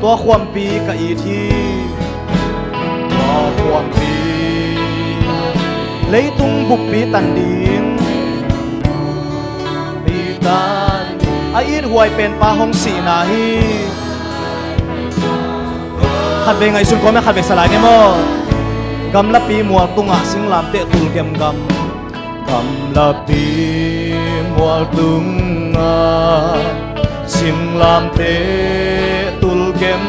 ตัวความปีกะอีทีตัวความปีlấy tung bục bí tàn điên bí tàn ai ít hoài bên pa hong xì na hi khát về ngày xuân có mấy khát về salai nè mò gam la pi mua tung à sinh làm tệ tul kem gam la pi mua tung à sinh làm tệ tul kem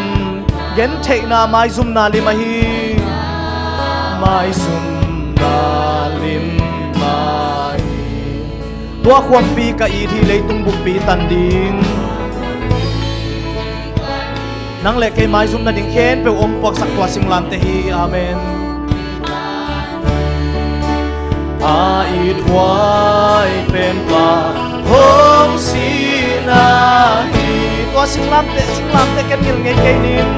gen thei na mai zum na li ma hi mai zum tuaความปีกะอีที่เลยตุงบุกปีตันดิงนังเล็กไอ้ไม้ซุ่มนัดดิงเข็นเปลอมปอกสักตัวสิงลามเตฮีอาเมนอาอีดวายเป็นปลาหงสีนาฮีตัวสิงลามเตกันยิลไงไงนิม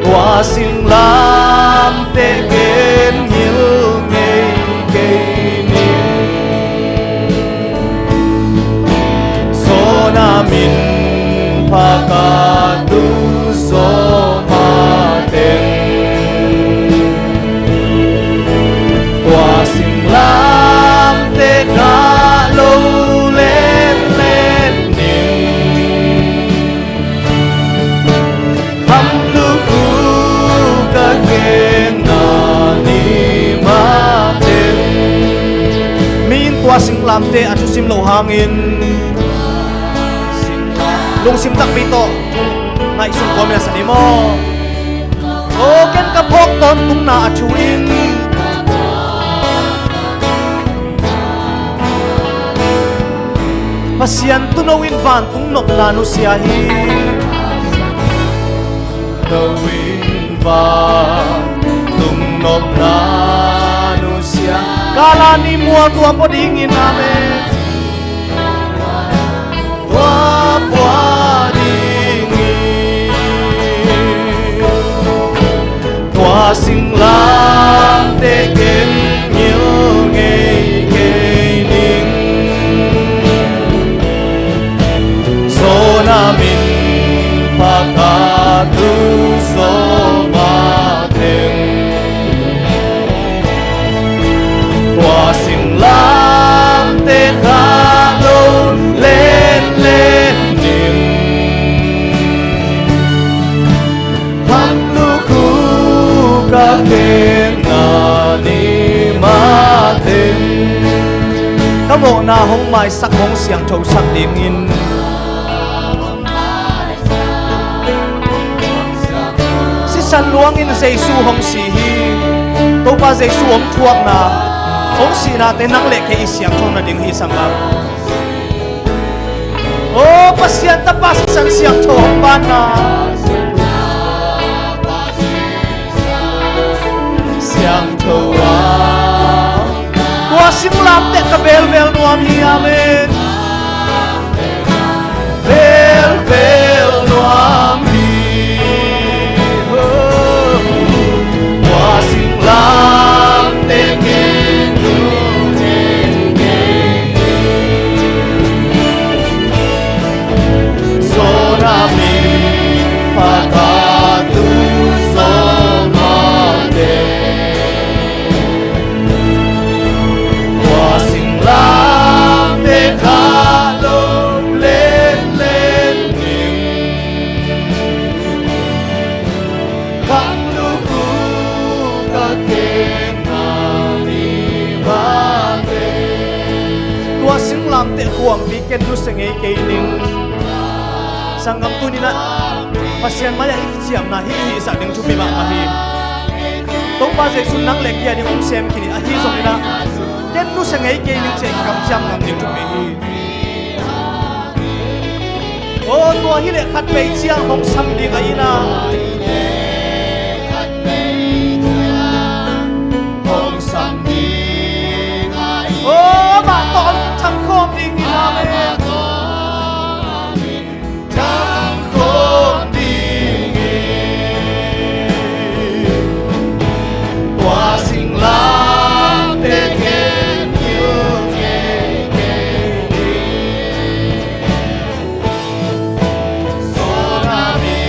ตัวสิงลามเตกันยิลไงไงNamin pagkaduso matin Tuasing lang te kalaw len ning Hamluku kagena ni matin Min tuasing lam te at susim law hangin lung sim tak pito ngai sun ko mena sani mo o ken ka phok ton tung na achuin pasian tu no win van tung nok la nu sia hi no win van tung nok la nu sia kala ni mua tua poding in ame Tua sinh lang te ken nhiều ngày ngày ninh so na min pakatu so maten tua sinh lang te kalo lên lên ninh kakena ni matin kamo na hong mai sak hong siang thâu sak ding in si san luang in Jesu hong si hi to pa Jesu om thuak na hong si na te nang le ke siang thong na ding hi sangam o pasien ta pas sang siang thong pa na siang thoa tua sim lam te ka bel bel nuam hi amen bel bel nuam hi tua sim lam te ke nu ne so na mi pakatu so mate lam te kuam bi ken nu sengei ke ning sangam tu ni na pasian maya ichiam na hi hi sa ding chu mi ma hi to pa je sun nang le kia di ong sem kini a hi zong ina ken nu sengei ke ning che kam cham ngam ding chu mi hi o to hi le khat pe chiang hong sam ding a ina hong sam ding o ba ton cham khom ding ni na me cham khom ding ni tua sing lam te ken yu ke ke so na mi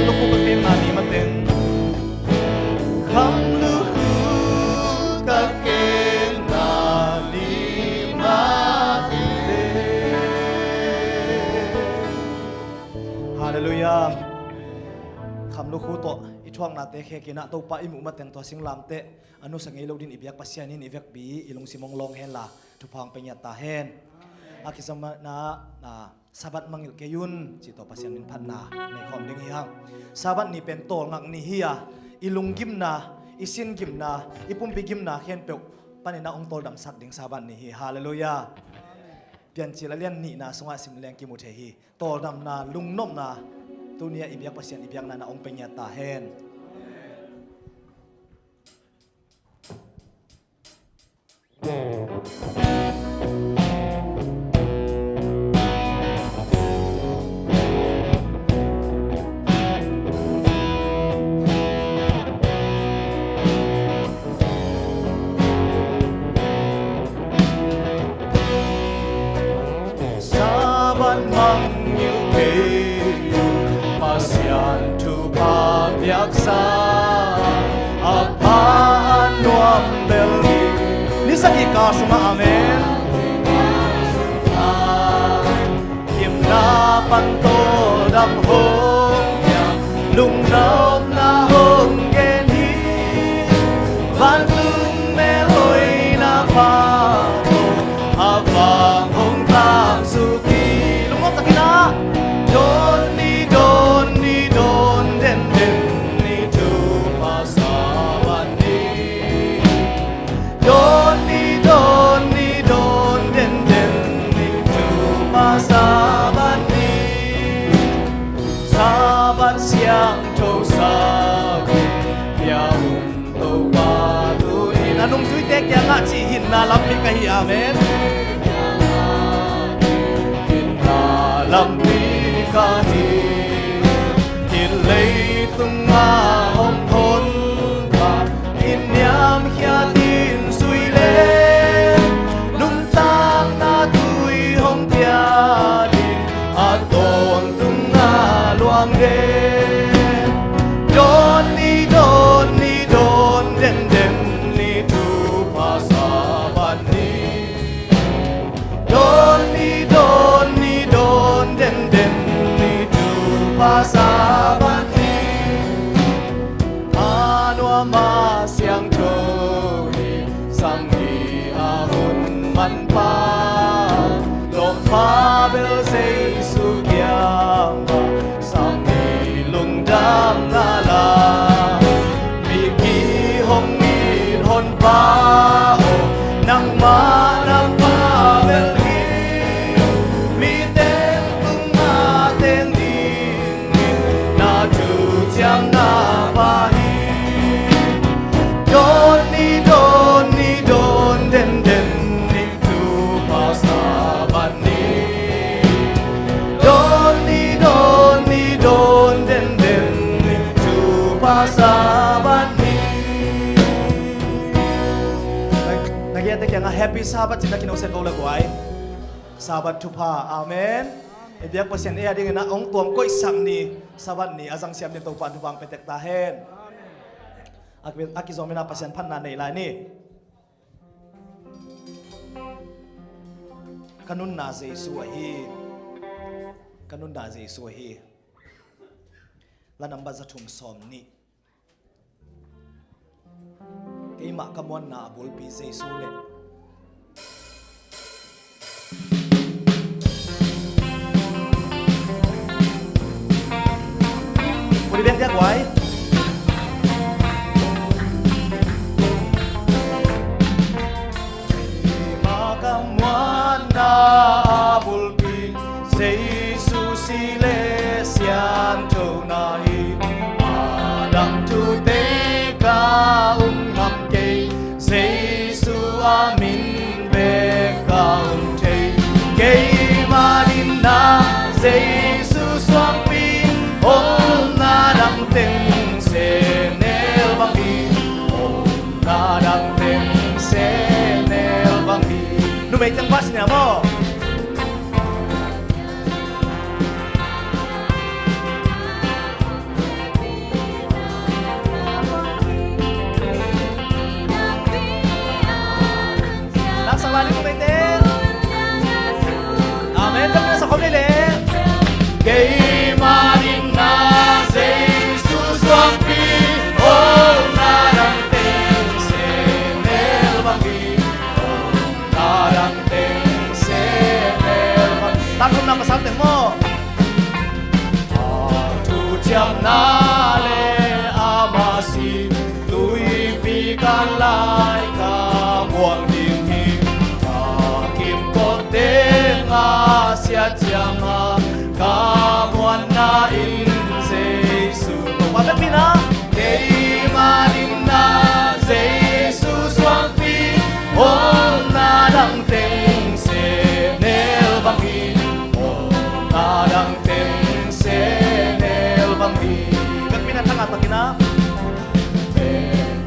ลูกคู่กับเพลงมานี้มาเต็งคำลูกคู่กับเพลงมานี้มาเต็งฮาเลลูยาคำลูกคู่โตอีช่วงนาเตะเคกินะตัวป้าอิมุมาเต็งตัวสิงลามเตะอนุสังเกตลูกดินอิบยักปัสยานินอิบยักบีอิลงสิมองลองเฮนละทุพังเป็นยาตาเฮนอากิสมานะsabat mangil keyun cito pasien min phanna nei khom ding hiang sabat ni pen tol ngak ni hiya ilung gimna isin gimna ipumpi gimna khen pe panina ong tol dam sak ding sabat ni hi hallelujah pian chila lian ni na sunga sim leng ki mu the hi tol dam na lung nom na tunia ibyak pasien ibyak na ong penya ta hen mangil kayu pasyan tu pabyaksa apan nuam belgi ni sagi ka suma amen kimna panto dam hong ya lung nom na hong gen hi van lung me loi na pa avang hong tang suki Don ni don den ni tu pasaban ni Don ni don den ni tu pasaban ni Sabat siang to sabi ya to padu in anong suite kya nga chi hin na lampi kahi amen lampi kahi hilay tunga hong hon pa inyam hiatin suile nung tang na tui hong piadin aton tunga luang de don ni don den ni tu pasaban ni don ni den ni tu pasaban ni anu ama siang choi sang ni ahun man pa lom pa bel sei su gyang sang ni lung dam na la mi ki hong ni hon pa o nang ma nang pa bel Yang na pahi Don ni don den ni tu pasaban ni Don ni don den ni tu pasaban ni Nagyata kaya nga happy Sabat sila kinausin ko lagway Sabat tupa amen Ibiyak pasien iya ding na ong tuam ko isam ni saban ni azang siam din tupan tubang petek tahen. Aki zomina pasien pan na nila ni. Kanun na Jesu ahi. Kanun na Jesu ahi. Lanamba za tum som ni. Kay makamuan na abul pi Jesu le. Boleh biar dia guai. Makamuan na abulpi Jesus silesian tunai Adam tu tega umnamke Jesus amin beka unte Kay malina Jesus wampi Om nadang ting senel bangi Om nadang ting senel bangi Numay tang pas niya mo nga thanga takina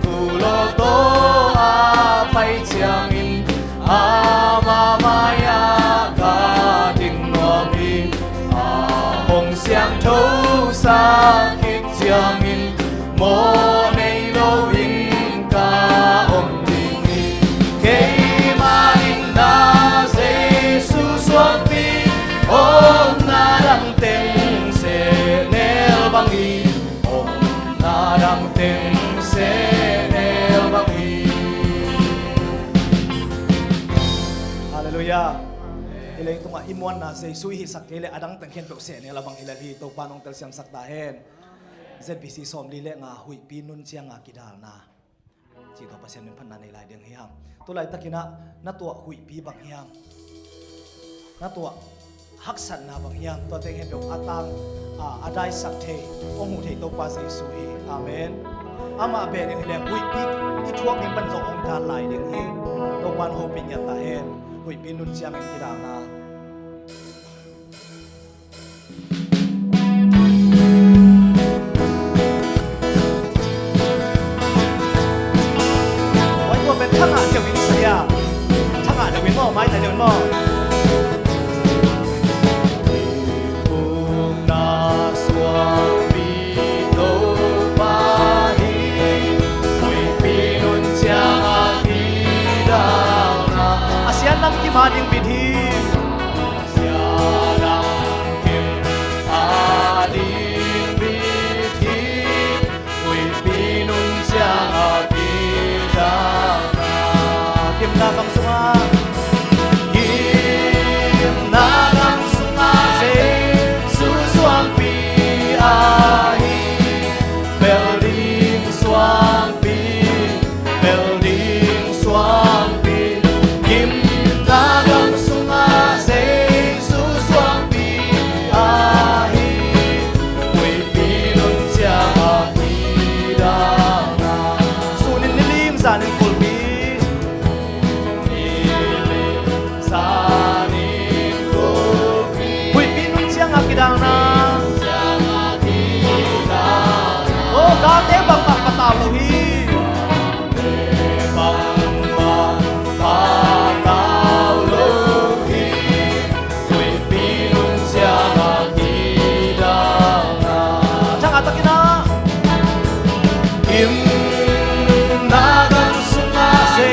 kulo to a pai chiang in ama maya ka ding no mi a hong xiang thâu sa khit chiang in mo nei lo in ka om ding ke ma in na se su suang pi om na dang teng se nel bang i om na dang teng se nel bang i hallelujah ilay tunga imuan na se sui hi sakele adang teng khen pe se nel bang hilali to panong tel siam sak ta hen ZBC som li le nga hui pinun chiang nga kidal na chi to pasien min phan na nei lai ding hiam to lai takina na to hui pi bang hiam na to haksan na bang hiam to teng hem dok atang adai sak the ong hu thei to pa se su hi amen ama be ding le hui pi i thuak ning ban zo ong ta lai ding hi to pan ho pin ya ta hen hui pinun chiang nga kidal naเป็นทั้งอาเดียววินเสียทั้งอาเดียววินหม้อไม้แต่เดียววินหม้อภูนาสวาปีโตปาฮีคุยปีนุนเชียงอาทีดานาอาเซียนนำกิมาดิงปิธีอาเซียนนำกิมอาดิงปิธีคุยปีนุนเชียงอาทีดาKim na kang sunga Kim na kang sunga Se susuang pi ahi Belding suang pi Belding suang pi Kim na kang sunga Se susuang pi ahi Ui pinun siya ahi dana Sunin nilim zanin kulpi Kidang na oh ga te bang pa pataw lo hi bang pa pataw lo hi kui pinun sia ga kidang na chang atakina kim na gang sunga se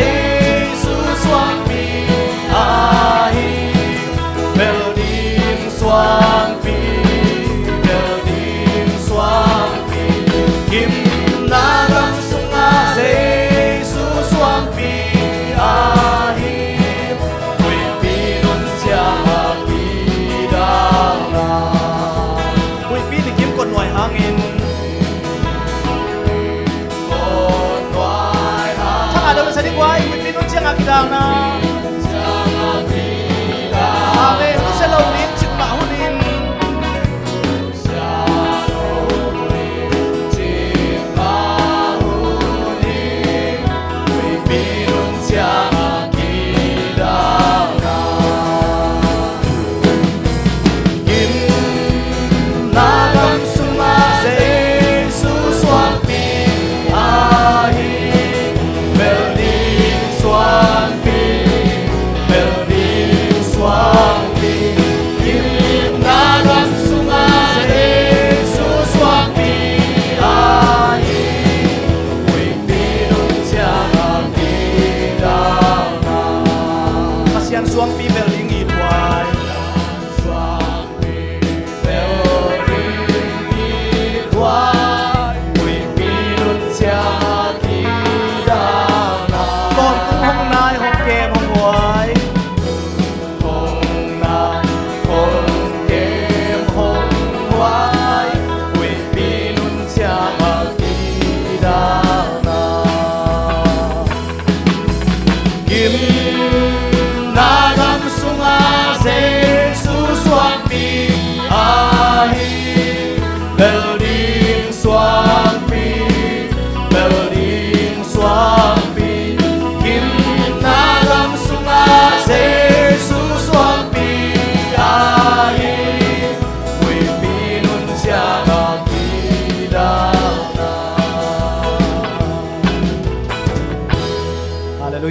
su suang pi ai melodin suang Kim na gang sunga se su suang pi ahi Kui pinun sia pi dang na Kui pi ni kim kon nuai hangin Kon nuai hangin Chang ada sa di kuai Kui pinun sia ki dang na Amen Tu se lo nin chik ma hunin Suang pi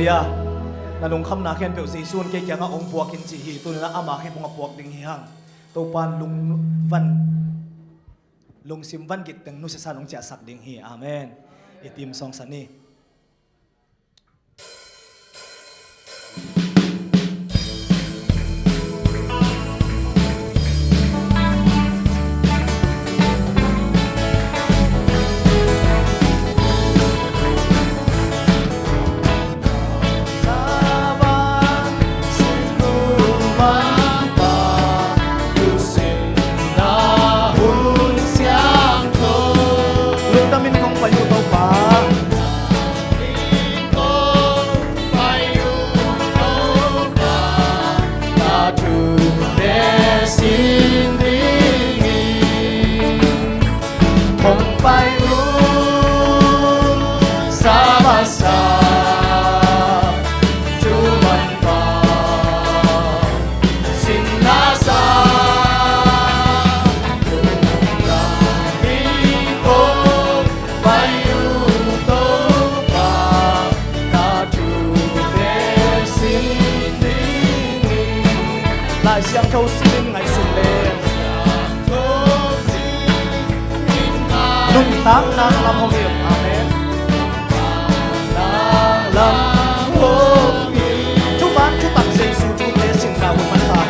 Hallelujah นั่นลงคำนาเขียนเปลวสีส่วนเกี่ยงองค์บวกกินจีฮีตัวนั้นอามาเขียนพงบวกดึงเฮียงตัวปานลุงวันลุงซิมวันกิตตึงนุสสานลงเจ้าสักดึงฮีอาเมนอิติมสองสันนี่向抽心爱顺利，นุ่งตามนางลำหงเหี่ยมอาเมนนางลำหงเหี่ยมทุกบ้านทุกตักเสียสู่ทุกเรื่องสิ่งเรามันตาย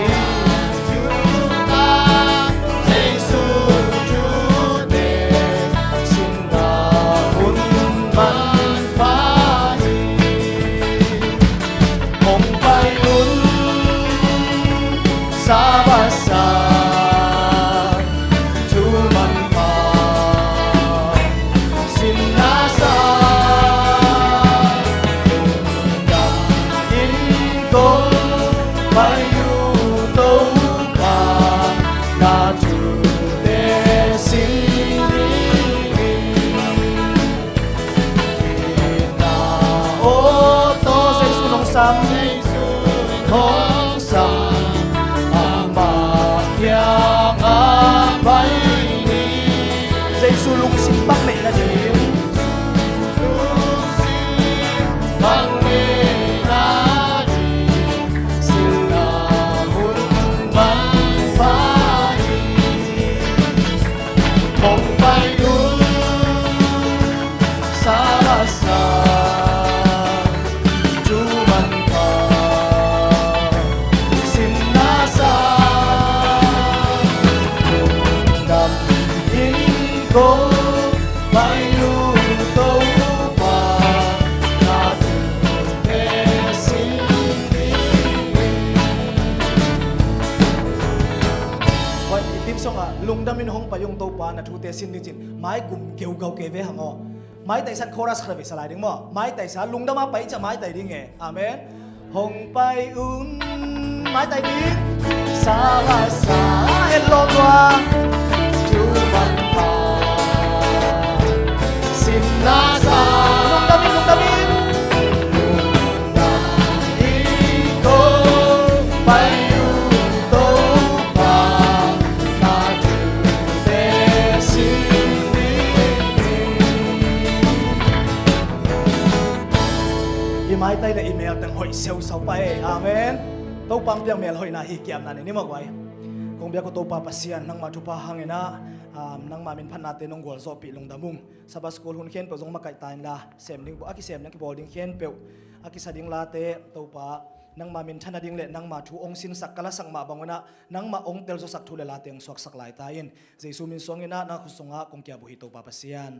sulung simbang nih na jim simbang nih na jim silahun manfaati mong payun sarasa cuman ka sinasa dam ko bayu to pa na tu te sinวันอิติมสงะลุงดามินหงปายงโตปานะทูเตสินดิจินไม้กุมเกียวเกาเกเวหังอไม้ไต่สันโครัสคราวิสลายดิ้งมั้งไม้ไต่สันลุงดามาไปจะไม้ไต่ดิ้งไงอาเมนหงไปอุ่นไม้ไต่ดิ้งสาลาสาเฮลโลตัวจูบันพาสินนาซาลุงดามินลุงดามินลุงดามินโตไปอยู่โตปานาจูเตสินีอีไม้ไต่และอีเมลตั้งหอยเซลเสาไปอาเมนโตปังเปียงเมลหอยนาฮีเกียมนั่นนี่มั้งไว้คงเบียก็โตปาปัสยานนังมาทุปาหังเงนะนังมาเป็นพันนาเตนงกอลโซปีลงดามุงสบาสกุลหุ่นเขียนเปิดจงมาไก่ตายละเสมดิ้งอากิเสมนังกิบอลดิ้งเขียนเปิลอากิสดิ้งลาเตโตปานังมาเป็นชันดิ้งเละนังมาทูองสินสักกะละสังมาบังวนะนังมาองเตลโซสักทุเลลาเตงสวกสักลายตายินเจสุมินสวงเงนะนักขุสงะคงเกียบุหิโตปาปัสยาน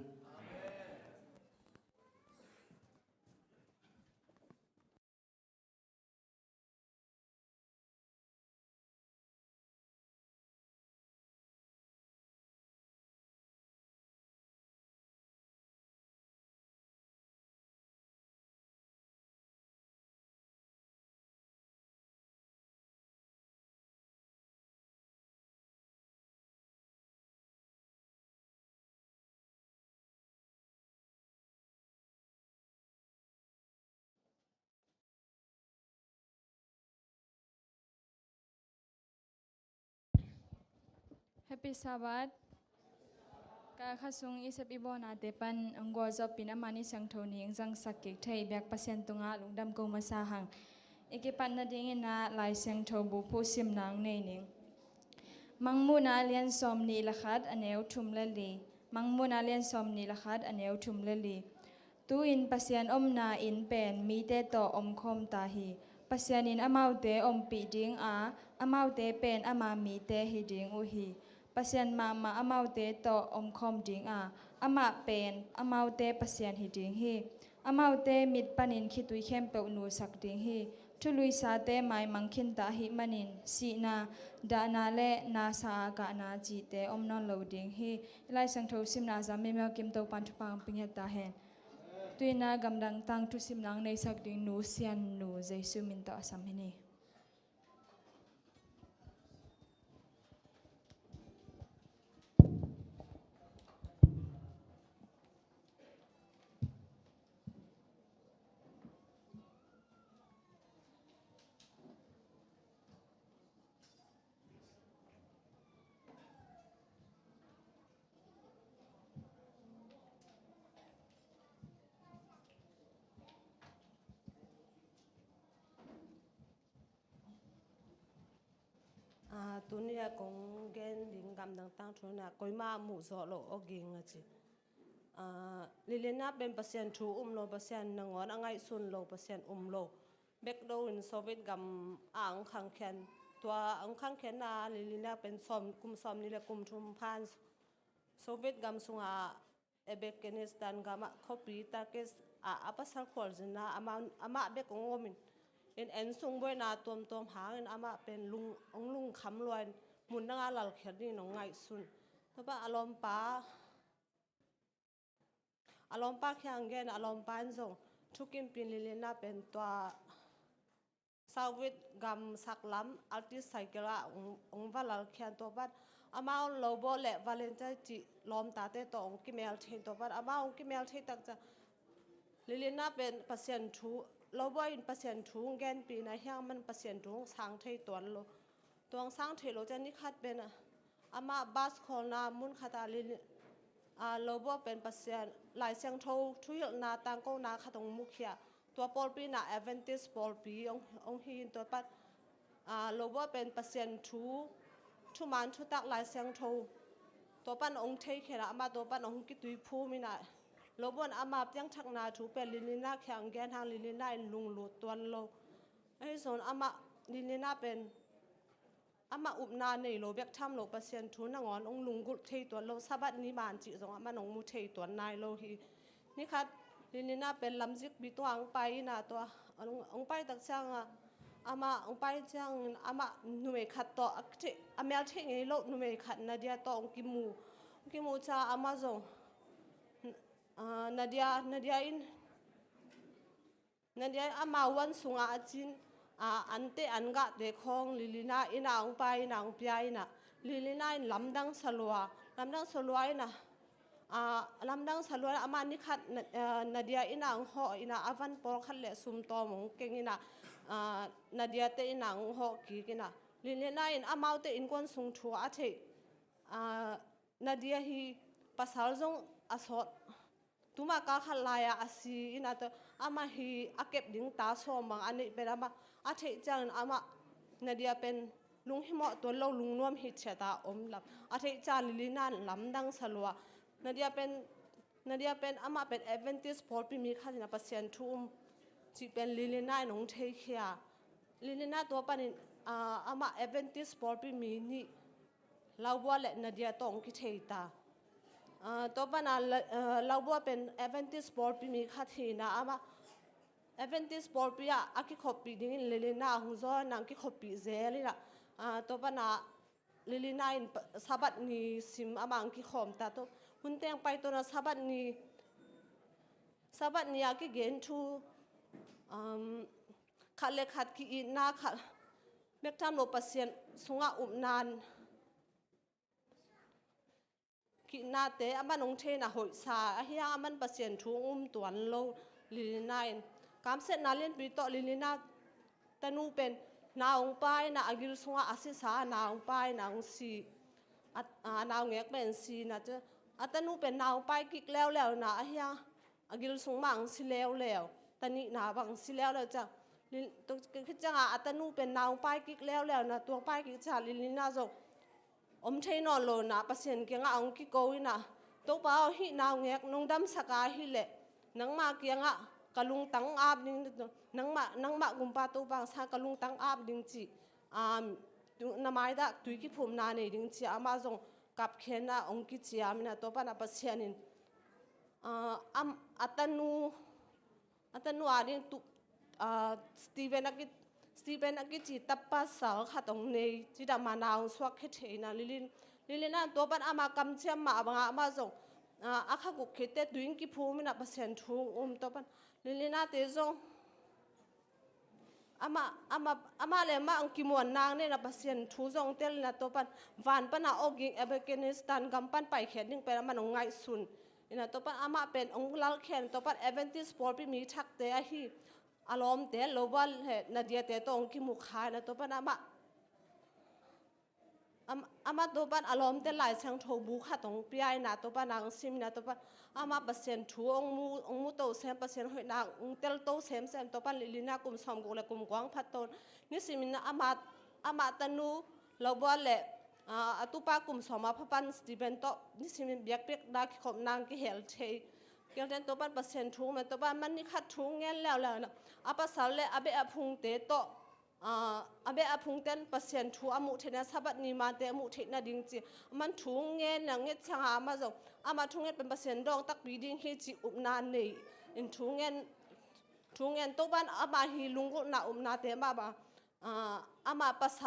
Happy Sabbath ka khasung isep ibona tepan anggo job pin amani sangthoni engjang sakki thei bek pasien tunga lungdam ko masahang ikipan na dingin na lai sangtho bu phusim nang nei ning mangmuna lian som ni lakhat aneu thum lali mangmuna lian som ni lakhat aneu thum lali tu in pasien omna in pen mi te to om khom ta hi pasien in amaute om pi ding a amaute pen ama mi te hi ding u hi pasien ma amaute to om khom ding a ama pen amaute pasien hi ding hi amaute mit panin khitui khem pe nu sak ding hi thului sa te mai mangkhin ta hi manin si na da na le na sa ka na ji te om non lo ding hi lai sang tho sim na za me me kim to pan thu pang ping ta hen tuina gamdang tang tu sim nang nei sak ding nu sian nu jesu min to asam hi ni tunia kong gen ding gam dang tang thuna koi ma mu zo lo oging achi lilena ben pasien thu lo pasien nangon angai sun lo pasien lo back do in soviet gam ang khang khen tua ang khang khen na lilena ben som ni le kum thum phan soviet gam sunga Afghanistan gama copy takes apasal khol jina ama be kongomin in en sung boy na tom hang ama pen lung kham loin mun nga lal kher ni no ngai sun to ba alom pa khyang gen alom pan zong thukim pin lilena pen twa sawit gam saklam alti cycle a ong valal khyan to bat ama lobo le valentine chi lom ta te to ong kimel thein to bat ama ong kimel thei tak cha lilena pen pasien thu lobo in pasien thu gen pi na hyang man pasien thu sang thei ton lo tong sang thei lo chani khat pen ama bas khol na mun khata lil lobo pen pasien lai sang tho thuil na tang ko na khatong mukhia tua pol pi na advantage pol pi ong hin to pat lobo pen pasien thu man thu tak lai sang tho to pan ong thei khera ama to pan ong ki tui phu mi na lobon ama pyang thak na thu pe lilina khyang gen hang lilina in lung lu ton lo ai zon ama lilina pen ama upna nei lo bek tham lo pasien thu na ngon ong lung gul thei ton lo sabat ni man chi zong ama nong mu thei ton nai lo hi ni khat lilina pen lamjik bi to ang pai na to ong pai tak chang ama ong pai chang ama nume khat to akthi amel thei ngei lo nume khat na dia to ong ki mu cha ama zong Nadia ama wan sunga achin ante anga de khong lilina ina ong pai na ong pia ina lilina in lamdang salwa ina lamdang salwa ama ni khat Nadia ina ong ho ina avan por khat le sum to mong keng ina Nadia te ina ong ho ki kina lilina in amaute in kon sung thu a the Nadia hi pasal zong asot tuma ka khalaya asi ina to ama hi akep ding ta so mang ani perama athe chang ama Nadia pen lung himo to lo lung nom hi cheta omlam athe cha lilina lamdang salwa Nadia pen ama pen advantage por pi mi khadina pasien thum chi pen lilina nong thei khia lilina to panin ama advantage por pi mi ni lawwa le Nadia tong ki thei ta to bana lawwa pen advantage sport pi mi khathi na ama advantage sport pi aki khopi ding lilina hungzo nang ki khopi zelina to bana lilina in sabat ni sim amang ki khom ta to hunteng pai to na sabat ni aki gen thu khale khat ki na kha mek tham lo pasien sunga upnan ki na te ama nong the na hoi sa ahia aman pasien thu tuan lo lilina in kam se na len pi to lilina tanu pen na ong pai na agil sunga asisa na ong pai na ong si na ngek pen si na che อัตนูเป็นนาวไปกิกแล้วนะเฮียอากิลสงมังสิแล้วตอนนี้นาบังสิแล้วจ้ะตัวคิดจังอัตนูเป็นนาวไปกิกแล้วนะตัวไปกิกชาลินาจงเทนอนโลนะปัสเซนเกียงอ่างกิโกวินะตัวเปล่าฮินาวเงกนงดำสกาฮิเละนังมาเกียงอ่ะกะลุงตังอาบดิ้งนังมากุมปาตัวบางสากะลุงตังอาบดิ้งจีนาไม้ดะตุยกิผมนาเนี่ยดิ้งจีอามาจงกับเขนนะองกิจีอามินะตัวปานาปัสเซนินอัตนูอาดินตุสตีเวนนักจิตตับปัสสาวะตรงนี้จิตามานาวสวักเทนะลิลินตัวปันอามากำเชียมมาบังอามาจงอาข้ากุกเขตตุยกิพูมินะปัสเซนทูตัวปันลินาเตจงอามาเลมาอังกิมวนนางเนี่ยนะปัสเซนทูจงเตลนะตัวปันวันปันอาอกิงเอเบเกนิสตันกำปันไปเขตนิ่งไปแล้วมันองไงสุนนะตัวปันอามาเป็นองลาลเขนตัวปันเอเวนติสปอร์ตมีชักเตะฮีอารมณ์เตะโลบอลเหตุนาเดียเตะตัวองกิมุขายนะตัวปันอามาตัวปันอารมณ์เตะหลายเชิงโทบุค่ะตรงปีไอนะตัวปันนางซิมนะตัวปันอามาเปอร์เซ็นต์ทูองมูโตเซมเปอร์เซ็นต์หอยนางเตลโตเซมตัวปันลินากุมสอมกุเลกุมกวางพัดต้นนี่สิมินะอามาตันูโลบอลเละตุปากุมสอมาพันสตีเบนโตนี่สิมินเบียกเบียกดาคิขมนางกิเฮลเทเกี่ยวกับตัวปันเปอร์เซ็นต์ทูมันตัวปันมันนี่ขัดทูเงี้ยแล้วนะอาภาษาเละอาเบอพุงเตโตอาเบอพุงเต้นเปอร์เซ็นต์ทูอามุเทนะสับนิมาเตมุเทนะดิ้งจีมันทูเงี้ยนะเงี้ยช่างอามาจงอามาทูเงี้ยเป็นเปอร์เซ็นต์ดองตักบีดิ้งเฮจิอุบนานนี่อินทูเงี้ยตัวปันอามาฮิลุงกุนะอุบนาเตมาบะอามาภาษ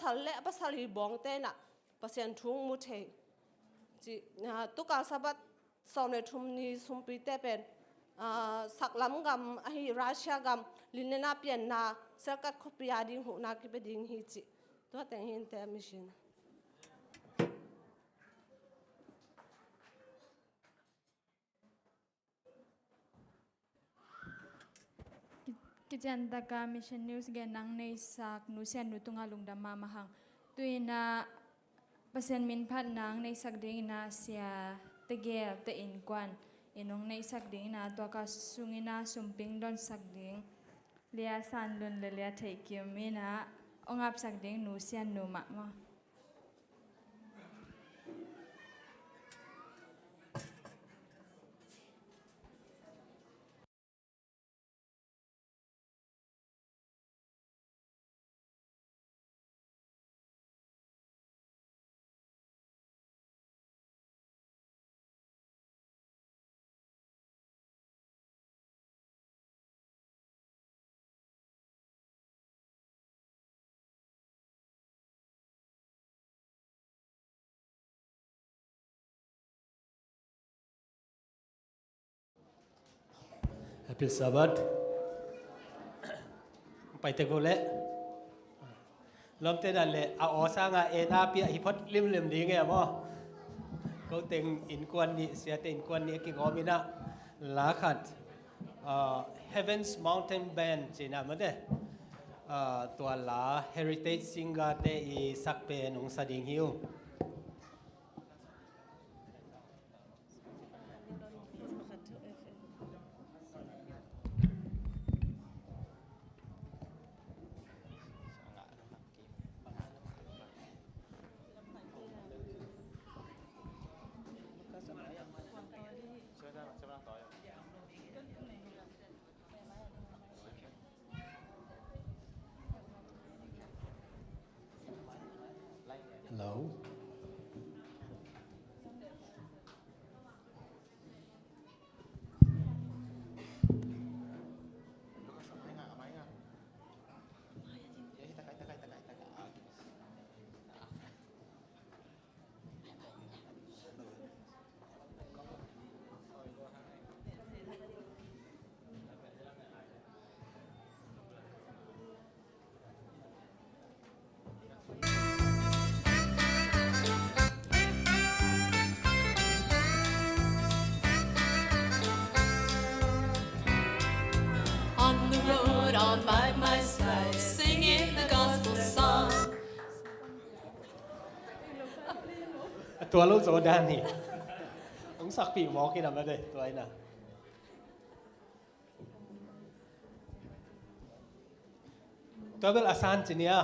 าเละภาษาฮิบองเตนะเปอร์เซ็นต์ทูมุเทจีตุกาสับสอนในทุมนี้สุมปีเตเป็นสักลำกำไอ้รัสเซียกำลินนาเปลี่ยนนาเซลกัดคบยาดิ้งหูนาคิดไปดิ้งฮิจิตัวแต่งหินแต่มิชินกิจการตากามิชชันนิวส์แกนังในสักนุเซนนุตุงาลุงดำมามาหังตุยนาเปอร์เซ็นต์มินพัดนังในสักเดงนาเซียเตเกลเตอินกวนinong na isagding na to ka sungina sumping don sagding lia san lun lia thai kiamina ongap sagding nu sian nu ma ma Happy Sabbath ไปเตกุเละลมเตนันเละเอาอสางเอ็นอาเปียฮิพอดลิมดีไงมั้งก็เต็งอินกวนนี่เสียเต็งกวนนี่กี่กอมินะลาขัดHeaven's Mountain Band จีน่ะมันเด้ตัวลา Heritage Singer เตอีสักเป็นองศาดิ่งหิวHello On the road all by myself, singing the gospel song. ตัวลูกโซดานี่ สักปีหมอกินอะไรเลยตัวไอ้น่ะตัวเป็นอาสานจีเนีย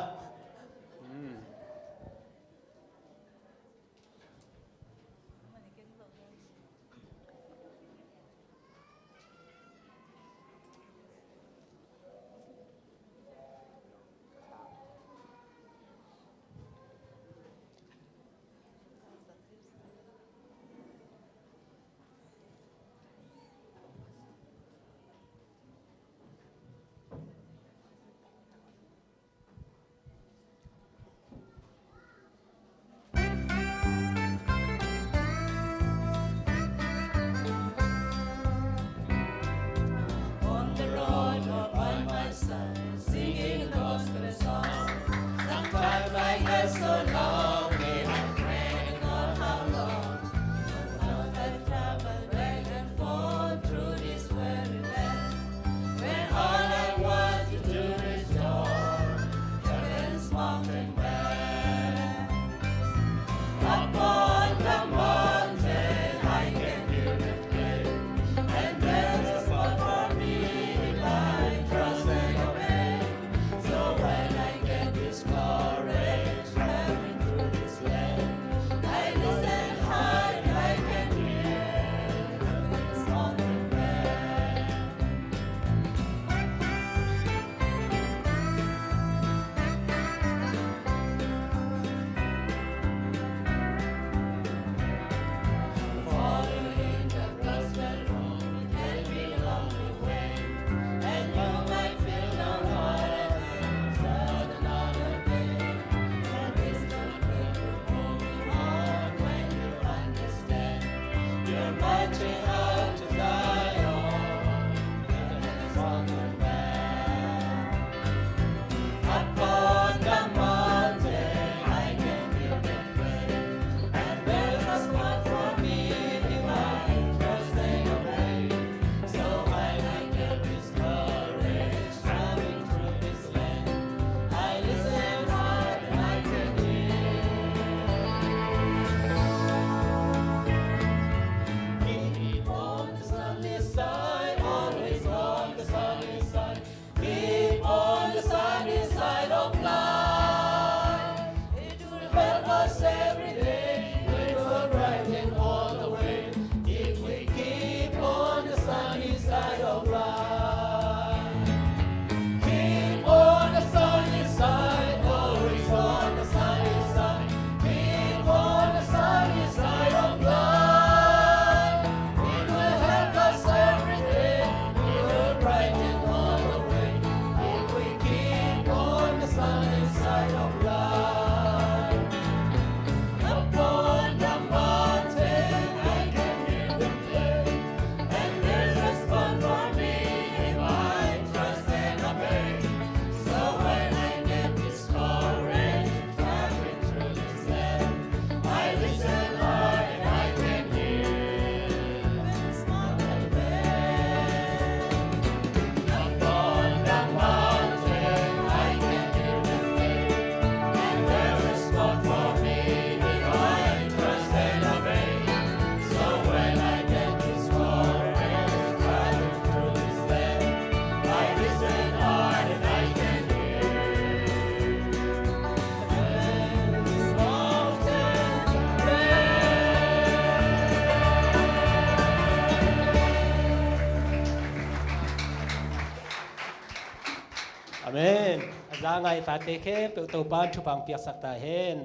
อเมนอาจารย์ไงฟาเตเคปตัวบ้านชุบังเปียกสักตาเห็น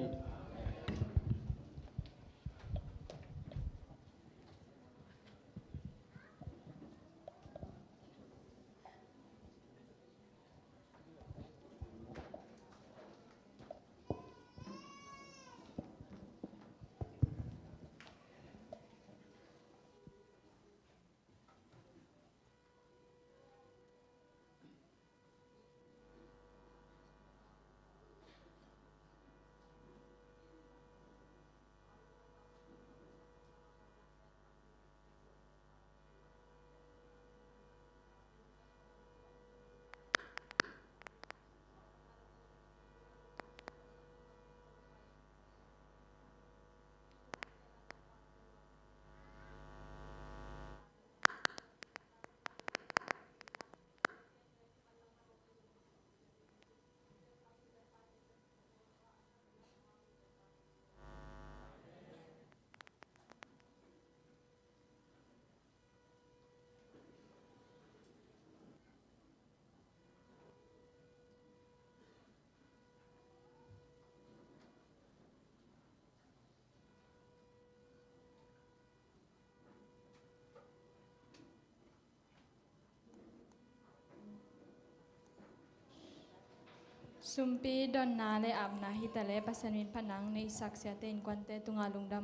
ซุมปีดอนนาเลอับนาฮิตะเลปัสนินพนังในสักเสียเตนกวนเตตุงาลุงด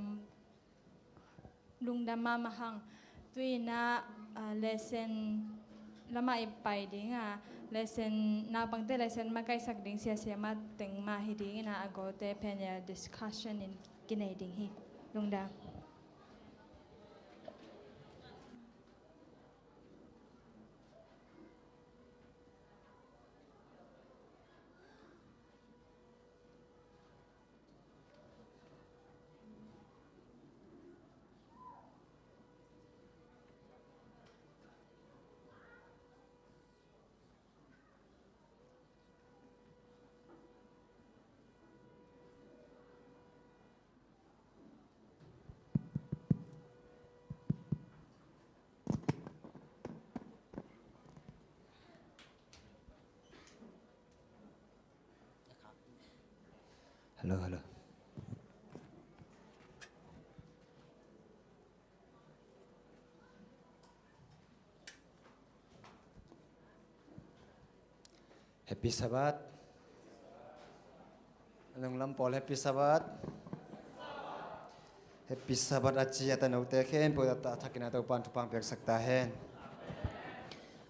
ำมามาหังตุยนาเลเซนละมาไปดิ้งเลเซนนาบังเตเลเซนมาไกสักดิ้งเสียมาตึงมาฮิดิ้งอาโกเตเพนยา discussion in กินไอดิ้งฮิลุงดำฮัลโหลฮัลโหลแฮปปี้สวัสดิ์ลงลำปอลแฮปปี้สวัสดิ์แฮปปี้สวัสดิ์อาชีพตันเอาแต่แค่ปวดตาทักกินตัวปันทุปังเปียกสักตาเห็น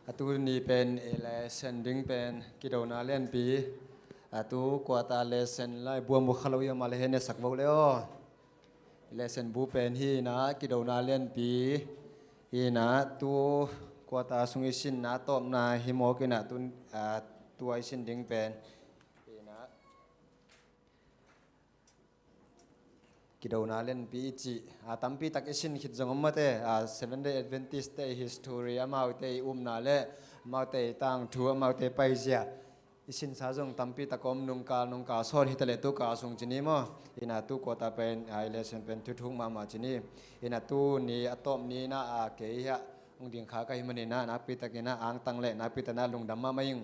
อาตูนี้เป็นเอเลเซนดิ้งเป็นกิโดนาเลียนปีอาตูกว่าตาเลเซนไล่บัวมุขลอยมาเลเฮเนสักบ่เลยอ๋อเลเซนบูเป็นฮีนะกิโดนาเลียนปีฮีนะตูกว่าตาสุงอิสินนะตอบนาฮิโมกินะตุนตัวอิสินดิ้งเป็นฮีนะกิโดนาเลียนปีจีตั้มปีตักอิสินคิดจงอมมาเต7 Day Adventist Day History มาเอาเตนาเลมาเอาเตตั้งทัวมาเอาเตไปเสียอิสินสาจงตั้มปีตะกอมนุงกาสอนฮิตเลตุกาสงจินีมั้งอินาตุกอตาเป็นเลเซนเป็นทุกมาจินีอินาตุนี่อะตอมนี่นะเกียองดิงขาก็หิมันนี่นะนับปีตะกินะอังตังเละนับปีตะนาลุงดำมาไม่ยิง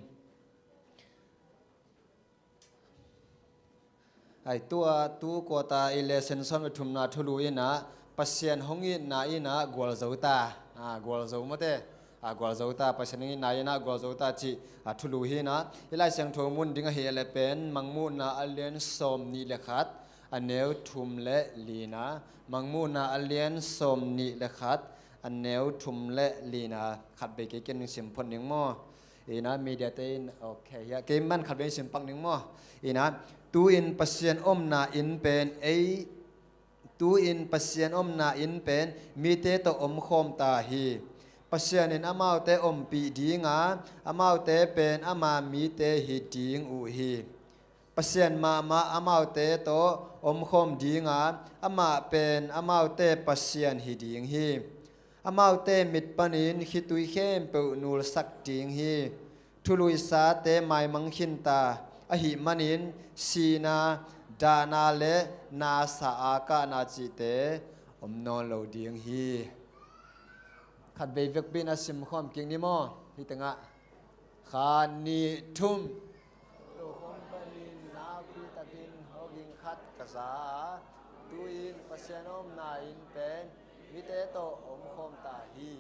ไอตัวกอตาเลเซนสอนไปทุมนาทุลุยนะปัสเซียนหงอินาอินะกวลเจ้าตากวลเจ้ามาเตกวลเจ้าตาปัสเซียนอินาอินะกวลเจ้าตาจีทุลุยนะอีไลเสียงทงมุนดิ้งเฮเลเป็นมังมูนาอัลเลียนสมนีเลขัดอันเนวทุมเลลีนะมังมูนาอัลเลียนสมนีเลขัดอันเนวทุมเลลีนะขัดไปเกี่ยนสิมพนยังมั่วอีนะมีเดียเตนโอเคยาเกมมันขัดไปสิมปังยังมั่วอีนะตูอินปัสเซียนอมนาอินเป็นตูอินปัสเซียนอมนาอินเป็นมีเตโตอมคอมตาฮีปัสเซียนินอามาเตอมปีดีงาอามาเตเป็นอามามีเตฮิดีงอุฮีปัสเซียนมาอามาเตโตอมคอมดีงาอามาเป็นอามาเตปัสเซียนฮิดีงฮีอามาเตมิดปนินคิตุยเข้มเปนูลสักดีงฮีทุลุยสาเตไมมังขินตาอหิมันินสีนาดานาเลนาสาอากานาจิเตอมนอนโลดีงฮีขัดเบยกบินอาศิมความเก่งนี่มั้งที่ตั้งะขานีทุ่มโลคอมปานินนาพิตาบินฮอกิงขัดกษาตุอินปัสเซนอมนาอินเป็นวิเตโตอมคอมตาฮี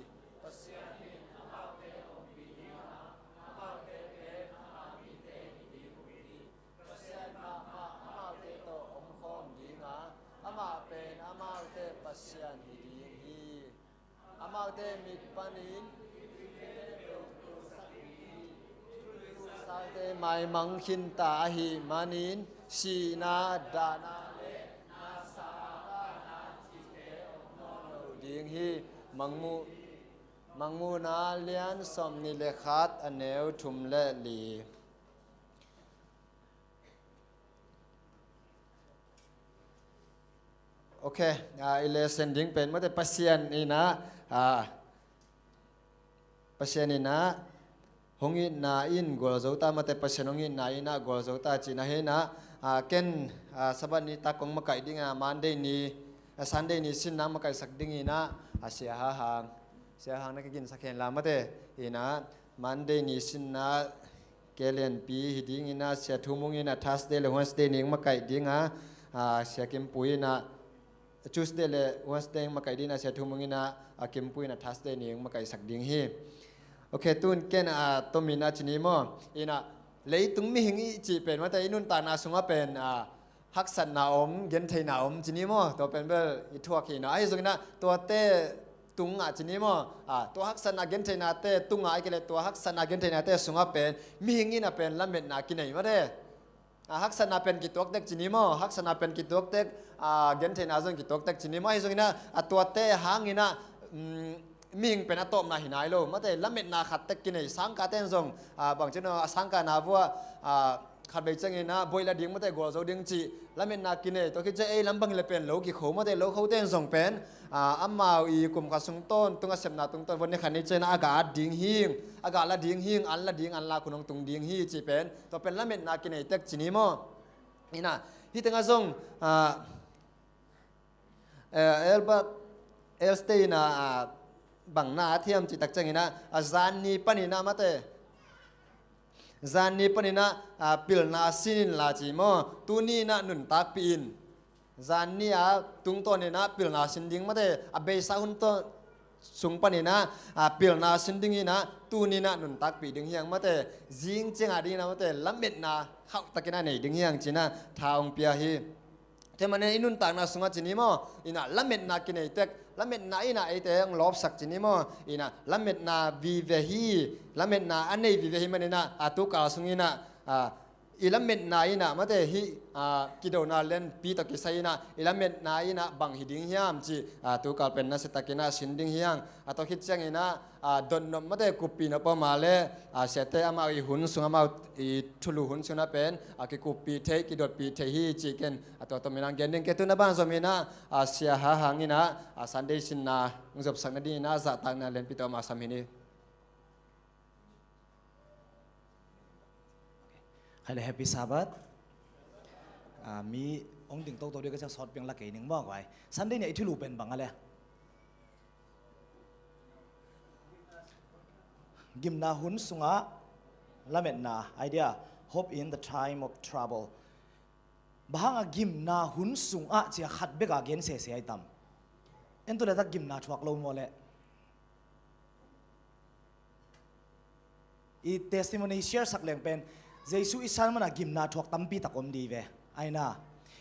ปัสเซนินอามาเตอมปีนีอามาเตเป็นอามามิเตฮิดีอุฮีปัสเซนอามาเตโตอมคอมดีงาอามาเป็นอามาเตปัสเซนฮิดีฮีอามาเตมิดปานินสาเตไมมังคินตาหิมานินสีนาดานาเลนาสาตานาจิเตอมโนโลดิงฮีมังมูนาเลียนสมนิเลขัดอเนวทุมเลลีโอเคอีเลเซนดิ้งเป็นเมื่อแต่ปัสเซียนนี่นะปัสเซียนนี่นะหงอินนาอินกอลโจตาเมื่อแต่ปัสเซียนหงอินนาอินนะกอลโจตาจีนะเฮนะเกนสัปดาห์นี้ตากงมาไก่ดิ้งมันเดนี้ซันเดนี้สินน้ำมาไก่สักดิ้งนะเสียหางนักกินสักเห็นลาเมื่อแต่อีนะมันเดนี้สินนะเกลียนปีหิดิ้งนะเสียทุ่มงอินะทัสเดลวันสเดนี้มาไก่ดิ้งเสียกิมปุยนะTuesday le Wednesday makai dina se thumungina akimpuina Thursday ni makai sakding hi okay tun ken tomina chini mo ina lấy tung mi hình ý chỉ bên mà tay nun ta na sung bên hắc san na gen thei na chỉ ní mòตัวเป็นเบลอีทัวขีนะไอ้ส่วนนั้นตัวเต้ตุงchỉ níมอตัวฮักสันอาเกนเทนาเต้ตุงไอ้ก็เลยตัวฮักสันอาเกนเทนาเต้สงฆ์เป็นมีหิงินะเป็นละเม็ดนากินไหนมาเด้ฮักสันอาเป็นกิตวกเต็กchỉ níมอฮักสันอาเป็นกิตวกเต็กเกนเทนาส่วนกิตวกเต็กchỉ níมอไอ้ส่วนนั้นตัวเต้หางนี่นะมีหิงเป็นอัตโตมนาหินายโลมาเต้ละเม็ดนาขัดเต็กกินไหนสังกาเต้นส่งบางเจ้าเนาะสังกานาวัวขัดไปจังไงนะบอยละดิ้งมาแต่กัวโจดิ้งจีแล้วมันนากินเนี่ยตัวคิดจะลำบังเลยเป็นโลกิโขมาแต่โลเขาเต้นส่งเป็นอัมมาอีกลุ่มกสุงต้นตุงกเสมนาตุงต้นวันนี้ขันนี้เจนะอากาศดิ้งหิงอากาศละดิ้งหิงอันละดิ้งอันละคุณน้องตุงดิ้งหิจีเป็นตัวเป็นแล้วมันนากินเนี่ยเต็กจีนี่มั้งนี่นะที่ตั้งส่งเอลสเตย์นะบังหน้าเทียมจีตักจังไงนะจานนี้ปนินะมาแต่จานนี้ปนินะปิลนาซินินลาจีมอตูนี่นะนุนตากปีนจานนี้ตุงตัวนี่นะปิลนาซินดิ้งมาเตเบย์ซาหุนตัวสุงปนินะปิลนาซินดิ้งนี่นะตูนี่นะนุนตากปีดิ้งยังมาเตจิงเจงอาดีนะมาเตลัมเบ็ดนะเข้าตะกินอะไรดิ้งยังจีนะท้าองเปียฮีเทมันเนี่ยอินุนตากนาสุงจีนี่มออินะลัมเบ็ดนากินไอเต็กละเม็ดนาอินะไอเตงลอบสักจีนี่มออินะละเม็ดนาวีเวฮีละเม็ดนาอันนี้วีเวฮีมันนะตุกาสุงินะอีละเม็ดนาอินะมาเตฮิกิโดนาเลนปีตะกิไซนะอีละเม็ดนาอินะบังฮิดิ้งเฮียมจีตุกาเป็นนัสตะกินะสินดิ้งเฮียงตัวคิดจังอินะดนนมาเตกุปีนปมาเลเสตอามาอีหุนสุงอามาอีทุลุหุนสุนะเป็นกิกุปีเทกิดดปีเทฮีจีเกนตัวมีนางเกนดิงเกตุนะบ้านสมินะเสียหาหางินะสันเดชินนะงจบสักนาดีนะจะตั้งนาเลนปิตอมาสามินีใครเลยแฮปปี้ซาบัดมีองค์ดิ่งโตตัวเดียวก็จะสอดเพียงละเกยหนึ่งบอกไว้สันเดย์เนี่ยที่ลูเป็นบังอะไรกิมนาหุนสุงะละเม็ดนาไอเดีย hope in the time of trouble บางกิมนาหุนสุงะจะขัดเบกาเกนเสียไอตั้มเอ็นตัวเล็กกิมนาทวักลงโมเลอีเทสติโมนีเชียร์สักแหล่งเป็นเจสุอิสานมันกิมนาทวักตั้มปีตะกอมดีเวไอน่า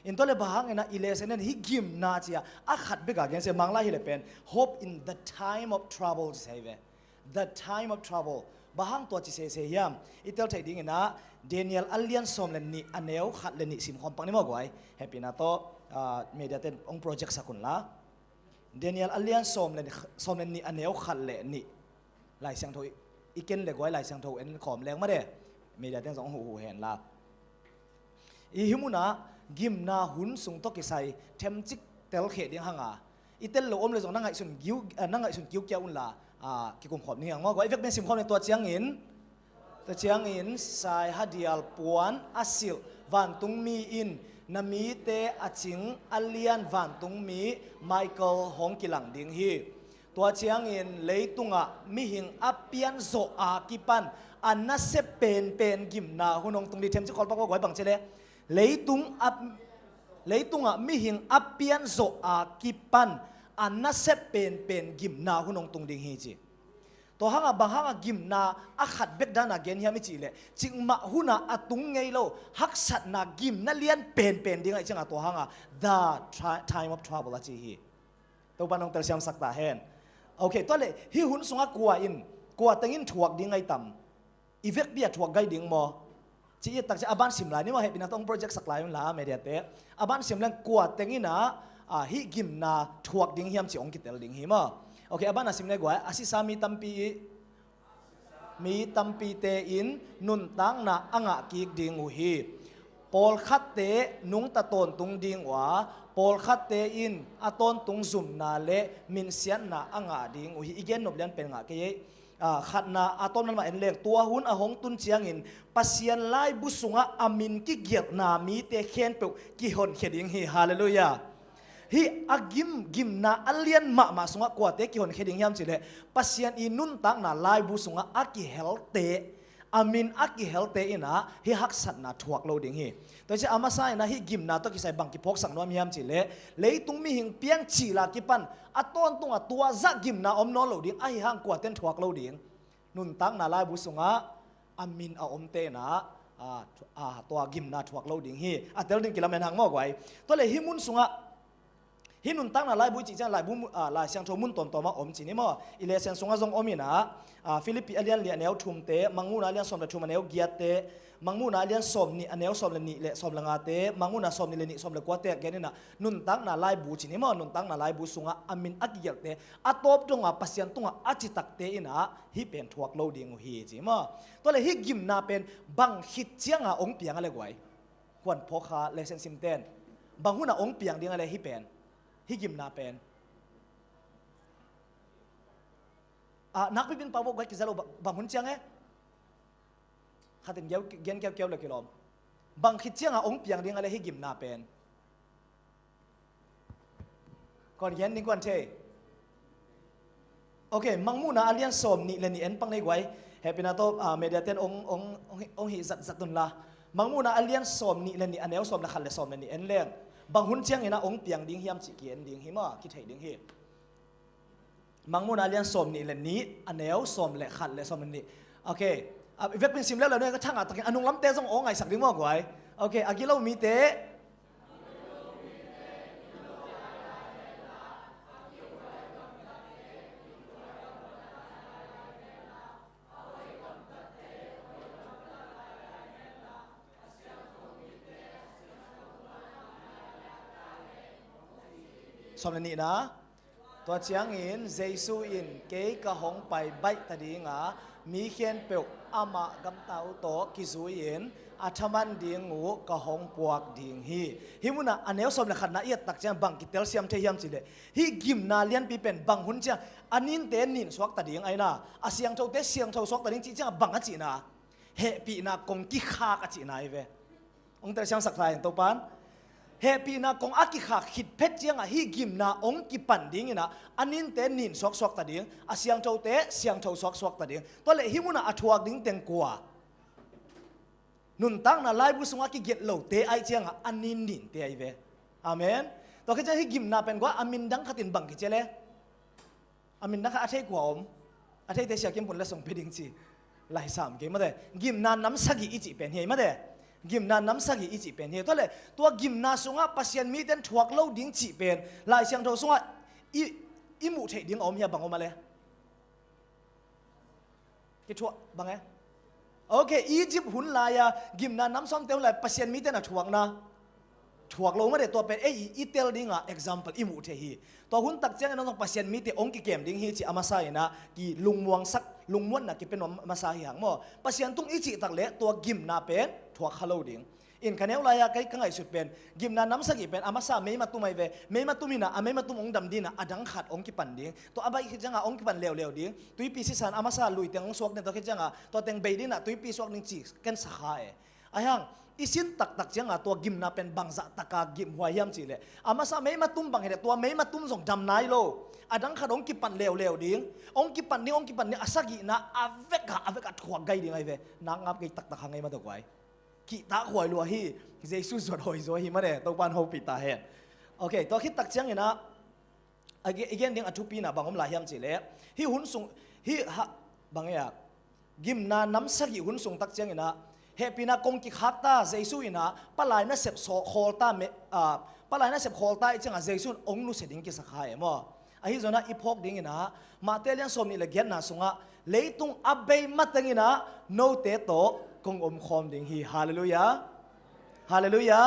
เอ็นตัวเล็กบางเอ็นอิเลสเอ็นฮิกิมนาจะขัดเบกาเกนเสียมังลาฮิเลเป็น hope in the time of trouble เสียเวthe time of trouble บางตัวจิเสียยามอีเตลไทยดิ้งนะเดนิเอลอัลเลียนสมเลนนี่อันเนวขัดเลนนี่สิมคอมปังนี่มากกว่าแฮปปี้นะโตเมียเต็นองโปรเจกต์สักคนละเดนิเอลอัลเลียนสมเลนนี่อันเนวขัดเลนนี่ลายเสียงโทอีเกนเล็กไว้ลายเสียงโทเอ็นขอมแรงมาเด้เมียเต็นสองหูเห็นละอีหิมุนะกิมนาหุนสุงตกิไซเทมจิกเตลเขดิ้งหังอีเตลโลอมเลยส่งนั่งไงส่วนกิ้วนั่งไงส่วนกิ้วเจ้าอุ่นละกิคุมขอบนี่อย่างว่าก็ไอ้เฟกเป็นสิมขอบในตัวเจียงอินสายฮัดเดียลปวนอาซิลวันตุงมีอินนามีเตอจิงอัลเลียนวันตุงมีไมเคิลฮงกิลังดิงฮีตัวเจียงอินเลยตุงะมีหิงอัปเปียนโซอากิปันอันน่าเซเป็นกิมนาหุ่นองตุงดีเทมจิคอลปากก็ไว้บังเจเลเลยตุงะมีหิงอัปเปียนโซอากิปันอันน่าเซเป็นกิมนาหุ่นองตุงดิงฮีจีตัวหางบางหางกิมนาอัขัดเบ็ดดานาเกนเฮียมิจิเลจิงมาหุนาอตุงไงโลฮักสัตนากิมนั่นเลียนเป็นดิ้งไอจังตัวหางthe time of trouble ละจีฮีตัวปานองเตลเซียมสักตาเห็นโอเคตัวเลยฮิหุนสงะกัวตังอินถวกดิ้งไอต่ำอีเวกเบียถวกไกดิ้งมอจีตักจะอาบันสิมลายนี่ว่าเห็นนะต้องโปรเจกต์สักลายมันละเมียเตะอาบันสิมลายกัวตังอินนะฮิกิมนาถวกดิ้งเฮียมจิองกิเตลดิ้งฮีมอโอเคอาบันสิมลายกัวอาศิสามีตัมปีเตอินนุนตังนะอ่างกิกดิ้งอุฮีปอลคัตเตนุงตะตนตุงดิ้งว่าปอลคัตเตอินอาตนตุงซุมนาเลมินเซียนนะอ่างดิ้งอุฮีอีเกนนบเลียนเป็นงะเกยขัดนาอาตนนั้นมาเอ็นเล็กตัวหุ่นอาหงตุนเชียงอินปัสเซียนไล่บุษงะอามินกิเกียรนามีเตเคนเปกิฮอนเขดิงฮีฮาเลลูยาฮีอากิมนาอัลเลียนมาสงะกว่าเตกิฮอนเขดิงยามสิเลปัสเซียนอินุนตังนาไล่บุษงะอากิเฮลเตอามินอากิเฮลเตอินะฮีฮักสัตนาถวกโลดิงฮีตัวเจ้าอามาไซนะฮีกิมนาตัวกิไซบังกิพกสังนวมยามสิเลเลยตุงมีหิงเปียงชีลากิปันอาตนตุงอาตัวซักกิมนาอมนอโลดิงไอฮังกว่าเต้นถวกโลดิงนุนตังนาไล่บุษงะอามินอาอมเตนะ ตัวกิมนาถวกโลดิ่งฮีเตลดิ่งกิลาเมนหางมอกไว้ตัวเลยฮิมุนสุงะฮินุนตั้งน่ะลายบุจิจังลายบุลายเสียงโทมุนตอมมาอมจีนี่มั้งอิเลเซนสุงะจงอมินะฟิลิปปีอเลียนเลียนเนวทุมเตมังมูนาเลียนสมเลทุมเนวเกียเตมังมูนาเลียนสมนี่อันเนวสมเลนี่เลสมเลงาเตมังมูนาสมนี่เลนี่สมเลกัวเตแกนี่นะนุนตั้งน่ะลายบุจินี่มั้งนุนตั้งน่ะลายบุสุงะอามินอักเกียเตอัตบตรงอ่ะปัสยันตรงอ่ะอาจิตักเตอินะฮิเป็นถวกโลดิ่งฮีจีมั้งตัวเลยฮิกิมนาเป็นบังฮิตเจียงอ่ะองเปียงอะไรไว้ควนพ่อค้าเลเซนซิมเตนบางหุ่นอ่ะองเปียงดิ่งอะไรฮิเป็นฮิกิมนาเป็นนักพิพิธภัณฑ์บอกว่ากิจเราบางหุ่นเจียงขัดเดียวเกี่ยวเลยกิโลบางคิดเจียงองเปียงดิ่งอะไรฮิกิมนาเป็นก่อนเย็นนี่ก่อนเทโอเคมังมูนาอเลียนสมนี่เลนี่เอ็นปังในไว้เฮปินาโตเมเดียเตนองฮิจัดตุนละมังมูนาอเลียนสมนี่เลนี่อันเนวสมละขัดเลสมเลนี่เอ็นเลี้ยงบางหุ่นเจียงเองนะองเปียงดิ่งฮิมจิเกียนดิ่งฮิมาคิดให้ดิ่งฮิมังมูนาเลียนสมนี่เลนี่อันเนวสมเลขัดเลสมเลนี่โอเคเวกเป็นซิมแล้วเนี่ยก็ช่างตะกี้อนุล้ำเตะส่งองไงสักดิ่งมากไว้โอเคอากิโลมีเตสมนี้นะตัวเชียงอินเจสุอินเกย์กะหงไปใบตัดดิ่งมีเขียนเปียวอามากำเต้าโตกิสุอินอาชมันดิ่งงูกะหงปวกดิ่งฮิมุนะอันเนี้ยสมเลยขัดนาเอียดตักเจียงบังกิเตลเซียมเทียมสิเลยฮิกิมนาเลียนปีเป็นบังหุ่นเจียงอันนี้เตนินสวกตัดดิ่งไอ้น่ะอาเสียงเท่าเตเสียงเท่าสวกตัดดิ่งจีเจียงบังกันจีน่ะเฮปีน่ะกงกิขากจีน่ะไอ้เว้องเตลเซียงสักทายตัวปานเฮปีนากงอากิขาขิดเพชรเจียงฮิกิมนาองกิปันดิ่งนะอันนี้เตนินสวกตัดดิ่งอาเสียงเท่าเตเสียงเท่าสวกตัดดิ่งตัวเลยฮิมุนะอัทวกดิ่งเต็งกัวนุนตั้งน่ะไล่บุษงากิเกตโลเตไอเจียงอันนี้นินเตไอเวอาเมนตัวเขาจะฮิกิมนาเป็นกว่าอามินดังขัดินบังกิเจเลอามินดังขัดอาเทกว่าอาเทเตเชียกิมปุ่นและส่งไปดิ่งจีไล่สามเกมมาเดกิมนาน้ำสักอีจิเป็นเฮมาเดกิมนาน้ำสักอีจิเป็นเฮตัวเลยตัวกิมนาสงาปัสยันมีเต็นถวกเล่าดิ่งจีเป็นไล่เสียงโทสงาอิมุเทดิ่งอมเฮียบังอมาเลยกิทัวบังไงโอเคอียิปต์หุ่นลายกิมนาน้ำซ้อมเตลเลยปัสยันมีเต็นถวกนะถวกลงมาเดตัวเป็นอีเตลดิ่งexample อิมุเทฮีตัวหุ่นตักเจ้าน้องปัสยันมีเตองกิเกมดิ่งฮีจีอามาไซนะกีลุงมวงสักลุงม้วนนะกิเป็นมาซาหิหังมั้งปัสยันตุงอีจิตักเละตัวกิมนาเป็นถวกฮัลโหลดิ่งอินคะแนนลายใครข้างไงสุดเป็นกิมนาน้ำสักอีเป็นอามาซาไม่มาตุ้มไม่เวไม่มาตุ้มินะไม่มาตุ้มองดำดินะอดังขัดองกิปันดิ่งตัวอาบายคิดจังองกิปันเลวดิ่งตุยปีสิสันอามาซาลุยเตียงสวกเนี่ยตัวคิดจังตัวเตียงเบดินะตุยปีสวกหนึ่งจีกันสักหายไอ้หังอีสินตักจังตัวกิมนาเป็นบังจะตะกากิมหัวยำจีเลยอามาซาไม่มาตุ้มบังเหตุตัวไม่มาตุ้มส่งดำนายโลอดังขัดองกิปันเลวดิ่งองกิปันนี่อาศักนะอาเวกถวกไกดิ่งไอ้เวนางงับไกตักหางไงมาตัวไว้กิตาหวยลัวฮีเจสุสวดหอยซัวฮีมาเดตัวปันเขาปิดตาเห็นโอเคตัวคิดตักเชียงนะอีกอย่างหนึ่งอทุปีนะบางคนหลายยามจีเล่ฮีหุ่นส่งฮีบางอย่างกิมนาน้ำสักหุ่นส่งตักเชียงนะเฮปีนากงกิฮัตตาเจสุนะปลายน่ะเสพโซโคลตาปลายน่ะเสพโคลตาอีจังเจสุนองนุเสดิงกิสักหายมั้งไอ้ที่นะอีพอกดิ่งนะมาเตลียนสมนี่เลยเกียรตินะส่งอ่ะเลยตุงอับเบย์มาตั้งนะโนเตโตคงคอมดิ่งฮีฮาเลลูยาฮาเลลูยา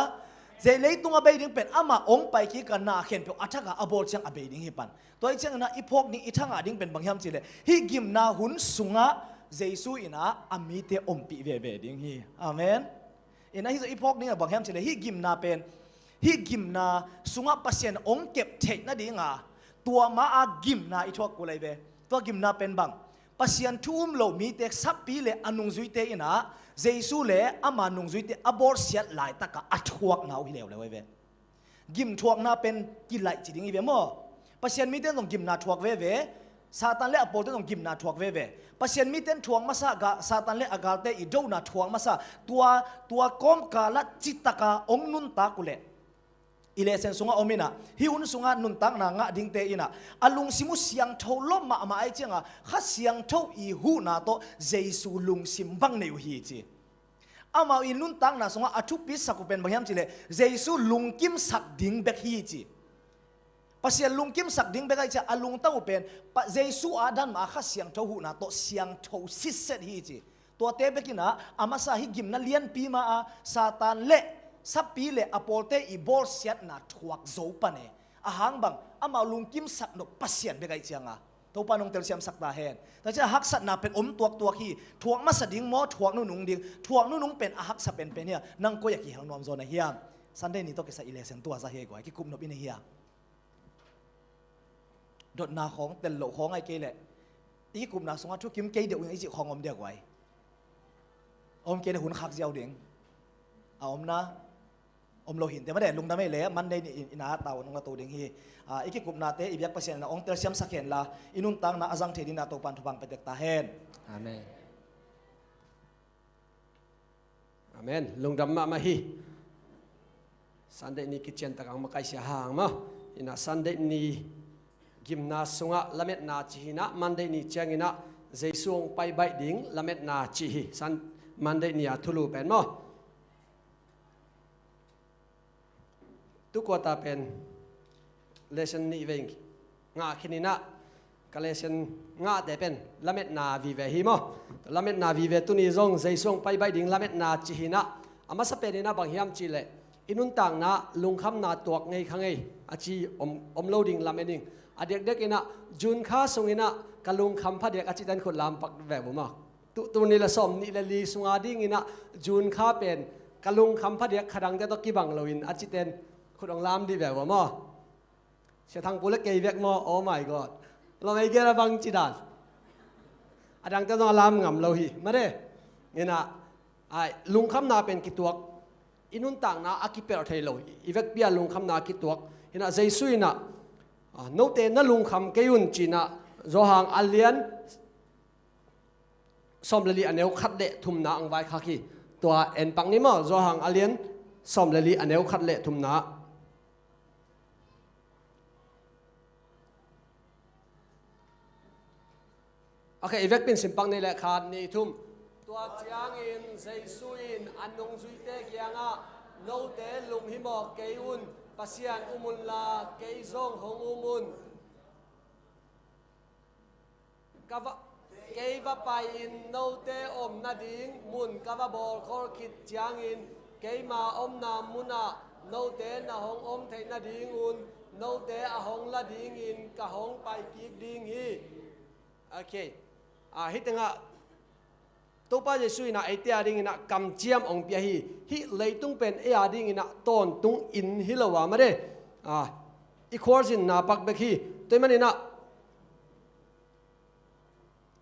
เจเลยตุงอับเบย์ดิ่งเป็นอามาองไปกี้กันนาเข็นเปียวอัฐกะอับบอลเชียงอับเบย์ดิ่งฮีปันตัวไอ้เจ้านะอีพอกนี่อีทั้งอ่ะดิ่งเป็นบางยามจีเลยฮีกิมนาหุ่นส่งอ่ะเจสุอินะอามีเตอมปีเวเวดิ่งฮีอาเมนอินะฮีอีพอกนี่บางยามจีเลยฮีกิมนาเป็นฮีกิมนาส่งอ่ะปัสยันองเก็บเทคนะดิ่งอ่ะตัวมาอากิมนาอีทวกกูเลยเวตัวกิมนาเป็นบังปัสยันทุ่มโลมีเตกสับปีเลอนุงจุยเตอินะเจสุเลอามานุงจุยเตอบอร์เซียหลายตะกะอัทวกนาวิเลวเลยเวกิมทวกนาเป็นกิไลจิดิงอีเวมอปัสยันมีเตนต้องกิมนาทวกเวซาตันเลอโปเตต้องกิมนาทวกเวปัสยันมีเตนทวงมาซากะซาตันเลอากาเตอีโดนาทวงมาซาตัวกอมกาละจิตตะกะองนุนตากุเลอิเลเซนสุงาอมินะฮิอุนสุงานุนตักนางะดิ่งเตอินะอลุงซิมุเสียงเท่าลมมาไอเจียงข้าเสียงเท่าอีหูนาโตเจสุลุงซิมบังเนวฮีจี ama inun tang na songa athu pi sakupen banghiam chile jesu lungkim sak ding bek hi chi pasian lungkim sak ding bek ai cha alung tau pen pa jesu adan ma kha siang tho hu na to siang tho sis set hi chi to te bekina ama sa hi gim na lian pi ma a satan le sapi le apolte i bol siat na thuak zo pane ahang bang ama lungkim sak no pasian bek ai changa to panong tel siam sakta hen ta cha hak sat na pen tuak hi thuak ma sading mo thuak nu nung ding thuak nu nung pen a hak sa pen pen ya nang ko ya ki hang nom zo na hiam sunday ni to ke sa election tua sa he ko ki kum no bin hi dot na khong tel lo khong ai ke le i kum na songa thu kim ke de ung i ji khong om de kwai om ke de hun khak jiao ding a om na om lo hin te ma de lung da me le man dei ni ina taw nong la to ding hi iki kup na te ibyak pasien na ong tel siam sakhen la inun tang na azang thedi na to pan thupang petek ta hen amen amen lungdam ma hi Sunday ni kitchen takang makai sia hang ma ina Sunday ni gimna sunga lamet na chi na Monday ni changina jeisung pai bai ding lamet na chi hi san Monday ni athulu pen mo tu ko ta pen lesson ni veng nga khinina ka lesson nga de pen lamet na vi ve hi mo lamet na vi ve tu ni zong jeisung pai bai ding lamet na chi hi na ama sa pe na bang hiam chi le inun tang na lungkham na tuak ngei khangai achi om loading lamening adek dek ina jun kha sungina kalung kham pha dek achi dan khut lam pak ve bu ma tu ni la som ni la li sunga ding ina jun kha pen kalung kham pha dek khadang te to ki bang loin achi ten khut ong lam di ve bu ma se thang pula ke vek mo oh my god lo mai ge ra bang chi dan adang te no lam ngam lo hi ma de ina ai lung kham na pen ki tuak inun tang na akiper thai lo ivek pia lung kham na ki tuak ina jaisuina no te na lung kham keun china zo hang alian somlali aneu khat le thum na ang vai kha ki to en pang ni mo zo hang alian somlali aneu khat le thum na okay ivek pin simpang ni le khat ni thum tua chiang in jaisuin anung zui te kyanga no te lung hi mo keun pasian umun la keizong hong umun kava keiva pai in no te om na ding mun kava bol khor khit chiang in keima om na muna no te na hong om thei na ding un no te a hong la ding in ka hong pai ki ding hi okay hitenga topa jesu ina ate ading ina kam chiam ong pia hi leitung pen e ading ina ton tung in hilowa mare i khorzin na pak bekhi toimanina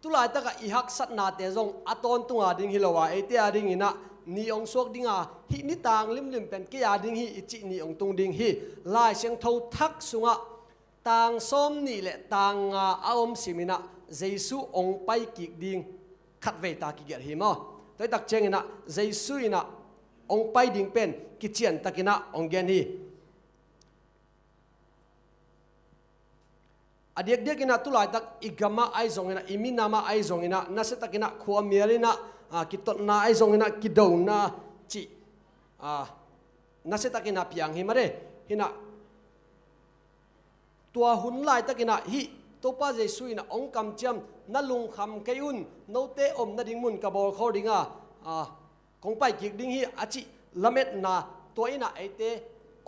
tulai taka i hak sat na te jong aton tunga ding hilowa ate ading ina ni ong sok dinga hi ni tang lim pen ke ading hi ichi ni ong tung ding hi lai siang tho thak sunga tang som ni le tang aom simina jesu ong pai ki ding khát về ta ki ger hi mo toi tak cheng ina jesu ina ong pai ding pen ki chian takina ong gen hi adiak dek ina tulai tak igama ai zong ina iminama ai zong ina nase takina khua mirina ki tot na ai zong ina ki do na chi nase takina piang hi mare hina tua hun lai takina hi topa jesu ina ong kam cham na lung kham keun no te om na ding mun ka bol khor dinga kong pai ki ding hi achi lamet na to ina ate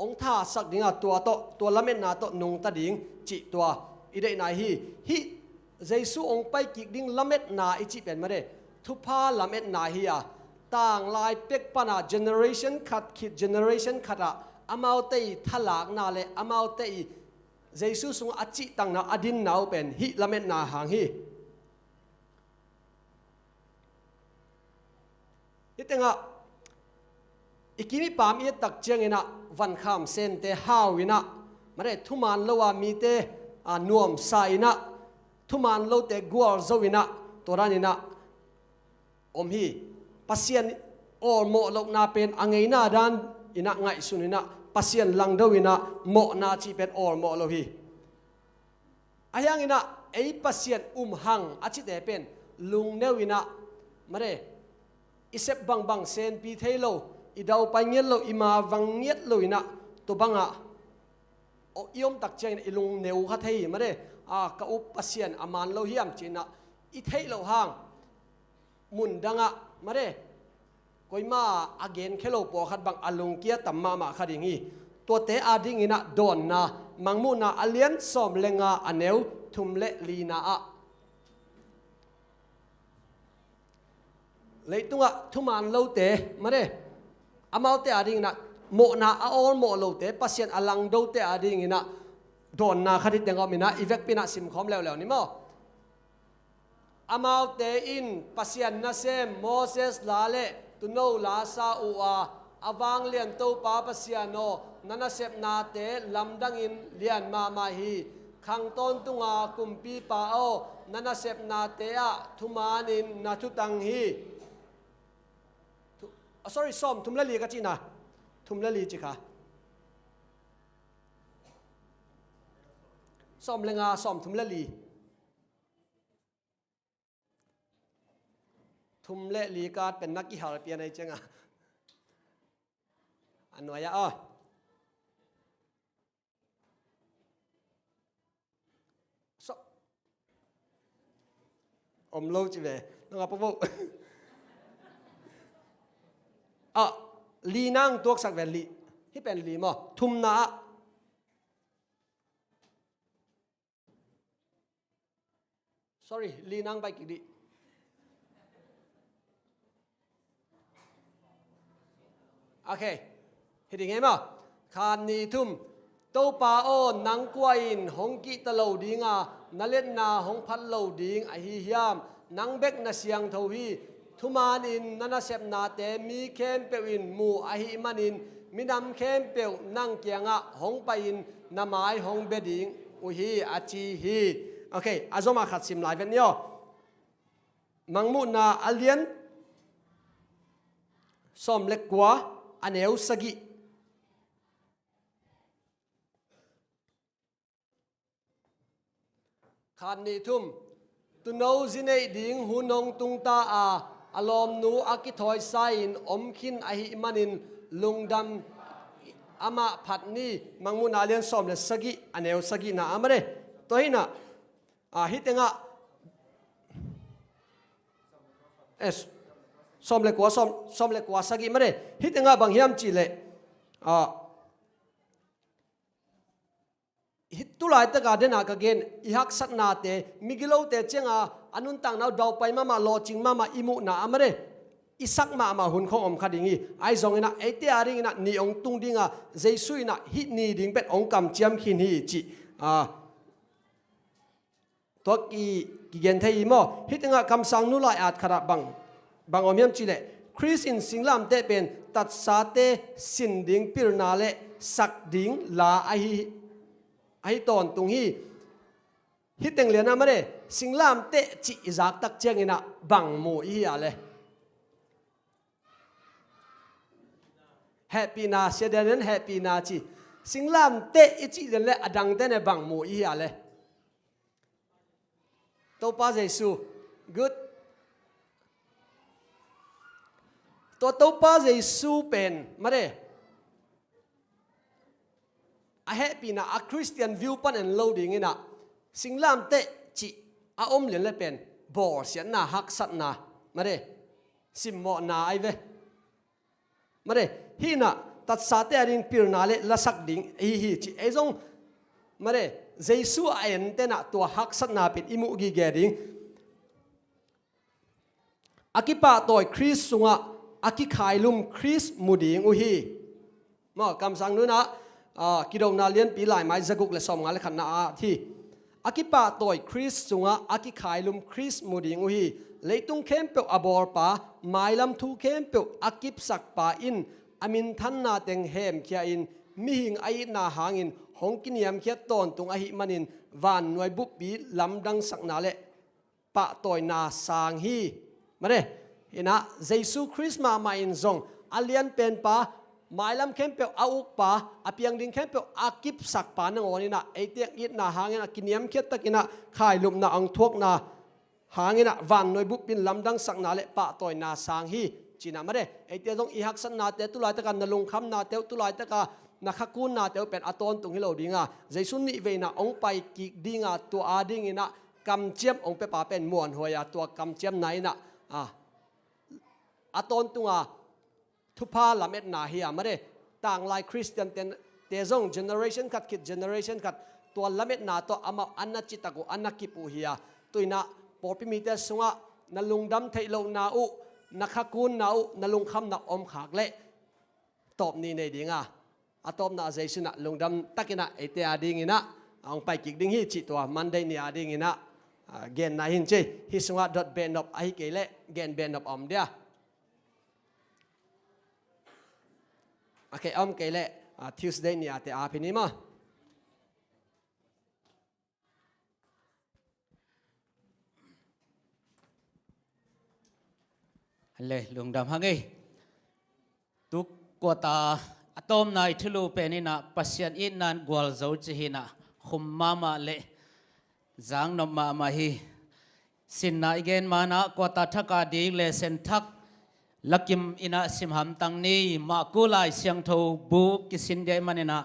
ong tha sak dinga to lamet na to nung ta ding chi to ide na hi jesu ong pai ki ding lamet na ichi pen mare thupa lamet na hi tang lai pek pana generation khat amau te thalak na le amau te jesu sung achi tang na adin nau pen hi lamet na hang hi itenga ikimi pam i tak chengina van kham sen te hawina mare thuman lowa mi te nuam saina thuman lo te gwar zowina toranina om hi pasien or mo lok na pen angeina dan ina ngai sunina pasien lang dawina mo na chi pen or mo lo hi ayang ina ei pasien hang achi te pen lung newina mare isep bang sen pi thei lo i dau pai ngel lo ima wang nghiet lo ina to banga o iom tak chen ilung neu kha thei ma de a ka up pasien aman lo hiam china i thei lo hang mun danga ma de koima again khelo po khat bang alung kia tamma ma khading hi to te ading ina don na mangmu na alien som lenga aneu thumle lina a leitunga thuman lo te ma de amau te ading na mo na a all mo lo te pasien alang do te ading ina don na khadit dengom ina ivek pina sim khom lew lew ni mo amau te in pasien na sem Moses lale tu no la sa u a awang lian to pa pasiano nana sep na te lamdang in lian ma ma hi khang ton tunga kumpi pa o nana sep na te a thuman in na thu tang hi sorry som thumla li ka china thumla li chi kha som lenga som thumla li thumle li ka pen nak ki hal pian ai chenga anwaya a so lo chi ve nga pa vo a li nang tuak sak ven li hi pen li mo thum na sorry li nang bai ki di okay hiding em à khan ni thum to pa o nang kwain hong ki ta lo dinga nalet na hong phat lo ding a hi hiam nang bek na siang tho hi thuman in nana sep na te mi khem pe in mu a hi manin minam khem pe nang kianga hong pa in namai hong beding u hi a chi hi okay azoma khat sim lai ven yo mangmu na alien som lek kwa aneu sagi khan ni thum tu no zinei ding hu nong tung ta a alom nu akithoi sain omkhin a hi manin lungdam ama phatni mangmun alian som le sagi aneu sagi na amare toina a hitenga es som le kwa sagi mare hitenga bang hiam chi le a hitulai ta ga dena ka gen ihak sat na te migilo te chenga anun tang nau dau pai mama lo ching mama imu na amare isak ma hun khong om khadingi ai zong ina ete aring ina ni ong tung dinga jesu ina hi ni ding pet ong kam chiam khin hi chi a to ki gen thei mo hitinga kam sang nu lai at khara bang omiam chi le Chris in singlam te pen tat sa te sin ding pir na le sak ding la ai ton tung hi hiteng le na mare singlam te chi izak tak cheng ina bang mu hi ale happy na sedenen happy na chi singlam te ichi le adang te ne bang mu hi ale to pa jesu good to pa jesu pen mare a happy na a Christian view pan and loading ina singlam te chi a om len le pen bor sian na hak sat na mare simmo na ai ve mare hi na tat sa te arin pir na le la sak ding hi chi e jong mare jesu a en te na to hak sat na pit imu gi ge ding akipa toy Chris sunga aki khailum Chris muding u hi mo kam sang nu na kidong na lian pi lai mai zaguk le som nga le khan na a thi akipa toy Chris sunga aki khailum Chris muding u hi leitung khem pe abor pa mailam thu khem pe akip sak pa in amin than na teng hem kya in mi hing ai na hangin hongkiniam khia ton tung a hi manin van noi bu pi lamdang sak na le pa toy na sang hi mare ina jesu Christ ma in zong alian pen pa mailam kempe auk pa apiang ding kempe akip sak pa nang onina etiak it na hangena kiniam khet takina khailum na ang thuak na hangena van noi bu pin lamdang sak na le pa toy na sang hi จีน่ามาเด้ไอเตียตรงอีฮักสันนาเตตุลายตะกันนลุงคำนาเตตุลายตะกันนักกูนาเตเป็นอัตอนตรงฮิโลดิงาเจสุนนี่เวนะองไปกิกดิงาตัวอาดิงินะกำเจียมองไปป่าเป็นมวนหัวยาตัวกำเจียมไหนนะอัตอนตรงทุพาลาเม็ดนาเฮียมาเด้ต่างลายคริสเตียนเตซงเจเนอเรชันขัดคิดเจเนอเรชันขัดตัวลาเม็ดนาตัวอามาอันนัจิตตะกุอันนักกิปูเฮียตัวน่ะปอปิมิเตสุงะนลุงดำเทโลนาอุนักกูนาอุนลุงคำนักอมขากเละตอบนี่ในดิงาอัตอมนาเจสุนะลุงดำตักินะเอเตอาดิงินะองไปกิกดิงฮีจิตัวมันได้นี่อาดิงินะเกณฑ์นาหินเจฮิสุงะดอทเบนอบไอเกเละเกณฑ์เบนอบอมเดียโอเคอมเกเละTuesday นี่อาจจะอาพินิมาเลยลุงดำฮังเอ้ตุกกวตาอะตอมนายทะลุเป็นนี่นะปัสยันอินนันกวลเจ้าจีหินะขุมมาเละจางนมมาฮีสินนาอีเกนมานะกวตาทักอาดีเลเซนทักลักิมอินะสิมหัมตังนี้มากุไลเสียงทูบุกิสินเดมันนะ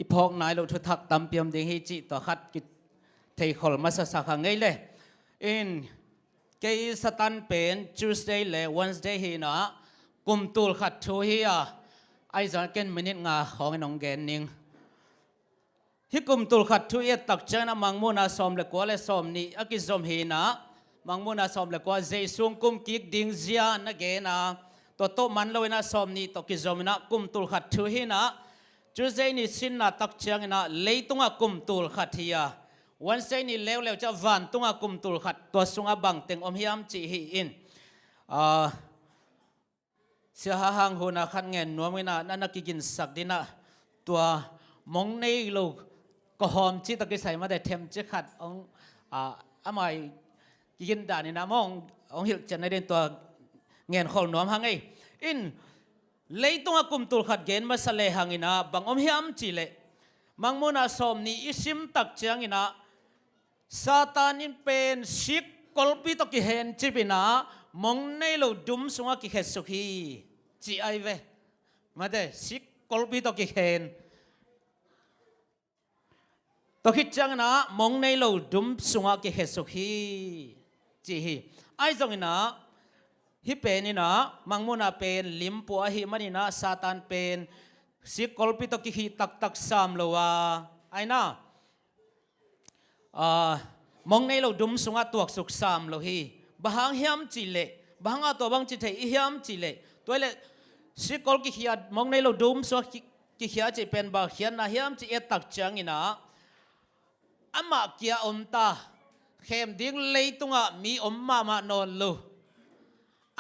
อีพอกนายลุทุทักตำเปียมดิฮิจิต่อขัดกิเทยขอลมาสักขังไงเลยอินเกยสตันเป็น Tuesday และ Wednesday ฮีนะกุมตูลขัดทูฮีอะไอจานเกนมินิงาของน้องเกนนิงฮิกุมตูลขัดทูเอตักเจนะมังมูนาสอมเลกัวเลสอมนี่อากิซอมฮีนะมังมูนาสอมเลกัวเจซุงกุมกิกดิงเซียนะเกนะตัวโตมันเลวนะสอมนี่ตัวกิซอมนะกุมตูลขัดทูฮีนะ Tuesday นี่สินนะตักเจนะเลยตุงะกุมตูลขัดฮีอะวันเสาร์นี้เร็วจะวันตุงกุมตุลขัดตัวสุงบังเต็งอมฮิมจีฮีอินเสียหางหัวนักขันเงินนัวมินานั่นนักกินสักดินะตัวมองในลูกก็หอมจีตะกิใส่มาแต่เทมจีขัดองอามายกินด่านี่นะมององหิลจะในเดินตัวเงินขอนัวหังไงอินเลยตุงกุมตุลขัดเกณฑ์มาสเลหังอินะบังอมฮิมจีเลมังมุนาสมนี่อิสิมตักเจียงอินะซาตานินเป็นสิกกอลปีตกิเห็นจีบินะมองในโลดุมสุงกิเฮสุขีจีไอเวมาเดสิกกอลปีตกิเห็นตกิจังนะมองในโลดุมสุงกิเฮสุขีจีฮีไอจงอินะฮิเป็นนี่นะมังมุนาเป็นลิมปัวฮิมันนี่นะซาตานเป็นสิกอลปิตกิฮิตักสามโลวาไอ้น่ะมองในเราดุมสุงาตัวสุกสามโลฮีบางเฮียมจิเลบางตัวบางจิตเฮียมจิเลตัวเลสิกอลกิฮิมองในเราดุมสุกิฮิจะเป็นบางเฮียนนะเฮียมจิเอตักจังอินะอามาเกียอมตาเข้มดิ้งเลยตุงะมีอมมานอนลู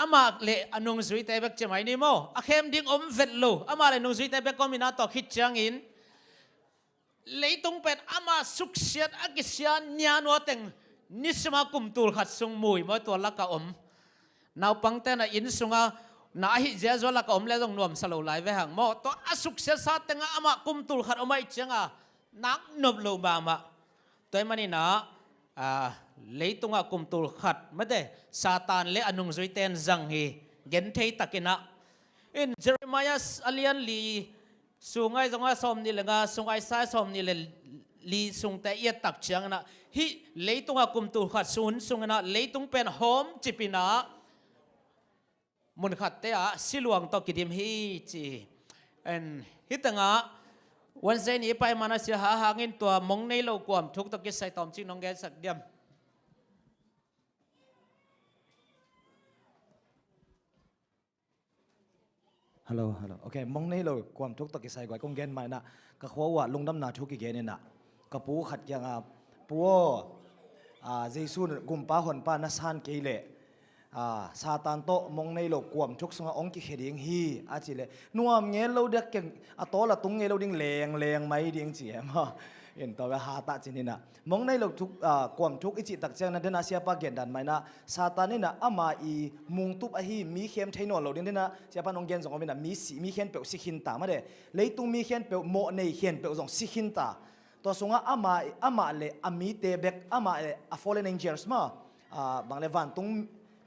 อามาเลอนุงสุยเตเบกจะไม่นิโมอาเข้มดิ้งอมเวทโลอามาเลนุงสุยเตเบกก็มีนาต่อคิดจังอินเลยตุงเป็นอามาสุขเสียดอากิเสียญาณวัต็งนิสมากุมตูลขัดสุงมุยมาตัวลักกะอมนาวปังเตนะอินสุงานาฮิเจจวลักกะอมเลต้องนวมสโลไลเวหังโมตัวอสุขเสียสัตเตงอามากุมตูลขัดอมไอจังอ่ะนักนบโลมามาตัวมันนี่นะเลยตุงกุมตูลขัดไม่ได้ซาตานเลอนุงสุยเตนจังฮีเกนเทยตักินะอินเจเรมายาอัลยันลีสุงไอจงอาสมนี่เลยงาสุงไอสายสมนี่เลยลีสุงแต่เอียตักเชียงนะฮิเลยตุงกุมตูลขัดสุงนะเลยตุงเป็นโฮมจิปินะมุนขัดเตะสิลวงตอกิดิมฮีจีอินฮิตังะวันเสาร์นี้ไปมานาเสียหาหาเงินตัวมองในโลกความทุกตะกิใส่ตอมจิงน้องแกสักเดียมฮัลโหลโอเคมองในเราความทุกข์ตะกิใส่กว่ากงเกนมานะก็ขวว่าลงดำนาทุกิเกนน่ะก็ปูขัดยังปูเจสุนกุมป้าหอนป้านัสฮันเกเลซาตานโตมองในโลกความทุกข์สงองกิเขดิงฮีอาจิเลนัวเงี้ยเราเด็กเก่งโตละตุงเงี้ยเราดิ้งแรงไม่ดิ้งเจียมเห็นตัวหาตาจินี่นะมองในโลกทุกความทุกข์อิจิตักเจงนั้นเดนาเสียปากเกนดันไม่นะซาตานนี่นะอามาอีมุงตุบอหีมีเข้มไทยนอเราดิ้งเดนะเสียปานองเกนสองคนนะมีเข้มเปลวสิขินตามาเด้เลยตุงมีเข้มเปลวโมในเข้มเปลวสองสิขินตาตัวสงอามาเลอามีเตเบกอามาเลอะฟอลเลนแองเจิลส์มาบางเลวันตุง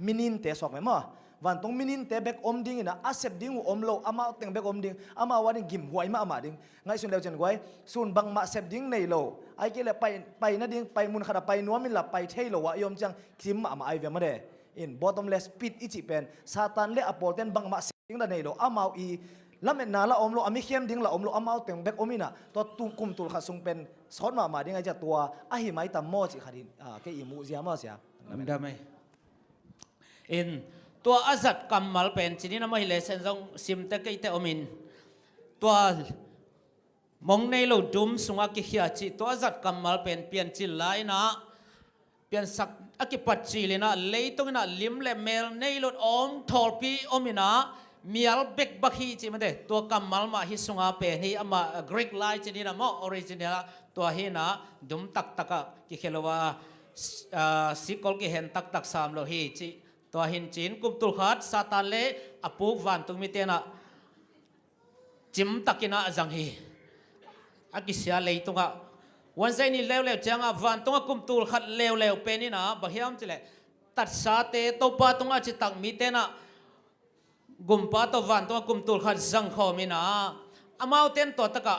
มินินเตสอกไหมมั้ง วันตรงมินินเตเบกอมดิ้งนะอาเซบดิ้งอมโลอามาเต็งเบกอมดิ้งอามาวันนี้กิมหวยมาอามาดิ้งไงส่วนเดียวจันไว้ส่วนบางมาเซบดิ้งในโลไอ้เกลไปนะดิ้งไปมุนขนาดไปนัวมินหลับไปเทโลวะยอมจังคิมอามาไอเวมาเดin bottomless pit ichi pen satan le apol ten bang ma sing da nei lo amau i lamen na la omlo ami khem ding la omlo amau teng bek omina to tum kum tul kha sung pen son ma ding ai ja tua a hi mai tam mo chi kharin ke i mu zia ma sia ดำไหมอินตัวอาจัดกำมัลเป็นชนิดนั้นไม่เลเซนซงซิมเตกไอเตอมินตัวมองในโลดุมสุงอากิเฮียจิตัวอาจัดกำมัลเป็นเปลี่ยนจิลไลนะเปลี่ยนสักอากิปัจจิเลยนะเลยตรงนั้นลิมเลเมลในโลดอมทอลปีอมินะมีอัลเบกบักฮีจิมันเดตัวกำมัลมาฮิสุงอาเป็นฮีอามาเกรกไลชนิดนั้นมอออริจินัลตัวฮีนะดุมตักตักกิเคลวาสิกอลกิเห็นตักตักสามโลฮีจิตัวหินจีนกุมตุลขัดซาตานเล่อปูวันตุมิเตนะจิมตักินะจังฮีอากิเสียเลยตุงะวันใจนี่เลวๆจังอ่ะวันตุงะกุมตุลขัดเลวๆเป็นนี่นะบางอย่างจิเลตัดสาเตโตปาตุงะจิตักมิเตนะกุมปาตวันตุงะกุมตุลขัดจังขอมินะอามาเต็นตัวตะกะ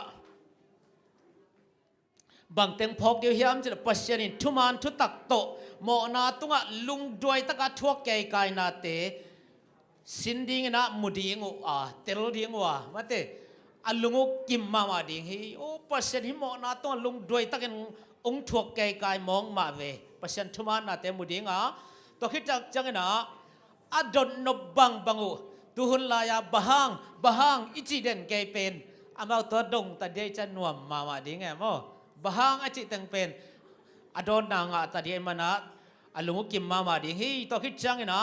บางเต็งพกเดียวเฮียมจะปัสยานินทุมันทุตักโตโมนาตุงะลุงด้วยตะกะทั่วแก่กายนาเตสินดิ้งนะมุดิ้งเตลดิ้งวะมาเตอลุงกิมมาดิ้งฮีโอปัสยานิโมนาตุงะลุงด้วยตะกันองทั่วแก่กายมองมาเวปัสยานทุมันนาเตมุดิ้งตัวคิดจังนะอดนนบังบังตุหุนลายาบะฮังอิจิเดนเกยเป็นอามาตัวดงตะเดจันนวมมาดิ้งไงมั้งบางอาจิตตังเป็นอดอนนางตาดีมันนะอลุงกิมมาดิฮีตัวคิดจังนะ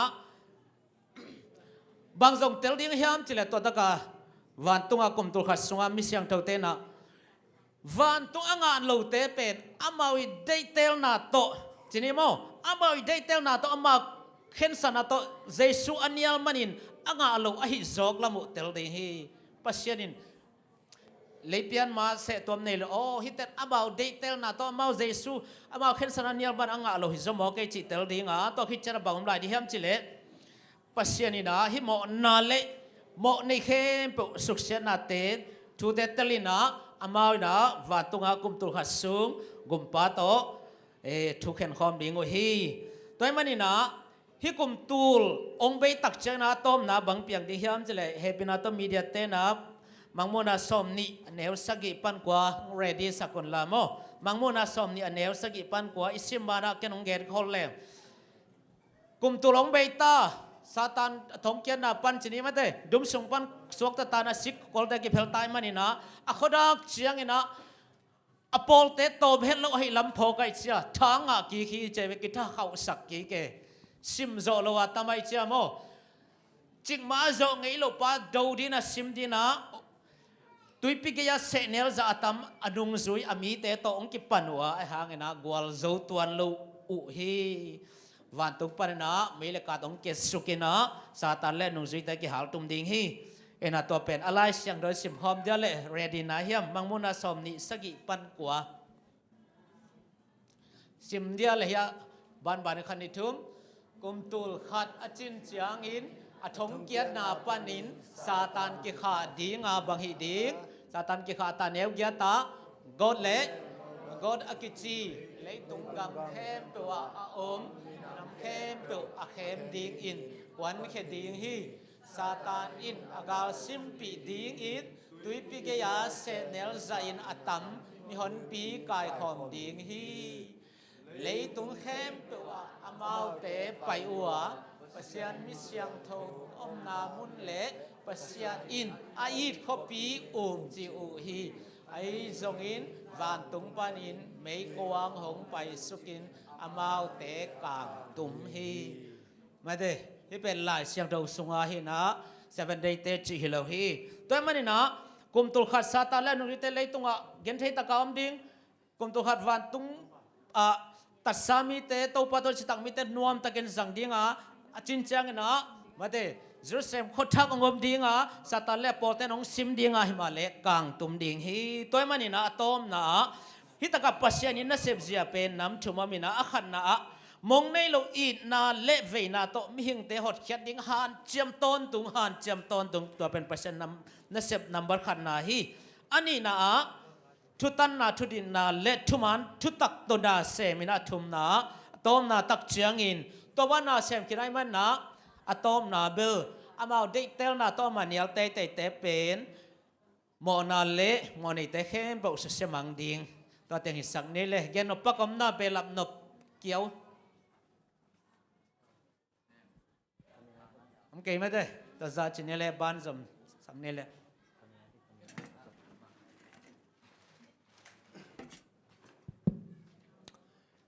บางส่งเตลดิ้งเฮียมจิเลตัวตะกาวันตุงอากุมตุลขัดสุงามิเสียงเท่าเตนะวันตุงงานโลเตเป็นอามาวิได้เตลนาโตจินิโมอามาวิได้เตลนาโตอามาเข็นสันนาโตเจสุอันยัลมันินงานโลอหิจอกละมุเตลดิ้งฮีปัสยานินเลยเปลี่ยนมาเสตัวนี้เลยโอ้ฮิตเตอร์about detail นะตัวมาเจสุabout เข็นสนานเนียบันอ่างเราฮิจมอกไอจิตเตลดิ้งตัวฮิตจะระบำลายที่ห้ามจิเลปัสยานินะฮิโมนาเลโมในเข้มปุสุขเชนาเตทูเตตลินะอามาวินะวัดตุงากุมตุลขัดซุงกุมปาโตทุกเข็นคอมดิ้งโอฮีตัวมันนี่นะฮิกุมตุลองเบตักเจนะต้มนะบางเปียงที่ห้ามจิเลเฮปินาโตมีเดียเตนะมังมุนาสมนี่เนวสกิปันกว่า ready สักคนละโมมังมุนาสมนี่เนวสกิปันกว่าอิสิมานะแกนองเกตคอลเลวกุมตุลงเบต้าซาตานทงเกียนนะปันชนิดมาเตดุมสุงปันสวกตาตานะสิกคอลเตกิเพลตายมันนี่นะอโคดักเชียงนี่นะอโปลเตโตเบลโลให้ลำโพกไอเชียทางอ่ะกีขีเจวิกิท่าเขาสักกีเกซิมโซโลวาตามไอเชียโมจิกมาโซไงโลปาดูดีนะซิมดีนะตุยปิกยาเซเนลจะอาตมอนุงซุยอามีเตโตองกิปันวะไอหางนะกวลโจตวนลูอุฮีวันตุปันนะไม่เลกาตองเกสุกินะซาตานเล่นุงซุยแต่กิหาลตุมดิงฮีเอ็นตัวเป็นอะไรเสียงโดยสิมหอมเดียเล่เรดีนะเฮียมมังมุนาสมนิสกิปันกว่าสิมเดียเล่ยะบ้านขันนิทุมกุมตุลขัดอจินเจียงอินอทงเกียรนาปันินซาตานกิขาดีงาบังฮิดีซาตานกิขาตาเนวเกียตากอดเล่กอดอากิจีเล่ตุงกำเข้มตัวอาอมนำเข้มตัวอาเข้มดีอินวันเขดีงฮีซาตานอินอากาซิมปีดีอินตุยปิเกยาเซเนลซาอินอัตัมมีหนปีกายขอมดีงฮีเลยตุงเข้มตัวอามาเตไปอัวปัสยานมิเสียงทงอมนามุนเละปัสยานอินอาดขปีจิอุฮีไอจงอินวันตุงปานินไม่กวางหงไปสุกินอามาเตกางตุมฮีมาเดที่เป็นลายเสียงทงสุงาฮีนะ7 day เตจิฮิโลฮีตัวมันนี่นะกุมตุลขัดซาตานและนุริเตเลยตุงอ่ะเกณฑ์เทตะกามดิ้งกุมตุลขัดวันตุงตัดสามีเตโตปะโตจิตังมิเตนวมตะเกณฑ์สังดิ้งจินจังนะมาเดเยรูซาเล็มขดทักองมดิ้งซาตานเล่ปอเตนองซิมดิ้งหิมาเล็กกางตุมดิ้งฮีตัวมันนี่นะตอมนะฮิตกับปัสยานินนะเซฟเจียเป็นน้ำชุมามินะอัขันนะ มงในโลอีนาเละเวนาโตมิหิงเตหดเขียดดิ้งหันเจียมต้นตุงหันเจียมต้นตุงตัวเป็นเปอร์เซ็นต์นับนัมเบอร์ขันนาฮีอันนี้นะทุตันนาทุดินนาเละทุมันทุตักตัวนาเซมินาทุมนาต้มนาตักเจียงอินตัวว่านาเซมคิดได้มันนะอะตอมนาเบลอามาเด็กเตลนาต้อมันเนียลเตเป็นมอนาเละมอนี่เตเข้มบอกเสมังดิงตัวเต็งหิสักนี่เลยเกนนปะกอมนาเปลับนบเกี่ยวผมเก่งไหมเด้ตัวซาจินนี่เลยบ้านสมสักนี่เลย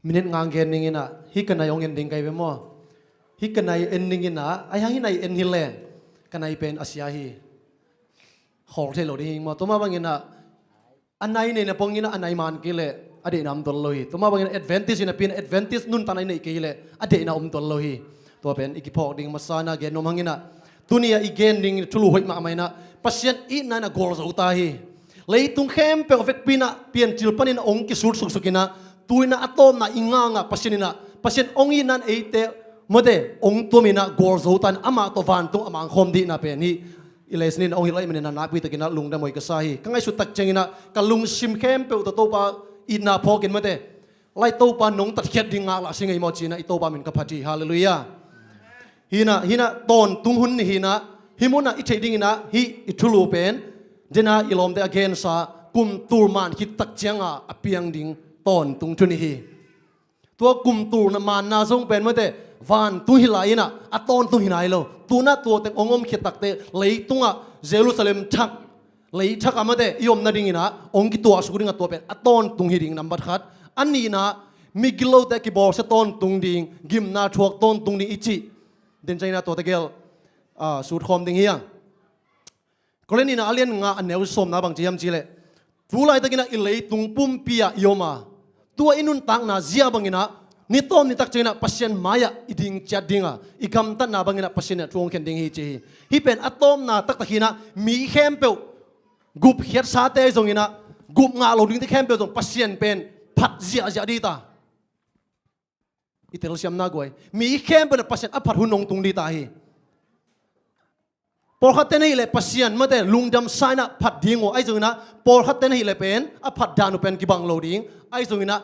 มินิทงานเกนนิงินะฮิกันนายองเงินดิ่งไกไปมั้งฮิกันนายเอ็นนิงินะไอ้ยังฮินายเอ็นฮิเลนกันนายเป็นอาเซียฮีขอเทโลดีมั้งตัวมาบางยินะอันไหนเนี่ยปองยินะอันไหนมันกิเลอดีตนำตัวลอยตัวมาบางยินะแอดเวนติสเนี่ยเป็นแอดเวนติสนุ่นตานไหนกิเลอดีตนำตัวลอยตัวเป็นอีกพอดิ่งมาซานาเกนนมังยินะตัวนี้อีกเกนดิ่งทุลุหอยมาไม่นะปัศยันอีนั่นนะกอลสุตาฮีเลยตุงเข้มเป็นเวกปีนะเปลี่ยนจิลปันินองค์กิสุดสุกินะตัวน่ะอะตอมน่ะอิงางะปัศยันน่ะปัศยันองค์อีนั่นเอเตเมื่อเดองค์ตัวมีน่ะกอลสุตันอามาตัวฟันตุงอามาคอมดีน่ะเป็นนี่อิเลสนินองค์อีไลมันน่ะนักวิตกินะลุงดำมวยกษาฮีกังไงสุดตักเจงินะกัลุงซิมเข้มเป็นตัวปาอิน่ะพอกินเมื่อเดไล่ตัวปานงตัดเขียดดิ่งงาละสิงไงมอจีนะอีตัวปามินกับพัจีฮาเลลูยาฮินะตอนตุงหุ่นนี่ฮินะฮิมุนะอิเทดิ่งนะฮิอิทุลูเป็นเจนะอิลอมเดอเกนซากุมตูร์มันฮิตักเจียงอ่ะอเปียงดิ่งตอนตุงทุนี่ฮีตัวกุมตูร์น่ะมันน่าสงเป็นเมื่อเดวันตุงฮิไลนะอะตอนตุงฮิไนโลตัวน่ะตัวเต็งองอมเขียตักเตเลยตุงอ่ะเยรูซาเล็มชักเลยชักอ่ะเมื่อเดยอมนาดิ่งนะองกิตัวสุกุดิ่งตัวเป็นอะตอนตุงฮิดิ่งนับบัดขัดอันนี้นะมิกิโลเตกิบอลเซตอนตุงดิ่งกิมนาทวกตอนตุงดิ่งอิจิเดินใจนะตัวตะเกลสูตรคอมดิ่งเฮียงก็เลยนี่นะเลียนงาอันเนวสมนะบางจียมจีเลยตัวไรตะกินะอิเลยตุงปุ่มปียยอมาตัวอินุนตังนะเจียบังกินะนี่ต้นนี่ตักจีนะปัศยันมายะอิดิ่งจัดดิ่งอ่ะอีกำตันนะบังกินะปัศยันเนี่ยทวงเข็นดิ่งฮีจีฮีเป็นอะตอมนะตักตะกินะมีเข้มเปียวกุบเฮียดซาเตจงกินะกุบงาเราดิ่งที่เข้มเปียวจงปัศยันเป็นพัดเจียจะดีตาอิตาลีเซียมน่ากลัวมีเข้มเป็นปัศยันอภัดหุ่นนงตุงดีตาฮีพอขัดเต้นให้เลยปัศยันเมื่อแต่ลุงดำไซน่ะผัดดิ้งหัวไอ้ส่วนนะพอขัดเต้นให้เลยเป็นอผัดดานุเป็นกิบังโลดิ้งไอ้ส่วนนะ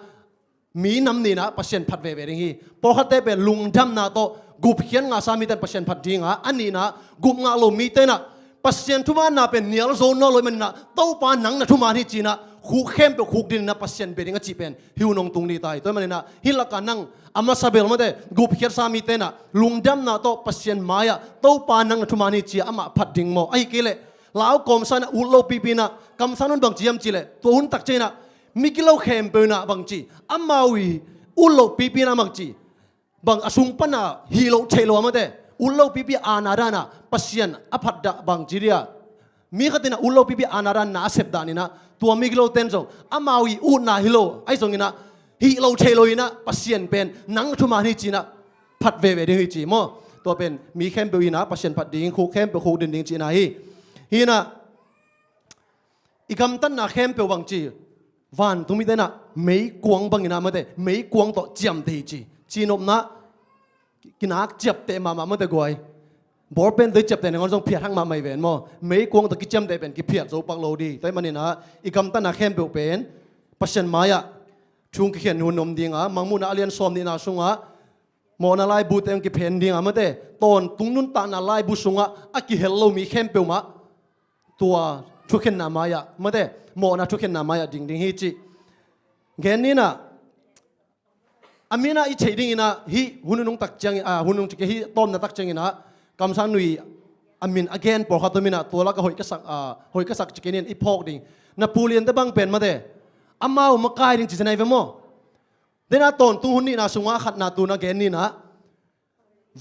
มีน้ำนี่นะปัศยันผัดเวเวดิ้งฮีพอขัดเต้เป็นลุงดำนะโตกุบเขียนงาสามีเต้นปัศยันผัดดิ้งอ่ะอันนี้นะกุบงาโลมีเต้นนะปัศยันทุกวันน่ะเป็นเนียลโซนนอลอยมันนะโตปานังนะทุกวันที่จีนะคู่เข้มเป็นคู่ดินนะปัศยันเป็นยังไงจีเป็นหิวนงตุงดีตายตัวมันนะฮิลกันนั่งอามาซาเบลมาเดกุบเขียนสามีเต้นนะลุงดำนะโตปัศยันมายะโตปานังนะทุกวันที่จีอามาผัดดิ้งโมไอ้เกล้ลาวกอมสันอุลโลปีปีนะกำสันนบางจียมจีเลยตัวหุ่นตักเจนะมิกิโลเข้มเป็นนะบางจีอามาวีอุลโลปีปีนะบางจีบางอสุงปนะฮีโลเทโลมาเดอุลโลปีปีอานารานะปัศยันอภัดดะบางจีเรียมีขตินะอุลโลปีปีอานารานาเสพดานี่นะตัวมิกิโลเต้นจงอามาวีอุนาฮิโลไอ้จงนี่นะฮีโลเทโลนี่นะปัศยันเป็นนังทุมานี่จีนะผัดเวเวดิ้งจีโมตัวเป็นมีเข้มเปวีนะปัศยันผัดดิ้งคู่เข้มเปคู่ดินดิ้งจีนะฮีนะอีกคำตั้นนะเข้มเปวังจีวันตุมิเตนะไม่กวงบังนะมาเตไม่กวงต่อจำเตจีนบนะกินักจับเตมามาเตกวยบอลเป็นตัวจับเตในงานทรงเพียรทั้งมาไม่เว้นมั้งไม่กวงต่อกิจำเตเป็นกิเพียรโจปักโลดีแต่มันนี่นะอีกคำตั้นนะเข้มเปเป็นปัศยันมายะช่วงเขียนหุ่นนมดิ้งอ่ะมังมุนอาเลียนซ้อมนี่นะสุงอ่ะมอนาลายบูเตงกิเพนดิ้งอ่ะมาเตตอนตุงนุนตานาลายบุสุงอ่ะอากิเฮลโลมีเข้มเปมาตัวทุกเข็นนามายะมาเตมอนะทุกเข็นนามายะดิ้งดิ้งฮีจีเกนนี่นะอามีนะอีเฉยดิ้งนะฮีหุ่นนุ่งตักจังหุ่นนุ่งจิกฮีต้มนะตักจังนะกำสันนุยอามินอเกนปอร์คาตัวมินะตัวละก็หอยกษักจิกนี่อีพอกดิ้งนะปูเลียนแต่บังเป็นมาเตอามาอุมกายดิ้งจิตในเวมอเดน่าตอนตุงหุ่นนี่นะสุงอาขัดนาตูนะเกนนี่นะ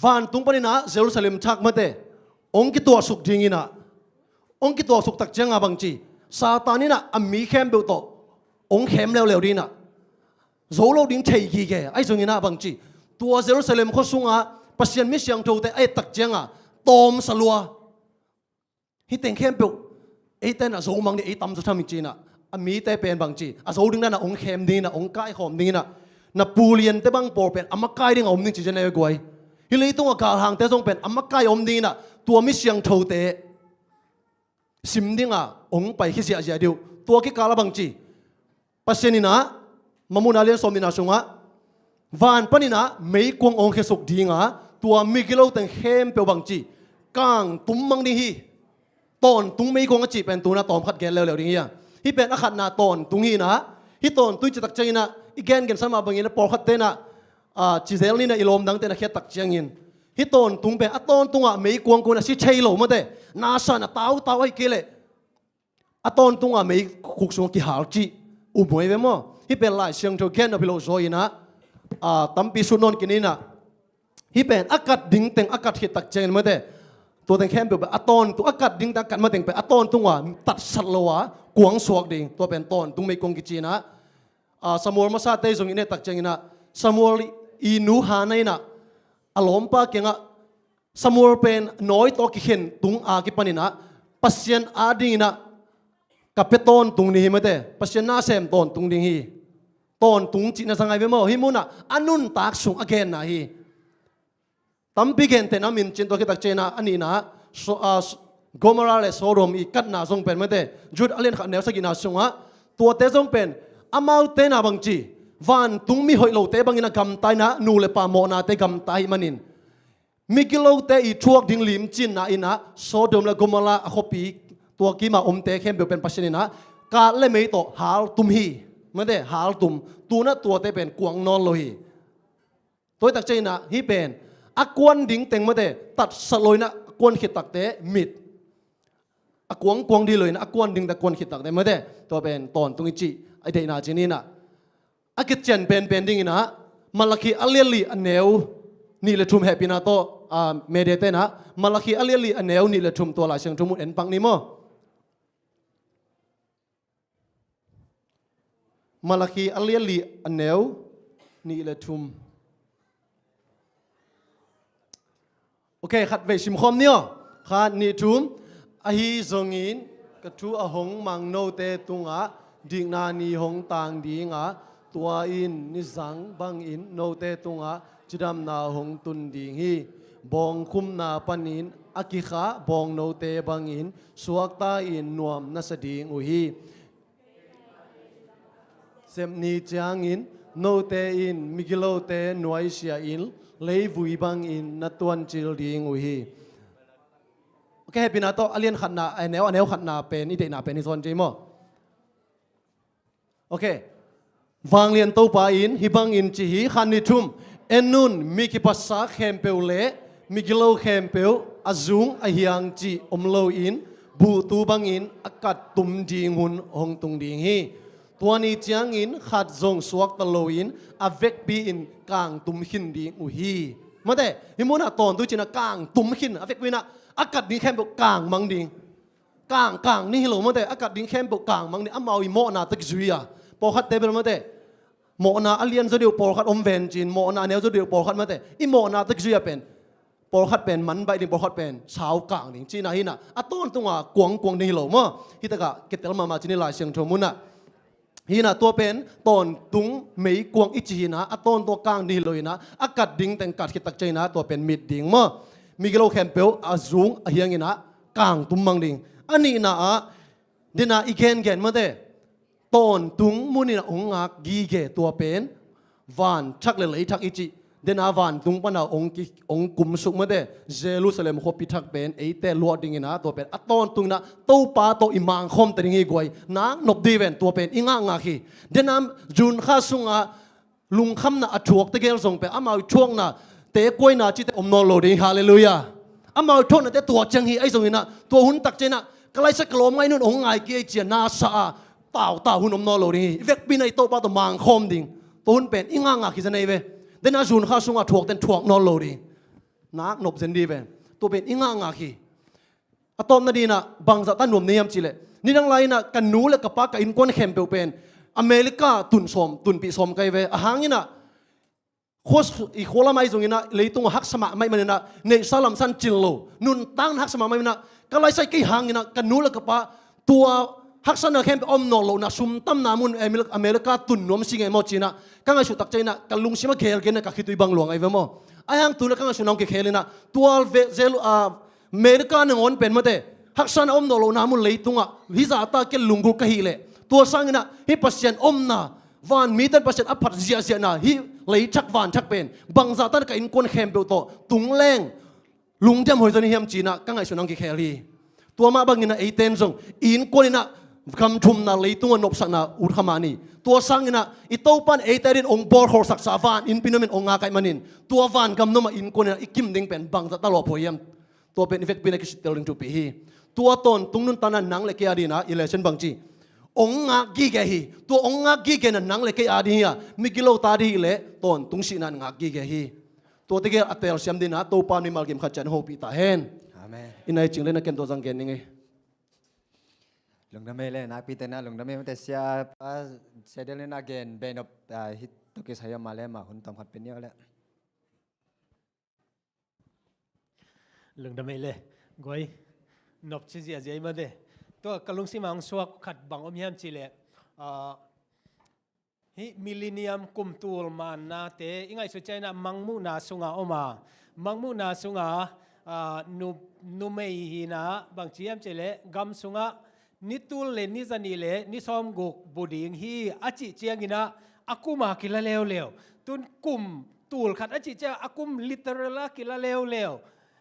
วันตุงปนินะเยรูซาเล็มชักมาเตองค์กิตัวสุกดิ้งนะองค์กิตัวสุกตักจังอาบังจีซาตานี่นะอามีเข้มเบลโตองค์เข้มเร็วๆดีนะโจโลดิ้งเทยีแกไอ้ส่วนนี้นะบางทีตัวเยรูซาเล็มเขาสุงอ่ะปัศยันมิเสียงโจแต่ไอ้ตักเจียงอ่ะตอมสลัวฮิตเต็งเข้มเปล่าไอ้เต้นอ่ะโจมังเนี่ยไอ้ตำสุดทำจริงๆนะมีแต่เป็นบางทีอ่ะโจดิ้งนั่นนะองค์เข้มดีนะองค์ใกล้หอมดีนะ na pulian te bang por pen amakai ding om ning chi jane goi hi lei tung ka hang te song pen amakai om ding na tua mi siang tho te sim dinga ong pai khi sia ja diu tua ki kala bang chi pasenina mamuna lian somina sunga van panina mei kwang ong khe sok dinga tua mi kilo teng hem pe bang chi kang tum mang ding hi ton tung mei kwang chi pen tu na tom khat gen lew ding hi hi pen akhat na ton tung hi na hi ton tui chi tak changina igen gen sama bangina por khat te na chizel ni na ilom dang te na khet tak changin hi ton tung pe aton tunga mei kwang ko na si chei lo ma te na sa na tau tau ai kele aton tunga mei khuk sung ki hal chi u moi ve mo hi pen lai siang tho gen na pilo zo ina tampi sunon kinina hi pen akat ding teng akat hit tak changin ma teตัวแต่งแคมเปไปอตอนตัวอากาศดิ้งตักกันมาแต่งไปอตอนตัวตัดสัตว์ละวะกวางสวกดิ้งตัวเป็นตอนตัวไม่กงกิจีนะสมัวมาซาเตยงอินเนตักเจงนะสมัวอีนูฮาในนะอารมณ์ปะเก่งอะสมัวเป็นน้อยตัวกิเห็นตุงอากิปันินะปัสยันอาดิ้งนะกับเป็ดตอนตุงนี้มาแต่ปัสยันน่าเสมตอนตุงดิ้งฮีตอนตุงจีน่าสังไงไปมั้งฮิมุนะอันนุนตักสุงอเกนนะฮีตั้มปีเกนเตนามินจินตัวคิดตักเจนะอันนี้นะโกมราเลโซโรมอีกัดนาทรงเป็นไม่ได้จุดอเลียนขันแนวสกินาสงะตัวเตทรงเป็นอามาเตนาบังจีวันตุงมีหอยโลเตบังอินะกำไตนะนูเลปาโมนาเตกำไตมันินมิกิโลเตอีช่วงดิ้งลิมจินนะอินะโซโดมและโกมราอคปีตัวกีมาอมเตเข้มเป็นปัจจุบันนะกาเลไม่โตหาลตุมฮีไม่ได้หาลตุมตัวนั้นตัวเตเป็นกวางนอนโลฮีตัวตักเจนะฮีเป็นอากวนดิ้งเต็งมาเตตัดสลอยนะกวนขิดตักเตมิดอากวงกวงดีเลยนะอากวนดิ้งตะกวนขิดตักเตมาเตตัวเป็นตอนตรงนี้จีไอเดน่าจีนี่นะอากิจเจนเป็นดิ้งนะมาลักีอเลียลีอันเนวนี่เลยทุ่มแฮปปี้นะโตเมเดเตนะมาลักีอเลียลีอันเนวนี่เลยทุ่มตัวหลายเชิงทุ่มมุดเอ็นปังนี่มั้งมาลักีอเลียลีอันเนวนี่เลยทุ่มโอเคขัดเวชิมคอมเนี่ยขัดนี่ทุ่มอาฮีซงอินกระทูอาหงมังโนเตตุงะดิ่งนานีหงต่างดิ่งะตัวอินนิสังบังอินโนเตตุงะจิดำนาหงตุนดิ่งฮีบองคุมนาปันินอากิขาบองโนเตบังอินสวกตาอินนวมนัสดิ่งอุฮีเซมนีจางอินโนเตอินมิกิโลเตนวยเสียอินเลยวุยบังอินนัตวันจิลดิ่งอุฮีโอเคพี่นาโตอเลียนขันนาไอแนวขันนาเป็นอีเดนาเป็นนิสวนจีโมโอเควางเลียนโตปาอินฮิบังอินจีฮีขันนิทุมเอ็นนุนมิกิปัสสาเข้มเปลเลมิกิโลเข้มเปลอาจุงอาฮิยังจีอมโลอินบูตูบังอินอากาศตุมดิ่งหุนหงตุงดิ่งฮีตัวนี้จางอินขัดจงสวกตะโลอินอเวกบีอินกางตุมหินดิ่งอุฮีมาแต่ฮิมุนะตอนตุจินะกางตุมหินอเวกบีนะอากาศดิ่งเข้มเปลกางมังดิ่งกางนี่ฮิโลมาแต่อากาศดิ่งเข้มเปลกางมังดิ่งอามาวิโมนาตะกิจุยาพอขัดเตเบลมาแต่โมนาอเลียนจะเดียวพอขัดอมเวนจินโมนาเนวจะเดียวพอขัดมาแต่อีโมนาตะกิจุยาเป็นพอขัดเป็นมันใบดิ่งพอขัดเป็นชาวกางดิ่งจีน่าฮินะอะต้นตัวกวงดิ่งฮิโลมาฮิตะกะเกตเตลมาจีนี่ลายเชียงโทมุนะฮีน่ะตัวเป็นตอนตุงไม่กวงอิจินะอะต้นตัวกลางนี่เลยนะอากาศดิ่งแต่งกัดคิดตักใจนะตัวเป็นมิดดิ่งมั้งมีกิโลแคมเปลอาจุงอาเฮียงนะกลางตุมมังดิ่งอันนี้นะเดน่าอีเกนมาเต้ตอนตุงมุนีนะองค์กีเกตัวเป็นวันชักเลยทักอิจิเดน่าวันตุงปนาองกุมสุกมาเต้เยรูซาเล็มขบิทักเป็นไอเตลวดดิ่งนะตัวเป็นอะตอนตุงนะตู้ปาโตอิมังคอมแต่ดิ่งกวยนางนบดีเวนตัวเป็นอิงางาคีเดน่าจุนข้าสุงลุงคำนะอชวกตะเกลส่งไปอามาช่วงนะเตะกวยนะจิตอมนอโลดิ่งฮาเลลูยาอามาช่วงนะเตะตัวจังฮีไอส่งนะตัวหุ่นตักใจนะกลายสักลมไงนู่นองไงเกียเจียนาซาเต่าหุ่นอมนอโลดิ่งเวกปีในโตปาโตมังคอมดิ่งตัวหุ่นเป็นอิงางาคีจะไหนเวเดน่าจุนข้าสุงถวกเต็นถวกนอโลดิ่งนักนบเซนดีเวนตัวเป็นอิงางาคีอะตอมนาดีนะบางสัตว์หนุ่มนิยมจิเลนี่ทั้งไรนะกันนูและกับปากกับอินกวนเข้มเปลเป็นอเมริกาตุนปีสมไกเวอาหางนี่นะโคสอีโคลาไม่ตรงนี้นะเลยตรงหักสมาไม่มันนะในซาลัมซันจิลโลนุนตั้งหักสมาไม่มันนะก็เลยใส่กี่หางนี่นะกันนูและกับปาตัว ฮักษณะเข้มอมนอลนะซุมตั้มนามุนอเมริกาตุนนวมสิงไอโมจีนะกังไอสุตักใจนะกัลุงสิมาเคลกันนะกัคิตุยบังหลวงไอเวโมไอฮังตุนะกังไอสุนองเคลนะตัวเวเซลอเมริกาหนึ่งอนเป็นมาเตฮักษณะอมนอลนามุนเลยตุงะฮิซาตาเกลุงกุกะฮิเลตัวสังนะฮิปัสยันอมนะวันมีตันปัสยันอภัดเสียเสียนะฮิเลยชักวันชักเป็นบังซาตันกับอินคนเข้มเปโตตุงแรงลุงจำหอยจนเฮียมจีนะกังไอสุนองเคลีตัวมาบังเงินไอเตนซงอินคนนะคำชุมนาเลยตัวนบสักนาอุทขมานีตัวสังนะอิโตปันเอเตรินองบอร์ขอสักสาวานอินพินเมนองอาไกมันินตัววานคำนมาอินคนนะอิกิมดิงเป็นบังจะตลอดพอยมตัวเป็นอิเฟกต์เป็นกิจเตลิงจูปีฮีตัวตนตุงนุนตานันนังเลกอาดีนะอิเลชันบังจีองอากีเกฮีตัวองอากีเกนันนังเลกอาดีฮีมิกิโลตาดีเลตนตุงสินันงากีเกฮีตัวที่เกอเตลเซียมดีนะตัวปานิมัลกิมขัดจันโฮปีตาเฮนอาเมนอินไอจิงเลนักเก็นตัวสังเกตยังไงลงดำเมเลยนะปีเตนะลงดำเมมันแต่เสียเสด็จเลยนะเกนเบนอบฮิตตุกิสายมาเลยมาหุ่นตำขัดเป็นเยอะแล้วลงดำเมเลยก้อยนบชิเสียใจมาเด้ตัวกลุงสิมังสวกขัดบังอมยามจีเลฮิมิลเลนเนียมกุมตูลมานาเตอิงไงสุดใจนะมังมุนาสุงาอมามังมุนาสุงานุเมฮีนะบางทียามจีเลกัมสุงานิตูลเลนิจันีเลนิสอมกุกบุดิงฮีอาจิเจียงินะอากุมากิลาเลวเลวตุนกุมตูลขัดอาจิเจียอากุมลิตรละกิลาเลวเลว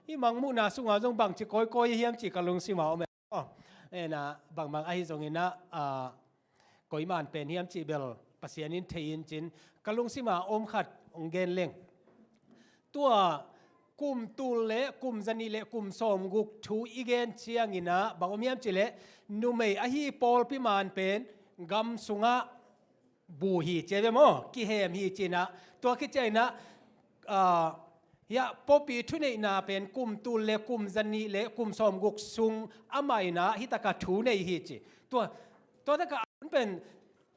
ฮิมังมุนาสุงาจงบางจีก้อยเฮียมจีกลุงสิมาอมนะบางไอ้ตรงนี้นะก้อยมันเป็นเฮียมจีเบลปัสยานินเทียนจินกลุงสิมาอมขัดองเกนเล่งตัวกุมตูเลกุมจันีเลกุมสมกุกทูอีเกนเชียงินะบางอมยามจิเลนุเมย์อฮีปอลพิมานเป็นกัมสุงะบูฮีเจเวโมกิเฮมฮีจินะตัวคิดใจนะยาปอปีทุเนนาเป็นกุมตูเลกุมจันีเลกุมสมกุกซุงอามัยนะฮิตากาทูเนฮีจิตัวตะกาเป็น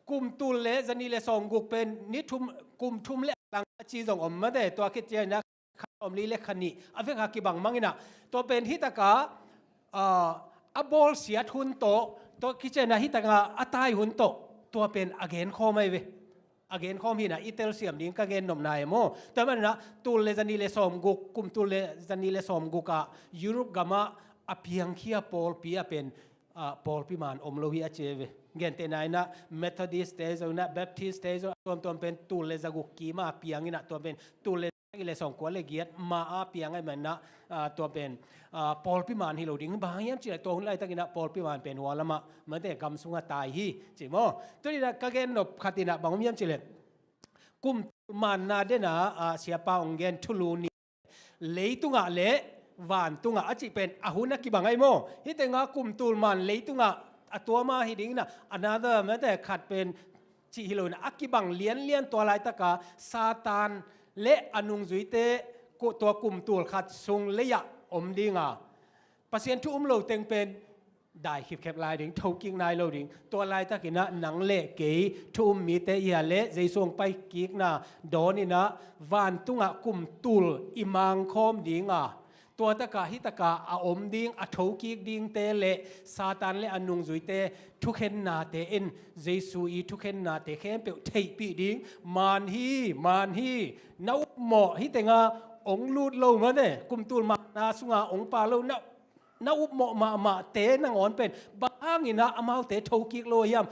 กุมตูเลจันีเลสมกุกเป็นนิทุมกุมทุมเลลังจีจงอมมาเดตัวคิดใจนะอมลีเลขันนี่อเวกฮักกิบังมังอินะตัวเป็นฮิตากาอบอลเสียทุนโตตัวคิดเจนะฮิตากาอัตายหุนโตตัวเป็นอเกนข้อไม่เวอเกนข้อมีนะอิตาลีเซียมดิ้งก็เกนนมนายโมแต่มันนะตูเลจันีเลสอมกุกกุมตูเลจันีเลสอมกุกะยุโรปกามาอเพียงเคียปอลปีเป็นปอลพิมานอมโลหิอาเจเวเงินเตนายนะเมทอดิสเตโซนะแบปทิสเตโซตัวเป็นตูเลจักุกกีมาเพียงนี่นะตัวเป็นตูเลกิเลสองกว่าเลเกียรมาอาเปียงไอ้มันนะตัวเป็นปอลพิมานฮิโลดิ้งบางอย่างจีตัวหุ่นไรตะกินะปอลพิมานเป็นหัวละมะเหมือนแต่กำสุงตายฮีจิโมตัวนี้นะก็เกนนบขัดนะบางอย่างจีเลกุมมันนาเดนะเสียป้าองเกนทุลูนีเลยตุงะเละวันตุงะอาจิเป็นอาหุนักกิบางไอ้โมฮิตงะกุมตูลมันเลยตุงะตัวมาฮิดิ้งนะอันนั้นเหมือนแต่ขัดเป็นจีฮิโลนะอักกิบังเลี้ยนตัวไรตะกาซาตานเละอนุงจุยเตตัวกลุ่มตัวขัดซุงเลียอมดิงอ่ะปัสยานทุมโลเต็งเป็นได้ขีบแคบลายดิ่งทูกิ้งนายโลดิ่งตัวลายตะกินะหนังเละเก๋ทุมมีเตยาเละใจส่งไปกิกนะโดนี่นะวันตุงอ่ะกลุ่มตุลอิมังคอมดิ่งอ่ะตัวตะกาฮิตะกาอาอมดิ่งอาทูกิกดิ่งเตเละซาตานเละอนุงจุยเตทุกเห็นนาเตอินเจสุอีทุกเห็นนาเตเข้มเปียวเทปีดิ่งมันฮีน้าหมอฮิตงาองลูดโลมาเน่กุมตูลมานาสุงาองปาโลน้าอุบหมอมาเตนงอนเป็นบางอินะอามาเตทูกิกโลยาม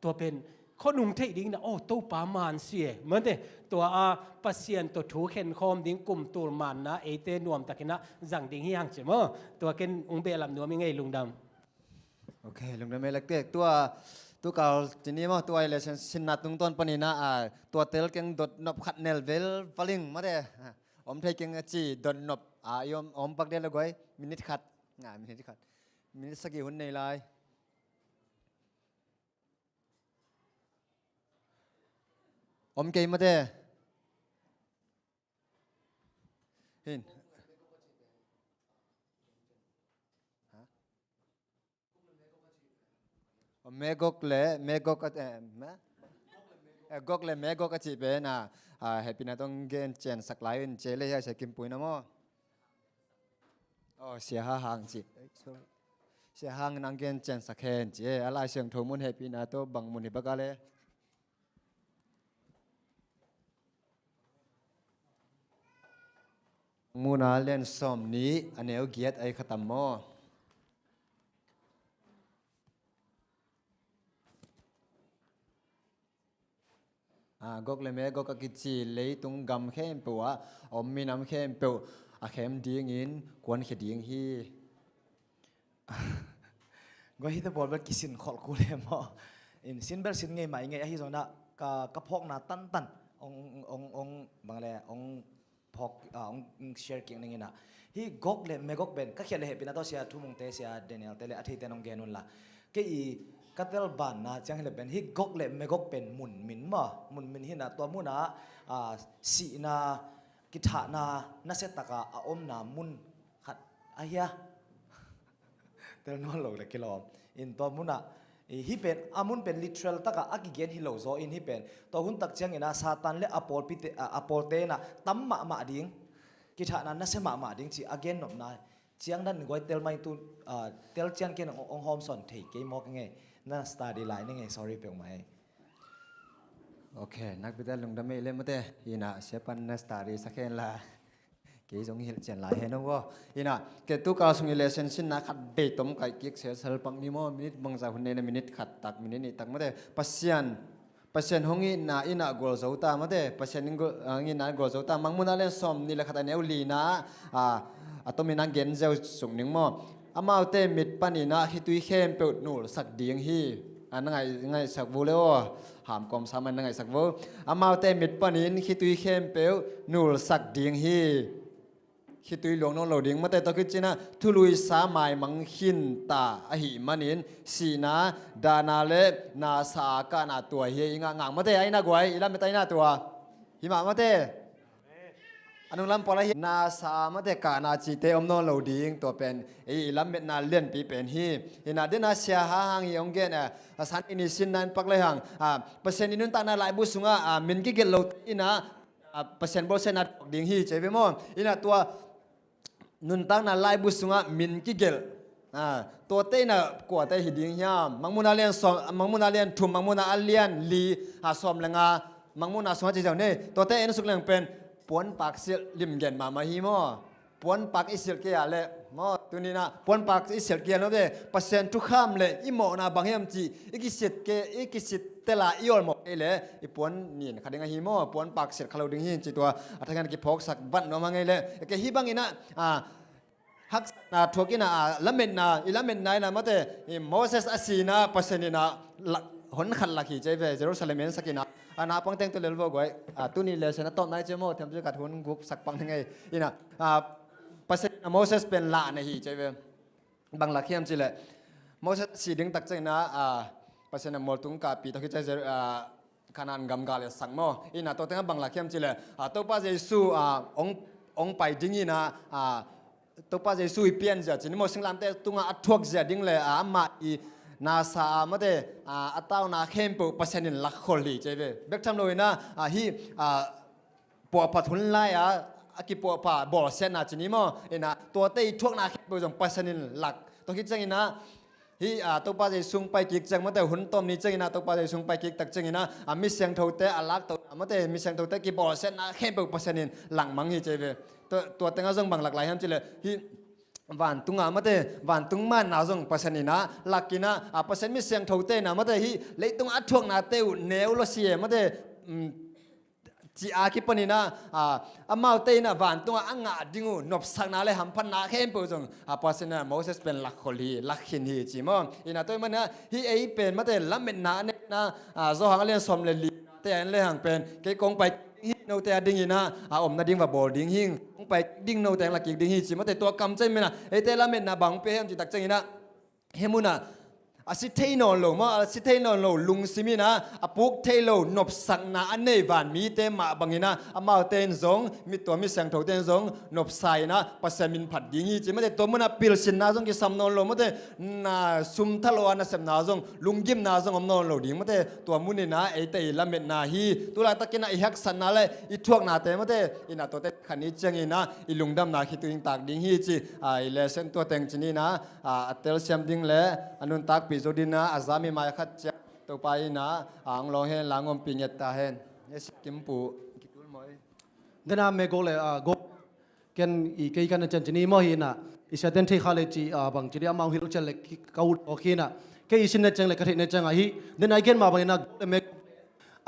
ตัวเป็นข้อนุ่งเทดิ่งนะโอ้ตู้ปามานเสียเหมือนเตตัวปัสเซียนตัวถูเข็นคอมดิ่งกุมตูลมันนะเอเตนวมตะกินะจังดิ่งฮิยังเจมตัวเก็นองเบลำนวมยังไงลุงดำโอเคลุงดำเมลักเตะตัวเก่าจีนี้มั้งตัวไอเลนสินนัดตรงต้นปนินะตัวเตลเก่งดดนบขัดเนลเวลฟลิงมาเด้อมไทยเก่งจีดดนบยอมอมปักเดลละก้อยมินิขัดมินิขัดมินิสกิหุ่นในลายอมเกยมาเด้เห็นเมกกเลยเมกกกเลยเมกกจีเป็นเฮปินาต้องเกนเจนสักหลายเจเลยใช้กิมปุยนะมั้งโอ้เสียห่างจี เสียหางนังเกนเจนสักแคนเจอะไรเสียงโทมุนเฮปีนาโตบังมุนเฮปกาเลมูนาเล่นสมนี้อันเนวเกียรติไอขตัมโมกกเลเมกกกิจีเลยตุงกำเข้มปัวอมมีน้ำเข้มปัวเข้มดีงินกวนเขดีงฮี ก็ฮิตบอลแบบกิสินขอลกูเลยมั้งอินสินเบอร์สินไงไหมไงไอ้ที่ตรงนั้นกระพกน่ะตันองบางแหล่องพกองเชียร์เก่งนี่นะฮีกกเลยไม่กกเป็นก็เขียนเลยเป็นตัวเสียทุ่มงเตเสียเดนิเอลเตเลอาทิตย์เตนองเกนุนละก็อีกัตเตลบานนะจังเลยเป็นฮีกกเลยไม่กกเป็นมุนมินมามุนมินฮีนะตัวมุนนะสีนะกิถานะนัเซตตะกะอมนะมุนขัดไอ้เหี้ยเตลนอนหลงเลยกิโลอินตัวมุนอะฮิเป็นอามุนเป็น literal ตะกะอากิเกนฮิโลโซอินฮิเป็นตัวหุ่นตักเจียงอินะซาตันเลอโปลปิเตอโปลเตนะตั้มมาดิ้งกิถานะนัเซมาดิ้งจีอาเกนนบนายเจียงนั้นกวยเตลไม่ตุเตลเจียงเกนองโฮมสอนเทเกมอกไงนั่น study line นี่ไง sorry เปียงไหมโอเคนักบิดาลงดำไม่เล่นมาเตะยินะเชปันนัสตารีสักแค่ละเกี่ยงหิลเจนหลายเห็นว่ายินะเกิดตุกาสงอิเลเซนสินนักขัดเบตมไก่กิกเสียสลปังนิโมมินิตบางจากคนในมินิตขัดตักมินิตตักมาเตะปัสยันหงอินะอินะกอลซาอุตามาเตะปัสยันอินะกอลซาอุตามังมุนาเล่นซอมนี่แหละขัดอันเอวลีนะอัตมินังเกนเจ้าส่งหนึ่งโมอามาเตมิดปันินะฮิตุยเข้มเปิดนูสักดีงฮีอันไงสักวูเลวหามกอมสามันไงสักวูอามาเตมิดปันินฮิตุยเข้มเปิดนูสักดีงฮีฮิตุยหลวงน้องเหลาดิงมาแต่ตะกี้จีนะทุลุยสามัยมังหินตาอหิมันินสีนาดานาเลนาสากานาตัวเฮียงางมาแต่ไอ้นากวยอีลาไม่ไตนาตัวหิมะมาแต่อันนู้นลำพอละเห็นนาสามาแต่กานาจีเตอมโนเหลาดิ่งตัวเป็นไอ้ลำเม็ดนาเลียนปีเป็นฮีเห็นนาเดนาเสียหางยองเกนสันอินิสินนันปักเลยหังเปอร์เซ็นต์นินุนตานาลายบุษงะมินกิเกลโลอินะเปอร์เซ็นต์โบเซนัดดิ่งฮีเจวิมอนอินะตัวนุนตานาลายบุษงะมินกิเกลตัวเต้น่ะกว่าเต้หิดิ่งยามมังมุนาเลียนสอมมังมุนาเลียนทุ่มมังมุนาอัลเลียนลีสอมเลงามังมุนาสมัจเจ้าเนี่ยตัวเต้เอ็นสุกเลงเป็นปวนปากเสียลิมเกนมาฮีโมปวนปากอิเสียเกียเลยมอตัวนี้นะปวนปากอิเสียเกียแล้วเด้เปอร์เซ็นต์ทุกข้ามเลยอิโมนะบางเฮมจีอีกิสิตเกอีกิสิตเตลาอิโอลหมกเอเลยอีปวนนี่ขัดยังไงฮีโมปวนปากเสียเขาดึงหินจีตัวอัฐกันกิพกสักบันน้องมาไงเลยเกฮีบางอินะฮักนาทวกินะละเมนนาอิละเมนนายนะมาเตโมเสสอาซีนาเปอร์เซ็นต์นะหนขันลักฮีเจเวเยรูซาเล็มสักกินะนาปังเต็งตัวเลวกว่าตัวนี้เลยฉันต้นนายเจโมทำจุกัดหุ่นกุกสักปังยังไงอีน่ะภาษาโมเสสเป็นละในฮีเจเวบางหลักเขียมจิเลยโมเสสสีดึงตักใจนะภาษาโมตุงกาปีตะกี้ใจขนาดกำกาเลยสังโมอีน่ะตัวเต็งบางหลักเขียมจิเลยตัวป้าเยซูองไปดิ้งอีน่ะตัวป้าเยซูเปลี่ยนจะจินโมสิงลามเตตุงอัดทวกจะดิ้งเลยมาอีนาซามาเดอัตาวนาเข้มปุปัสนินลักขลีเจเวเบกทำเลยนะฮีปัวปัทุนไลกิปัวป่าบ่อเซนนาจินิโมเอ็นะตัวเตยทวกนาเข้มปุจงปัสนินลักต้องคิดจังอินะฮีตัวป้าจะซุงไปกิกจังมาแต่หุ่นต้มนี้จังอินะตัวป้าจะซุงไปกิกตักจังอินะมิเสียงเท่าเตอลักตัวมาแต่มิเสียงเท่าเตกิบ่อเซนนาเข้มปุปัสนินหลังมังฮีเจเวตัวเต็งอาจงบางหลักหลายฮัมจิเลยฮีวันตุงอามาเตวันตุงมันนาจงปัสนินะลักกินะปัสนิมิเสียงเท่าเตนะมาเตฮีเลยตุงอัดช่วงนาเตวเนวโลเซียมาเตจีอาคิปนินะมาเตนะวันตุงอังอาดิงูนบสักนาเลยหัมพันนาเข้มปุจงปัสนินะโมเสสเป็นลักขลีลักขินฮีจิมองอินะตัวมันนะฮีเอเป็นมาเตละเมนนาเนนะโซหังเลียนสมเลลีเตอันเลยหังเป็นเกกงไปโนเตดิ้งอินะอมนาดิ้งว่าบอดิ้งหิงไปดิ้งโนเตงลักกิดิ้งหิจิมาแต่ตัวกำใจมันนะเอเตละเมนนะบังเปมจิตักใจอินะเฮมุนะ อาสิเทนอนโลมาอาสิเทนอนโลลุงซิมินะอปุกเทโลนบสักนาอันเนวันมีเตมาบังอินะอามาเตนซงมีตัวมีเสียงโถเตนซงนบไซนะปัสมินผัดยิงจีไม่ได้ตัวมันปิลสินนาซงกิสำนอนโลไม่ได้นาซุมทะลวานะเสมนาซงลุงยิมนาซงอมนอนโลดิไม่ได้ตัวมุนินะไอเตยละเม็ดนาฮีตัวละตะกินะอีฮักสันนาเลยอีทวกนาเตไม่ได้อีนาตัวเตขันนี้จังอีนะอีลุงดำนาคิดตัวอิงตากดิ้งฮีจีไอเลเซนตัวเต็งจีนี่นะเตลเซียมดิ้งเล่อนุนตากปิโซดินะอาซามีมาขัดเจ้าตัวไปนะอังลองเห็นหลังอมปิญญตาเห็นเนี่ยสิกิมปูกิตุลมอยเดน่าเมโกเลยโกกันอีกกันจันจีนี่มอหินะอิสระเดนที่ขาเลจีบางจีนี่อามังฮิลุเจเล็กเขาโอเคนะแค่อิสินเนจังเล็กกระถิ่นเนจังอ่ะฮีเดน่าเกนมาบางนะเมก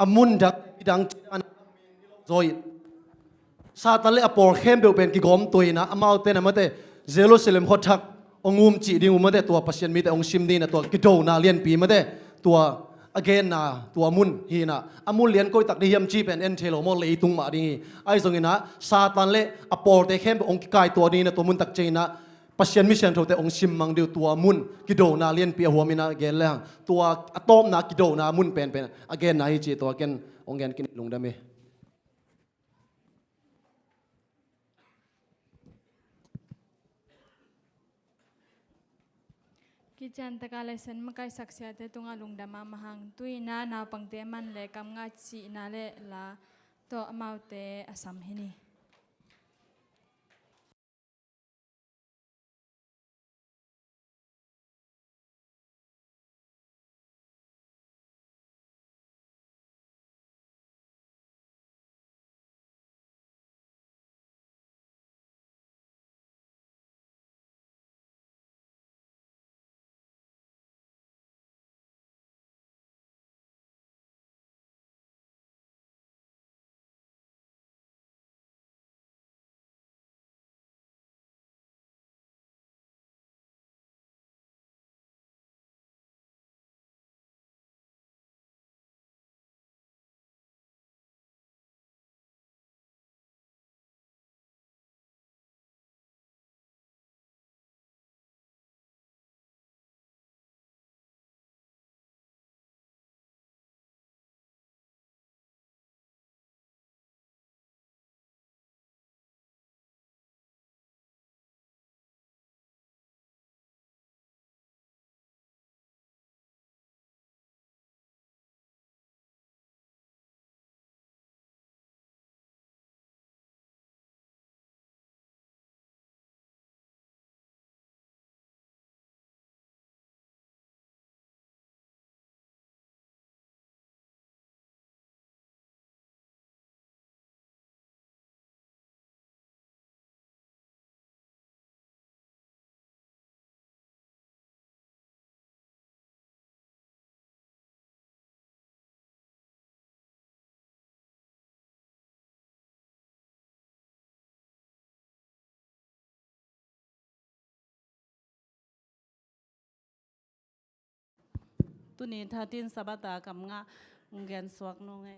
อามุนดักดังอันโซยซาตันเลอปอร์เข้มเบลเป็นกิกอมตัวนะอามาเตนะมาเตเซโลเซเลมฮอทักองุมจีดิงมาเตตัวปัสยันมีแต่องชิมดีนะตัวกิโดนาเลียนปีมาเตตัว again นะตัวมุนฮีนะอามุนเลียนก็ตักดิยมจีเป็นเอ็นเทโลโมเลยตุงมาดิไอ้ตรงนี้นะซาตันเลอปอร์เตเข้มองกิกายตัวนี้นะตัวมุนตักเจนะปัสยันมิเชนโทแต่องชิมมังเดียวตัวมุนกิโดนาเลียนปีหัวมีนะ again แล้วตัวอะตอมนะกิโดนามุนเป็น again นะฮีจีตัว again องเกนกินลงได้ไหมกิจันตะกาเลสันมะไกสักเสียเตตุงาลุงดามามาหังตุยนานาปังเตมันเลกำงาจีนาเลลาโตอมาวเตอสัมหินีตุนี้ถ้าตินสบตากำงะเงินสวกน้องไง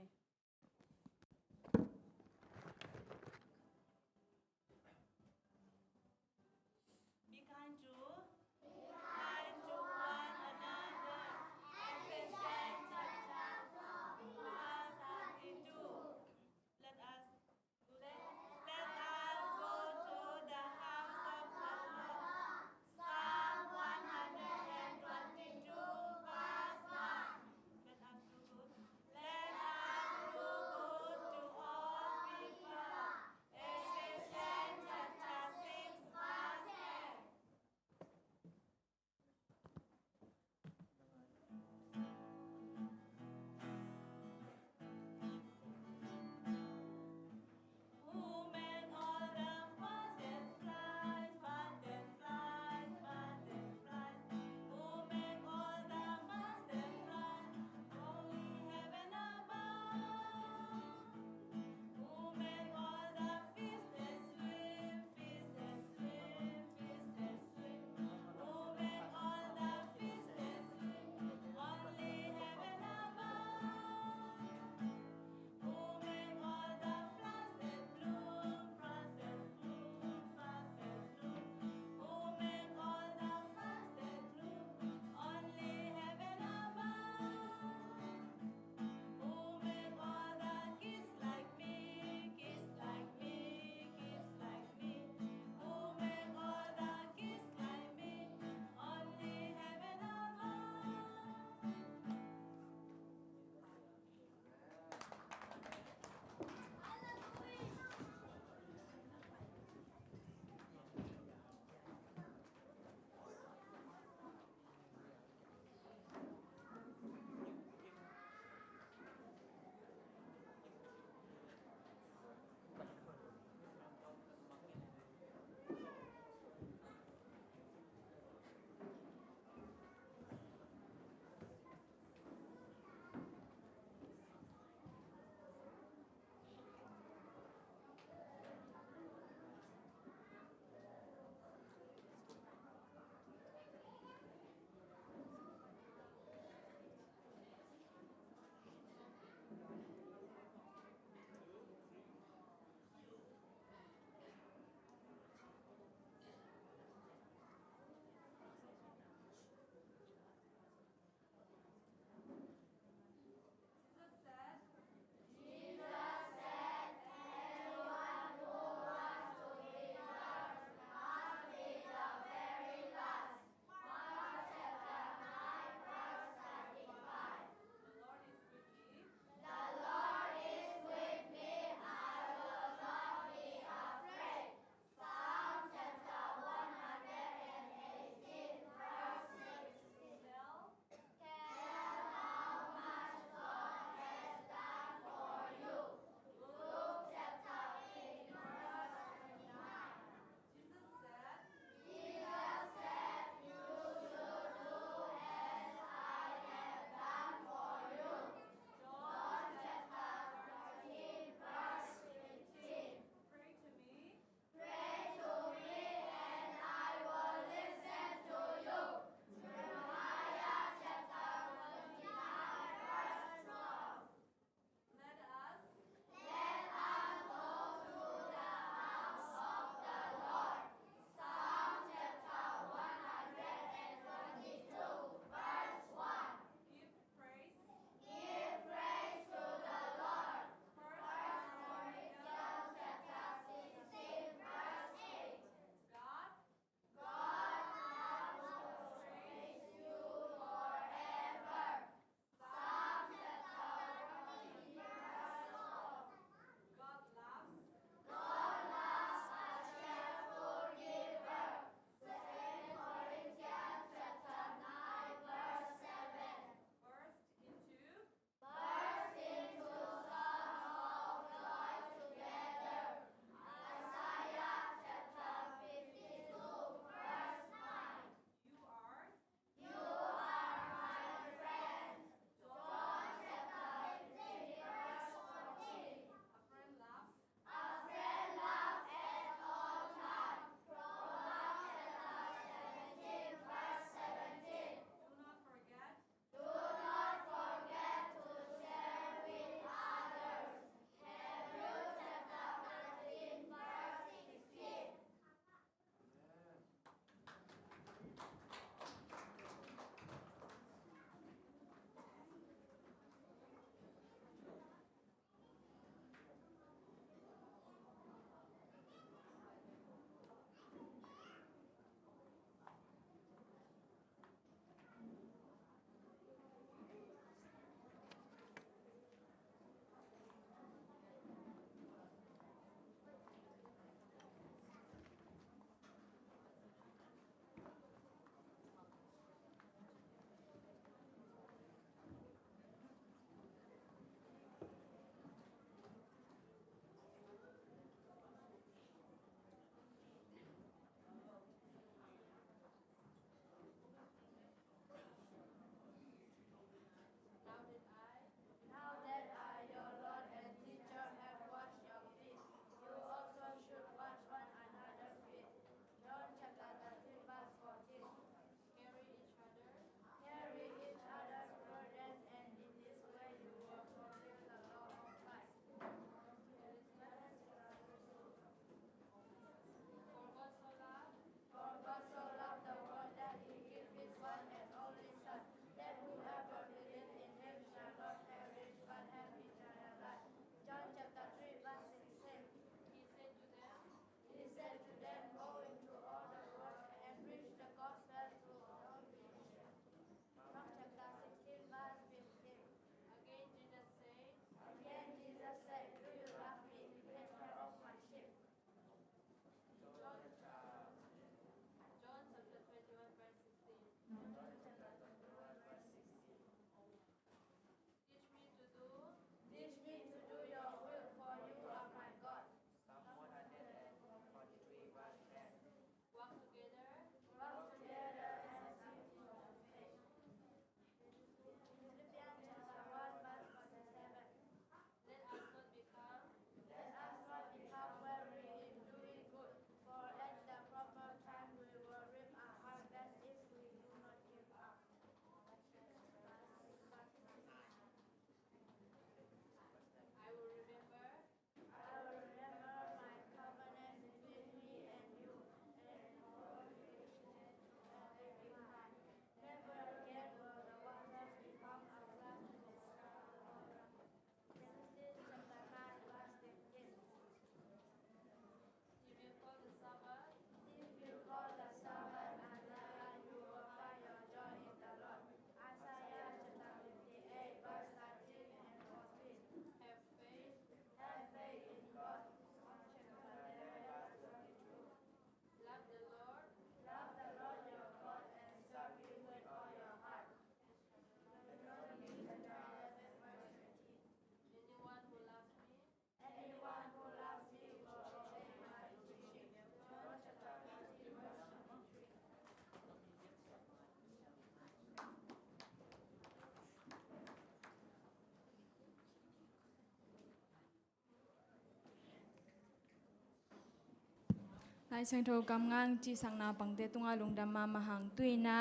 lai sang tho kam ngang chi sang na pang te tunga lungdam ma mahang tuina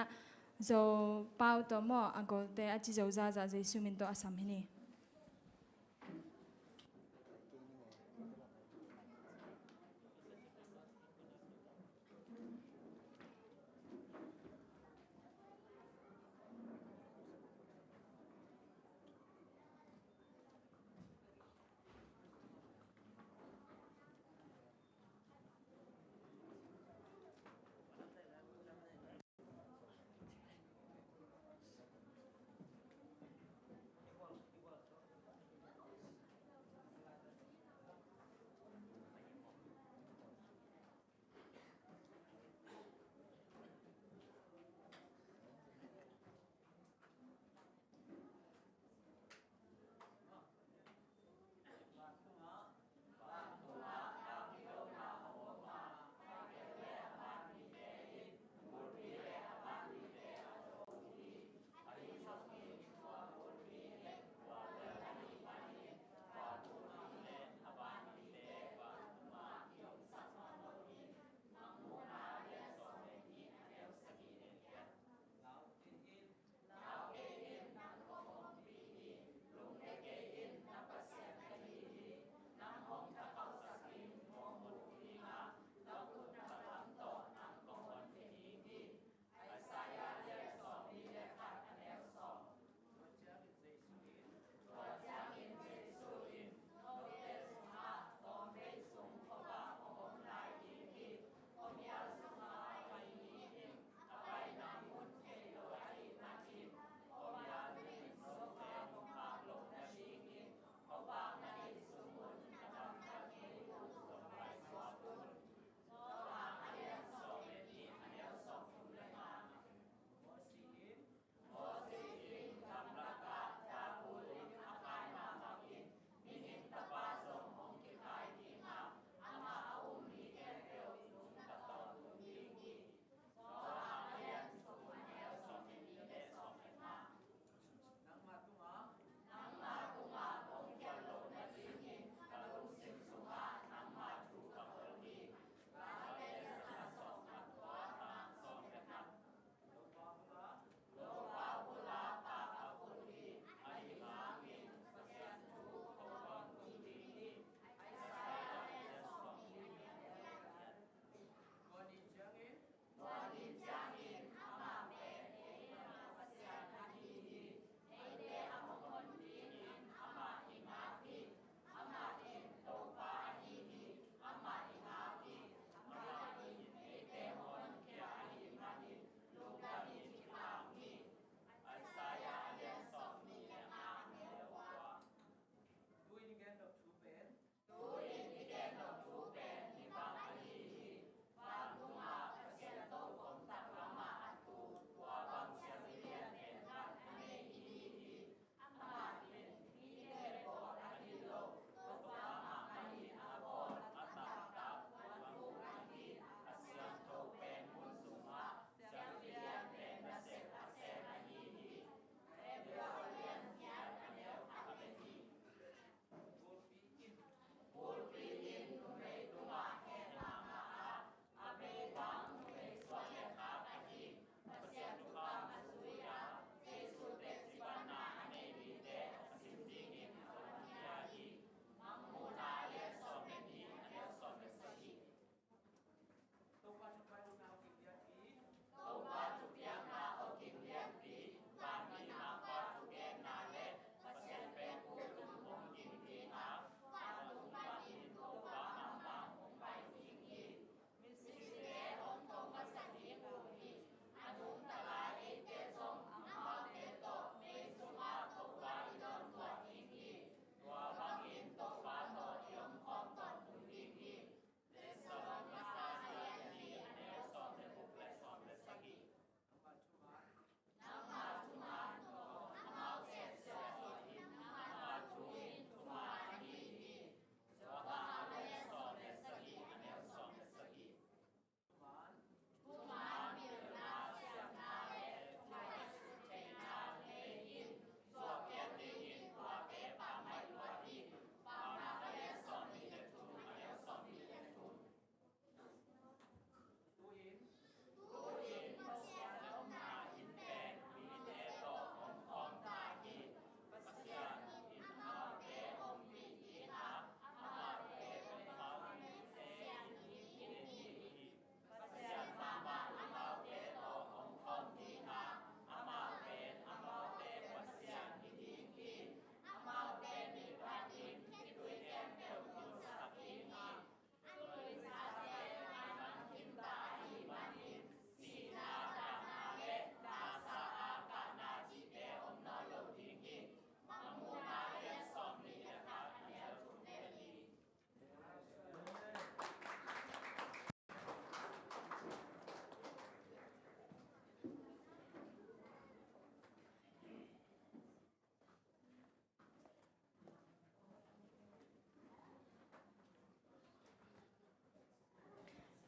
zo pau to mo agol te achi zo za za jesu min to asam hini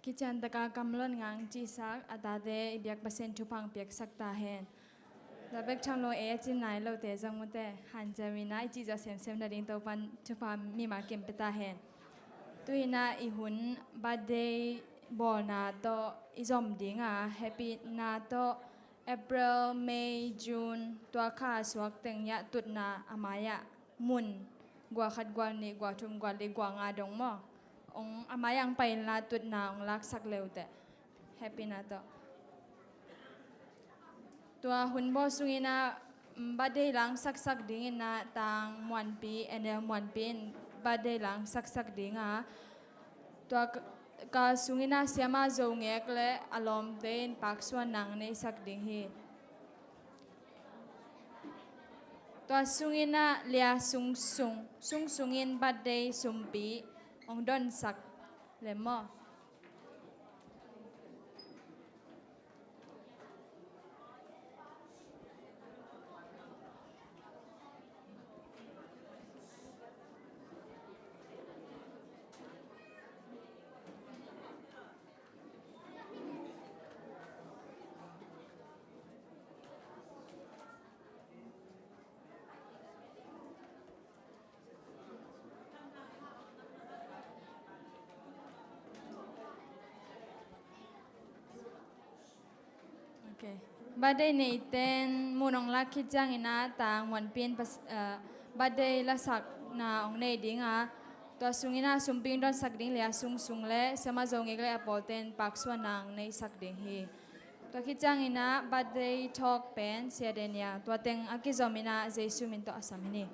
คิจันตะกากำล้นงังจีซักอาตาเดเบียกเปอร์เซ็นต์ทุพังเปียกสักตาเฮนแต่เบกช่างโลจินไหนเราเตะจังมุเตหันจะมีนายจีจะเซมนาดิงตัวปันทุพังมีมาเก็มเปตาเฮนตุยนาอีหุ่นบัดเดย์บอนาโตอีซอมดิงอ่ะแฮปปี้นาโตApril May June ตัวข้าสวกเต็งยะตุดนาอามายะมุนกว่าขัดกว่านี่กว่าทุมกว่าลีกว่างาดงมอองอามายังไปลาตุดนาองลักสักเร็วแต่แฮปปี้นาโตตัวหุ่นบอสุงินาบัดเดย์หลังสักดิ่งนาต่างมวนปีเอ็นเดมวนปีบัดเดย์หลังสักดิ่งอ่ะตัวกาสุงินาเสียมาโจงเอกและอารมณ์เดินปักส่วนหนังในสักดิ่งฮีตัวสุงินาเลียสุงินบัดเดย์สุมปีองดอนสักเลมอบัดเดย์ในเต้นมูนองลักคิดจังอินาต่างวันเปลี่ยนบัดเดย์ละสักนาองในดิ่งอ่ะตัวสุงินาสุมปิงดอนสักดิ่งเลียสุงและสมาจงเอกและอปอเต้นปักส่วนนางในสักดิ่งฮีตัวคิดจังอินาบัดเดย์ทอกเป็นเสียเดนียตัวเต็งอากิจอมินาเจสุมินตัวอาสามินี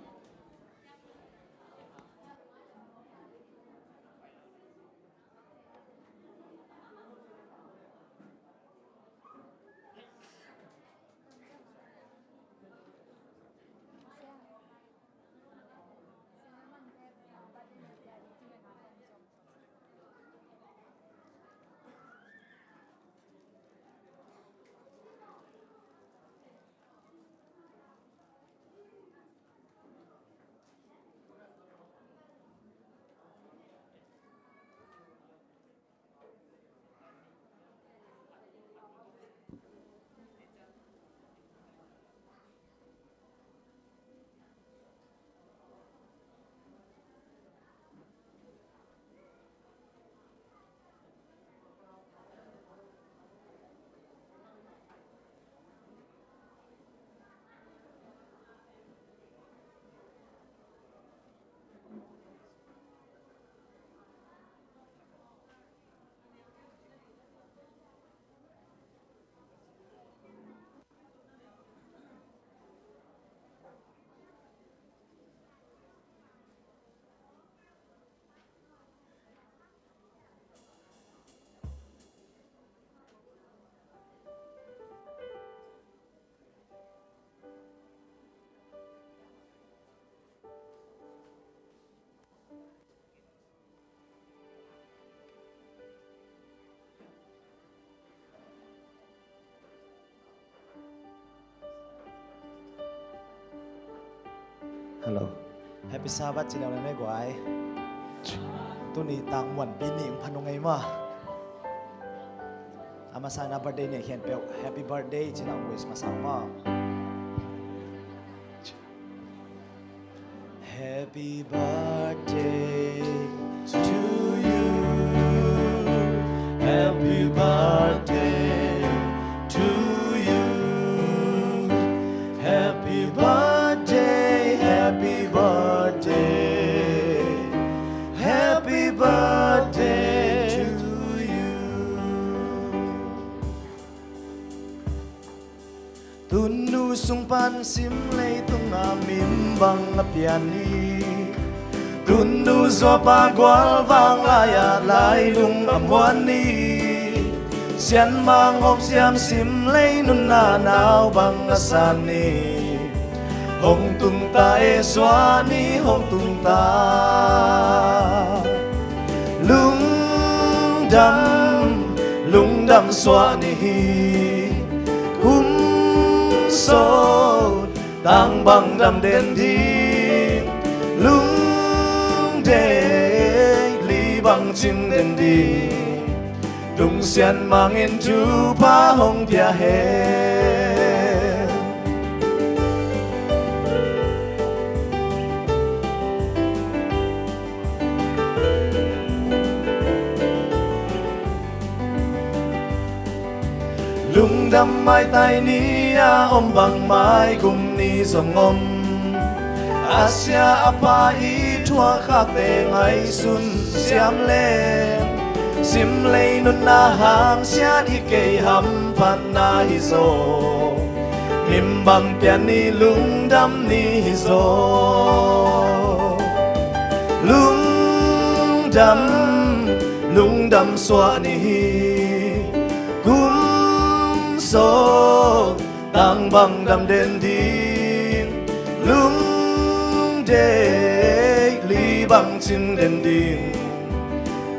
ฮัลโหลแฮปปี้ซาบัตจีแล้วนะกวายตัวนี้ต่างวันปีนี้พันงไงมาอามาสานาบัร์เดย์เนี่ยเขียนเปลวแฮปปี้บัร์เดย์จีแล้ววิสมาสั่งมา Happy birthday to you Happy birthday to you Happy birthday Happy birthday Happy birthday to you ตุนนูสุงปันสิมเลยตุงอามิมบังอเปียนีตุนนูโซปากวาลวังลายาลายลุงอมวันนีเสียนมังอบเสียมสิมเลยนุนนาหนาวบังอาสานีหงตุงตาเอสวานีหงตุงตาลุงดำสวานีหุ้มโซตังบังดำเด่นดีลุงเดลีบังจิมเด่นดี tung xiên mang in chu pa hong bia he lung đâm mai tai ni a om bằng mai cùng ni dòng om Asia apa i thua khác bề ngày xuân xiêm lên sim lấy nun na hàng xia đi kê hầm pan na hi zo mim bang pian ni lung đâm ni hi zo lung đâm xóa ni kum so tang bang đâm đen đi lung de li bang chin đen đi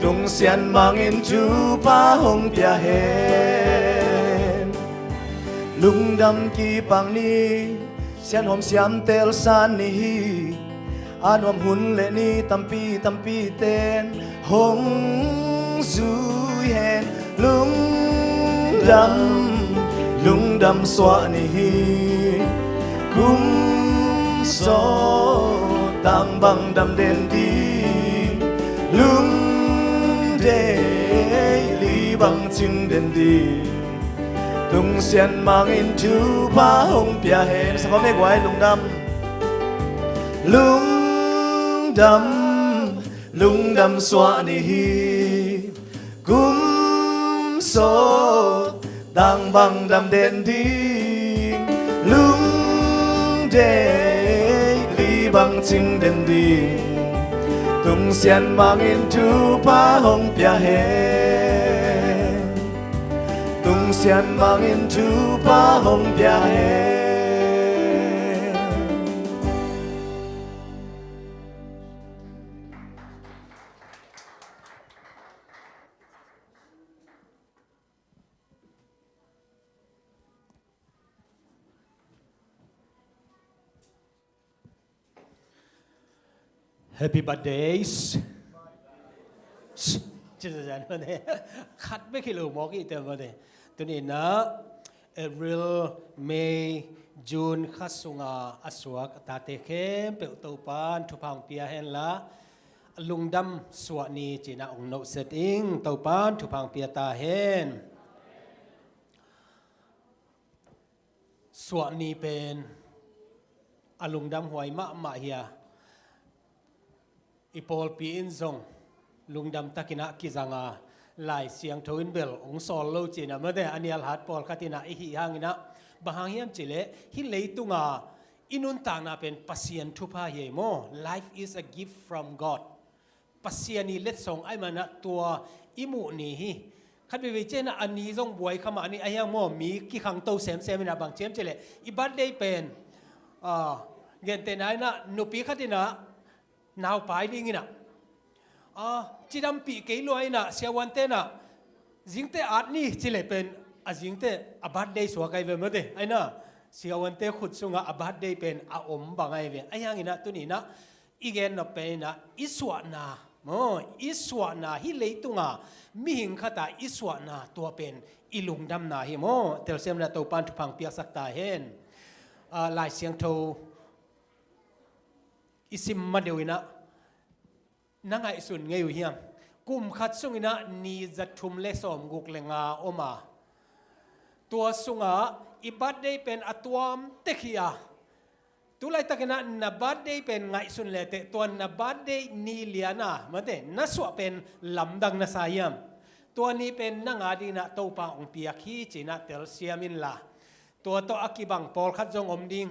tung xian mang in chu pa hong bia hen lung đâm ki pang ni xian hom xiam tel san ni an hom hun le ni tampi ten hong zu hen lung đâm xóa ni kum so tang bang đâm đen đi lung de li bang ching đen đi tung xian mang in chu pa hong bia hen sao có mấy quái lung đâm xóa ni kum so tang bang đâm đen đi lung de li bang ching đen đi tung xian mang in chu pa hong bia hen tung xian mang in chu pa hong bia hen Happy birthdays. Chứ là vấn đề khát mấy cái lều mỏ cái tên vấn đề. Tôi nên na April, May, June khát sunga aswak ta te kem pe tàu pan thu phang pia hen la lung đâm suwa ni chỉ na ong no setting tàu pan thu phang pia ta hen suwa ni pen alung đâm hoài ma hiya ipol pi in zong lungdam takina kizanga lai siang thoin bel ong sol lo china made anial hat pol katina hi hangina bahang hiam chile hi leitunga inun ta na pen pasien thupa ye mo life is a gift from God pasiani let song ai mana tua imu ni hi khat be chena ani zong buai khama ani ayang mo mi ki khang to sem na bang chem chile i birthday pen gen te nai na nupi khatina nào phải đi nghe nè, chỉ đâm bị cái loại nè, xia quan tên nè, dính tê át ní chỉ lệ pen, dính tê abad day xóa cái về mới thế, ai nè, xia quan tê khut sung abad day pen, bằng ai về, ai hàng nè, tôi ní nè, igen nè pen nè, iswa na, hi lấy tung mi hình khata iswa na, tua pen, ilung đâm na hi mo, tel xem là tàu pan thu phang piak sắc ta hen, lại xiang thâu isim madewina nangai sun ngeu hiam kum khat sungina ni zathum le som guk lenga oma tua sunga ibadde pen atuam tekhia tulai takena na birthday pen ngai sun le te tuan na birthday ni liana mate na so pen lamdang na sayam tua ni pen nanga dina to pa ong piak hi china tel siamin la tua to akibang pol khat jong om ding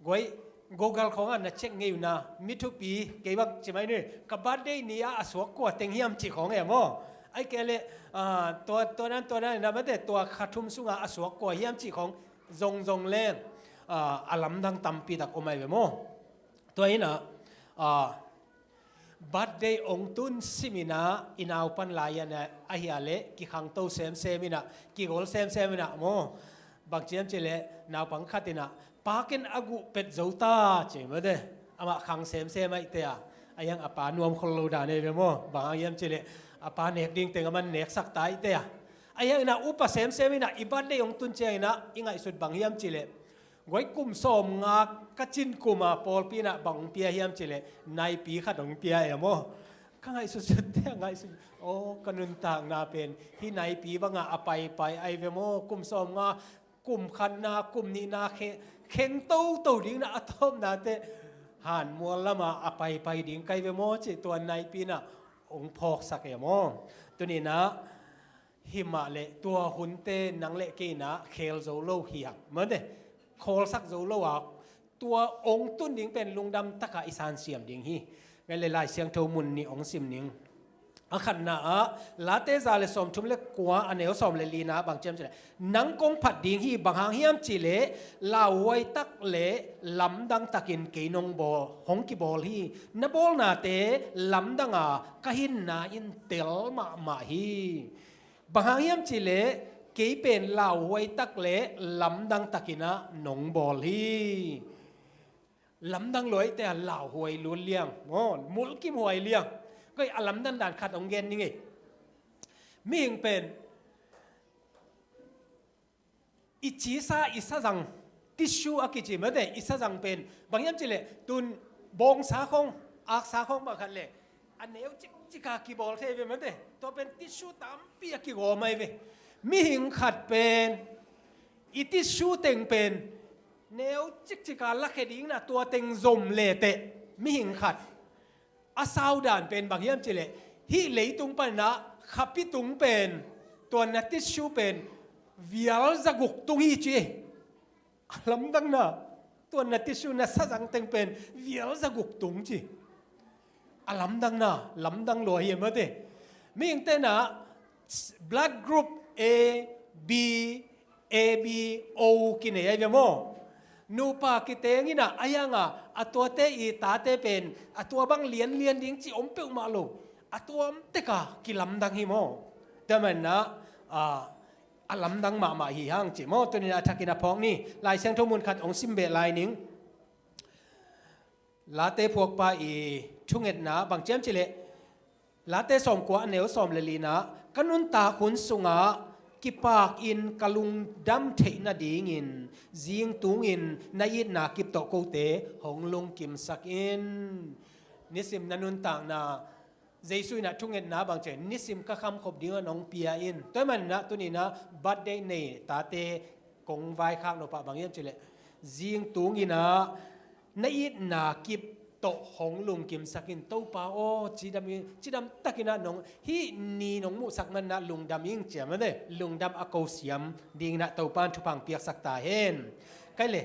goi Googleของอันนั้นเช็คเงี้ยนะมิทุปีเกี่ยวกับใช่ไหมเนี่ยกับบ้านได้เนี่ยอาสวกกว่าเต็งเฮียมจีของเอ๋มั้งไอ้แกเลยตัวนั้นนะไม่ได้ตัวขัดทุมสุงอาสวกกว่าเฮียมจีของจงเล่นอาลัมดังตั้มปีตักออกมาเอ๋มั้งตัวนี้นะบัดได้องตุนซิมินาอินเอาปันลายนะไอ้เหี้ยเละกี่ครั้งโตเซมมินะกี่โกลเซมมินะมั้งบางเจียมเจเล่นาวปังขัดนะpakin agu pet zauta che made ama khang sem ai te ayang apa nuam kholo da ne mo bang yam chile apa nek ding teng man nek sak tai te ไอ้ยังนะอุปเสมเสมินะอิบัดได้ยงตุนเจนะอิงไอสุดบังยามจิเลไว้กุมสมงากระจินกุมาปอลปีนะบังเปียยามจิเลในปีขัดของเปียเอโมข้างไอสุดสุดเท่งไอสุดโอ้กนุนต่างนาเป็นที่ในปีบังอาไปไอเวโมกุมสมงากลุ่มคันนากุมนี้นาเข่งตู้ดิ้งนะอัตอมนาเตหันมัวละมาไปดิ้งไกเวโมจิตัวในปีนะองพอกสักเอโมตัวนี้นะหิมะเละตัวหุ่นเตนังเละกีนะเคลโซโลเฮียเหมือนเดโคลสักโซโลอ่ะตัวองตุนดิ้งเป็นลุงดำตะกะอิสานเสียมดิ้งฮีไงเลยลายเสียงเทมุนนี่องซิมนิ่งอาขันนะลาเตซาเลสอมทุมเล็กกัวอันเนวสอมเลลีนะบางเจมส์นังกงผัดดิ้งฮีบางหางเฮียมจิเลลาวไว้ตักเลลำดังตะกินกีนงบอหงกิบอลฮีนบอลนาเตลำดังกะหินนาอินเตลมาฮีบางหางเฮียมจิเลกีเป็นลาวไว้ตักเลลำดังตะกินะนงบอลฮีลำดังลอยแต่ลาวหวยล้วนเลี้ยงโอ้มุลกิมหวยเลี้ยงก็อลัมดันด่านขัดองเกนนี่ไงมีอย่างเป็นอิจิซาอิสระจังทิชชูอากิจิมาเดอิสระจังเป็นบางอย่างจิเลตุนบงสาคงอักสาคงบางคันเลยอันนี้จิกากีบอลเทเวมาเดตัวเป็นทิชชูตามปีกิโกไม่เวมีหิงขัดเป็นอิทิชชูเต็งเป็นแนวจิกาลักเฮดิ้งนะตัวเต็งซมเลเตมีหิงขัดอาซาวด่านเป็นบางอย่างจิเลฮิเลยตุงปันนะขับพิตุงเป็นตัวนัทติชูเป็นวิลจะกุกตุงฮีจีลำดังนะตัวนัทติชูนัทสังเต็งเป็นวิลจะกุกตุงจีลำดังนะลำดังลอยมาเดมีอย่างเต้นนะ blood group A B AB O กินอะไรแบบโมนูปากิเตงินะอายังอ่ะตัวเตอีตาเตเป็นอ่ะตัวบังเลียนดิ้งจีอมเปียวมาลูอ่ะตัวมเตกะกิลำดังฮิโมแต่มันนะลำดังมาฮิฮังจีโมตัวนี้นะทักกินาพองนี่ลายเสียงทมุนขัดองซิมเบลายนิงลาเตพวกปาอีชุงเอ็ดนะบางเจมจิเลลาเตสอมกว่าเนวสอมเลลีนะกันุนตาขุนสุงะกิปากอินกะลุงดัมเทนาดีงินจิงตุงอินนายิดนากิปโตโกเตหงลุงกิมสักอินนิสิมนันุนต่างนาเจสุยนะทุงเงินนะบางเจนิสิมก็คำขบดิ้งน้องเปียอินตัวมันนะตัวนี้นะบัดเดย์นี่ตาเตกงไว้ข้างโนปะบางอย่างเจเลจิงตุงอินนะนายิดนากิปโตหงลุงกิมสักินโตปาโอจีดำตะกินะน้องฮีนีน้องมุสักมันนะลุงดำยิ่งเจียมันเลยลุงดำอโกเสียมดิ่งนะโตปานทุพังเปียกสักตาเห็นใกล้เลย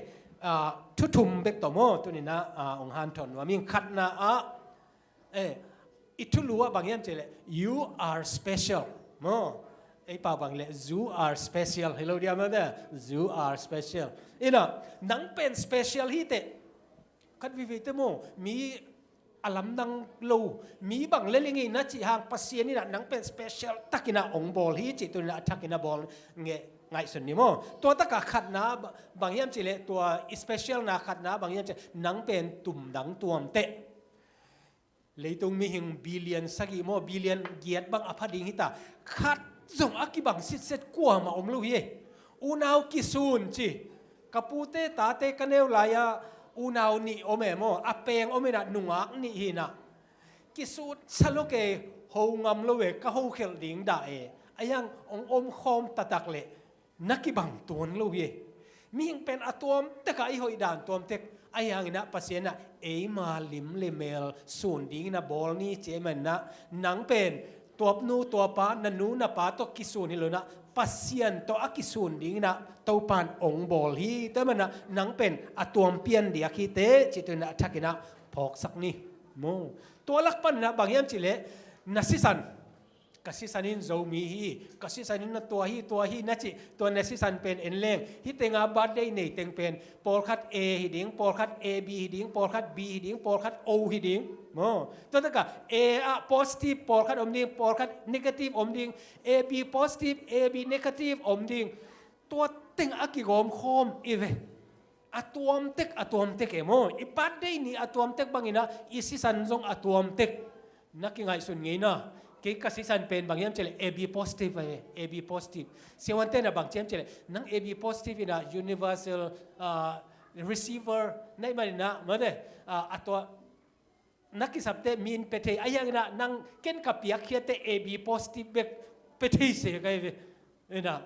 ทุทุมเบกโตโมตัวนี้นะองฮันทอนว่ามิ่งขัดนะอิทุลัวบางอย่างเจเล you are special โมไอ้ป่าวบางเลย you are special เฮลโลเดียมันเลย you are special อีน่ะนังเป็น special ฮีเตคัดวิวิตโมมีอลัมดังโลมีบางเล่นยังไงนะจีหางปัสเซียนี่นะนังเป็นสเปเชียลตักินะองบอลฮีจิตัวนี้ตักินะบอลเงี้ยไงส่วนนี้โมตัวตะกะขัดนะบางอย่างจีเลตัวสเปเชียลนะขัดนะบางอย่างจีนังเป็นตุ่มดังตัวมเตะเลยตรงมีหิงบิลเลียนสักกี่โมบิลเลียนเกียรติบางอภัดิงฮิตาขัดส่งอักกิบังสิเสร็จกลัวมาอมลูกเย่อุนาวกิซูนจีกระปูเตตาเตกันเนวลายาอุนาวนี่โอเมโมอเปงโอเมนะนุงักนี่ฮินะกิสูดสโลเกโฮงามโลเวกะโฮเคลดิงดาเออายังองอมคอมตะตักเลนักกิบังตัวนโลเวมียังเป็นอะตอมตะกะอีหอยดานตอมเตกอายังนะปัสเซียนะเอมาลิมเลเมลส่วนดิงนะบอลนี่เจมันนะนังเป็นตัวนูตัวปานันูนะปาตัวกิสูนี่เลยนะปัสเซียนตัวอักกิสูนดิงนะตัวปานองบอลฮีแต่มันนะนังเป็นอะตอมเปียนเดียคิเตจิตุนะทักกินะพอกสักนี่โมตัวลักปันนะบางอย่างจิเลนัสิสันkasisanin zomi kasisanin na tuahi na chi to nasisan pen enleng hi tenga birthday nei teng pen polkhat a hiding polkhat ab hiding polkhat b hiding polkhat o hiding mo to taka a positive polkhat omding polkhat negative omding ab positive ab negative omding to teng akigom khom ive atuam tek emo i birthday ni atuam tek bangina isisan zong atuam tek nakingai sun ngei na cái cái sĩ san pen bằng em chơi AB positive vậy AB positive siêu anh tên là bằng chém chơi nang AB positive là universal receiver này mà mà đây atwa nakisapte min pete ayang na nang ken kapiak hiate AB positive pete se kai na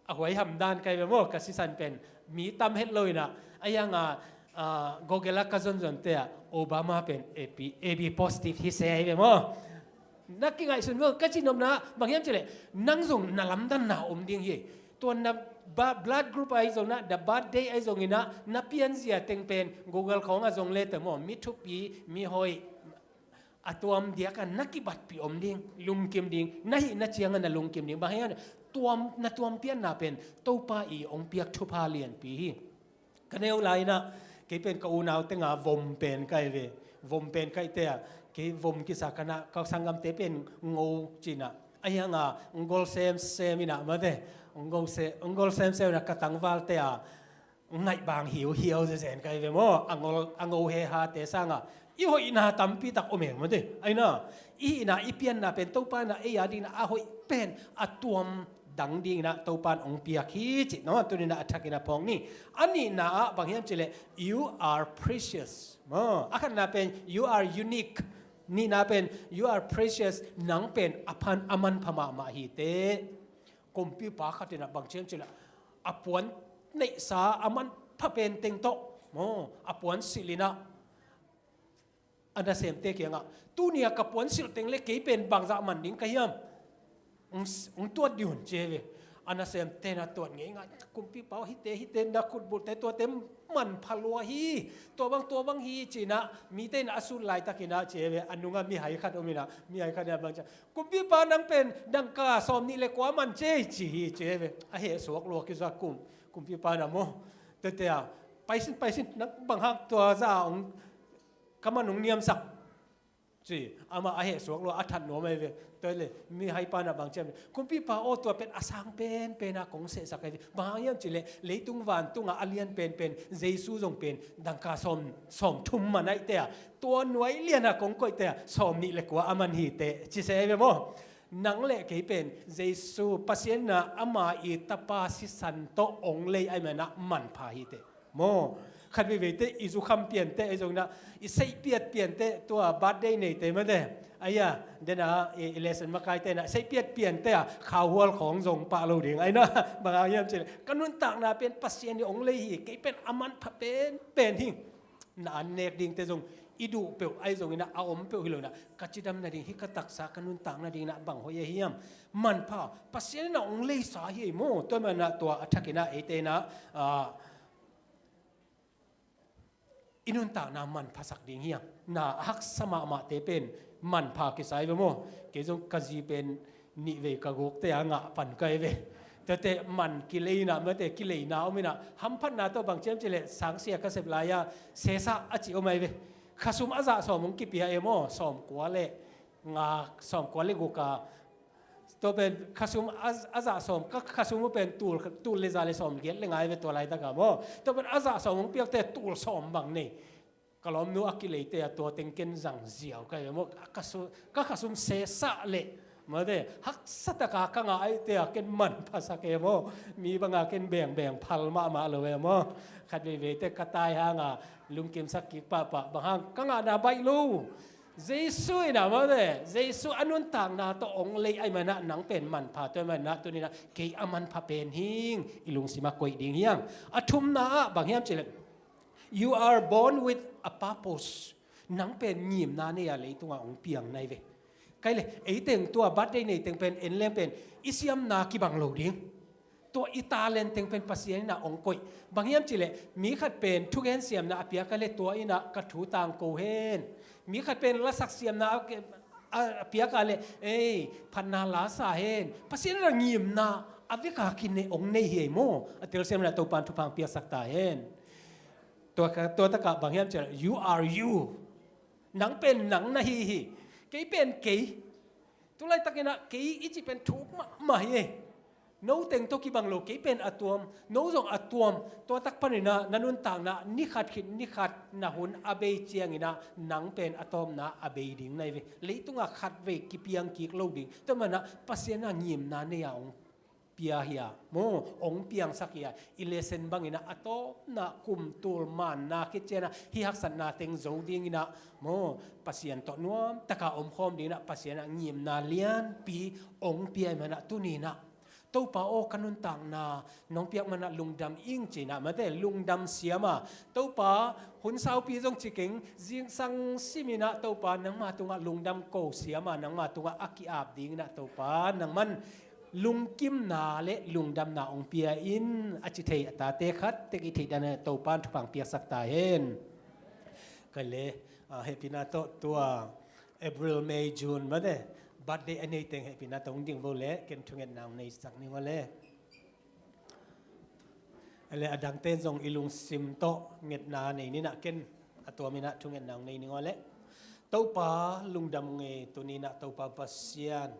ahoi hamdan kai mo ka si san pen mi tam het loi na ayang gogela ka zon zon te Obama pen AB positive hi se ai mo naking ai sun mo ka chinom na bangyam chele nang zong na lamdan na ding hi to na blood group ai zong na the birthday ai zong ina na pian zia teng pen Google khong a zong le te mo mi thu pi mi hoi atuam dia kan nakibat pi ding lung kim ding nahi na chiang na lung kim ding bangyam tuam pian na pen to pa i ong piak thu pa lian pi hi kaneu lai na cái bên câu nào tiếng vòng bên cái về vòng bên cái thế cái vòng cái sao kana các sang ngam thế bên ngô chỉ na ai hang ngol xem ina mà thế ngol xem là cái tăng val thế ngay bang hiểu rồi sen cái về mo ngô he ha thế sang i hoi na tam pi tak omeng mà thế ai na i na i pian na bên tàu pa na ai adi na a hoi pen atuam dang ding na topan ong piak hi chi no tu ni na attack ina pong ni ani na bang hiam chile you are precious mo akan na pen you are unique ni na pen you are precious nang pen apan aman phama ma hi te kompi pa khatina bang chem chila apuan nei sa aman pha pen teng to mo apuan silina ana sem te ke nga tu nia kapuan sil teng le ke pen bang za man ding ka hiamตัวดิวนเจวิอันนั้นเสียมเตนะตัวงี้งั้นกุมพี่เป้าฮิเตนักขุดบุตรแต่ตัวเต็มมันพลัวฮีตัวบางฮีจีนะมีเตนอสุนไลตะกินะเจวิอันนู้นมีหายขัดอมินะมีหายขัดเนี่ยบางจ้ากุมพี่เป้านังเป็นดังกาสอมนี่เลยกว่ามันเจีเจวิอะเหสวกลัวกิจกุมพี่เป้านะโมแต่ไปสินักบางฮักตัวจ้าองกำมันองเนียมสักจีอามาอะเหสวกลัวอัฐันโนไม่เวตัวเลยมีให้ปานะบางเจ้าคุณพี่ป้าโอตัวเป็นอาสังเป็นอากงเสสักไอ้บางอย่างจีเลยตุงวันตุงอาเลียนเป็นเจสูจงเป็นดังกาสมทุ่มมันไอเตะตัวหน่วยเลียนอากงก็ไอเตะสมนี่เลยกว่าอามันฮีเตะจีเสไปมั้งนังเละกี่เป็นเจสูปัสเซนนะอามาอีตาปาสิสันโตองเลยไอมันนะมันพาฮีเตะมั้งขัดไปเวทอิสุคำเปลี่ยนเตะไอจงนะอิเซเปลี่ยนเตะตัวบัดได้ในเตะมันเตะไอ้ยาเดนะเลสันมาไกลเตนะใช้เปลี่ยนเตะข่าวหัวของส่งปะเราเดียงไอ้นะบางอย่างเช่นกันนุ่นต่างนะเป็นปัสเซียนที่องเลยฮีกี่เป็นอามันเป็นหิงนานเนกดิ่งแต่ส่งอิดูเปลไอ้ส่งนะเอาเปลหิโลนะกัจจิดำนาดิ่งฮิกตักษากันนุ่นต่างนาดิ่งนะบังหัวเยี่ยมมันพาปัสเซียนนะองเลยสาเหโมตัวมันนะตัวอัฐกินะไอเตนะอินุนตานามันภาษาดิ่งเฮียนาฮักสมามาเตเป็นมันพากิสายไปโมเกจงกจีเป็นนิเวกกกเตะงะปันไกเวแต่มันกิเลนะเมื่อแต่กิเลนะเอาไม่นะหัมพันนาตัวบางเจมเจเลสังเสียกเสบลายาเสสะอจิโอไม่เวข้าสุมอาซาสอมงกิปิฮะเอโมสอมกัวเล่งาสอมกัวเล่กุกาตัวเป็นข้าสุมอาซาสอมก็ข้าสุมเป็นตูลเลซาเลสอมเกลเลงไงเวตัวไรตะกาโมตัวเป็นอาซาสอมงเปียกแต่ตูลสอมบางนี่กลอมนูอักกิเลเตะตัวเต็งเกนจังเสียวกันโมก็ข้าสุมเสสะเละมาเดฮักสัตกากังไอเตะเกนมันภาษาเกโมมีบางเกนแบ่งพัลมาเลยโมขัดเวเตะกระต่ายหางลุงเกมสักกิปะบางหางกังนาใบลูเจสุนะมาเดเจสุอนุนต่างนาตัวองเลยไอมันหนังเป็นมันพาตัวมันนะตัวนี้นะเกยอามันพาเป็นหิงอิลุงสิมากวยดิ่งเฮียงอทุมนาบางเฮียมเจริญ you are born with a purpose นังเป็นหยิมนาเนี่ยเลยตัวองเปียงในเวใครเลยไอเต็งตัวบัดได้ในเต็งเป็นเอ็นเล่มเป็นอิสยามนากิบังโลดิ่งตัวอิตาเลียนเต็งเป็นภาษาหน้าองกอยบางเฮียมเจริญมีขัดเป็นทุกเห็นเสียมนาเปียกันเลยตัวอินะกระถูต่างโกเฮนมีขัดเป็นละสักเสียมนาเปียกันเลยพันนาลาสาเฮนภาษาหน้าหยิมนาอวิกากินในองในเฮโมอัติลเสียมนาตัวปันทุพังเปียสักตาเฮนตัวตะกะบางอย่างจะ you are you หนังเป็นหนังนะฮีเกยเป็นเกยตัวไรตะกินะเกยอีจิเป็นทุกมาเฮ โน้ตเต็งตัวกีบังโลกีเป็นอะตอมโน้ตส่งอะตอมตัวตักพันนะนันุนต่างนะนิขัดขิดนิขัดนะหุนอเบยเจียงนะหนังเป็นอะตอมนะอเบยดิ่งในเวเลยตุงอะขัดเวกิเปียงกิกโลดิ่งแต่มันนะปัสยานะยิมนะเนี่ยองเปียเฮียโมองเปียงสักเฮียอิเลเซนบังนะอะตอมนะคุมตูลมันนะคิดเจนะฮิฮักสันนะเต็งโจดิ่งนะโมปัสยานตัวนวมตะกาอมคอมดิ่งนะปัสยานะยิมนะเลียนปีองเปียมันนะตุนีนะตัวป้าโอคันุนต่างนาน้องเปียกมันนะลุงดำอิงจีนะมาแต่ลุงดำเสียมาตัวป้าหุ่นสาวปีจงจิเก่งจิงสังสิมินะตัวป้านังมาตัวลุงดำโกเสียมานังมาตัวอักกีอาบดิ่งนะตัวป้านังมันลุงกิมนาเละลุงดำนาองเปียอินอจิเทยตาเตคัดเตกิเทดันตัวป้าทุกฝั่งเปียกสักตาเห็นกันเลยเฮปินาโตตัวเอพริลเมย์จูนมาเด้บัดเดย์อันนี้เต็งให้พี่นาตรงดิ่งโวเล่เกินทุงเงินนางในสักนิวเล่อะไรอดังเต้นทรงอิลุงซิมโตเงินนาในนี่นะเกินตัวมีนะทุงเงินนางในนิวเล่ตัวป้าลุงดำเงยตัวนี้นะตัวป้าปัสยาน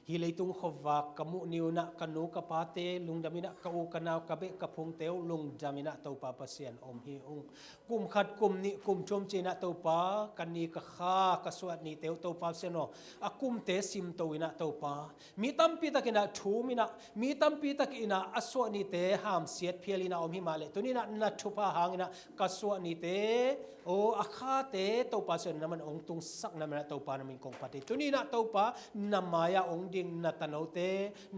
ฮิเลตุงขวักกมุนิวนะกันูกับปาเตลุงดำมีนะกอูกันาวกับเบกับพงเตวลุงดำมีนะตัวป้าปัสยานอมฮิองกุมขัดกุมนี่กุมชมจีนะตัวป้ากันนี่กับข้ากสวดนี่เตวตัวป้าเสนออากุมเตซิมตัวนะตัวป้ามีตั้มปีตะกินะทูมีนะมีตั้มปีตะกินะอสวดนี่เตหามเสียดเพียลินะอมฮิมาเลตัวนี้นะนัททุพาหางนะกสวดนี่เตโออาคาเตตัวป้าเสนอมันองตุงสักนั่นมันตัวป้านั่นมันกงปฏิตัวนี้นะตัวป้านำมายาองดิ่งนัตโนเต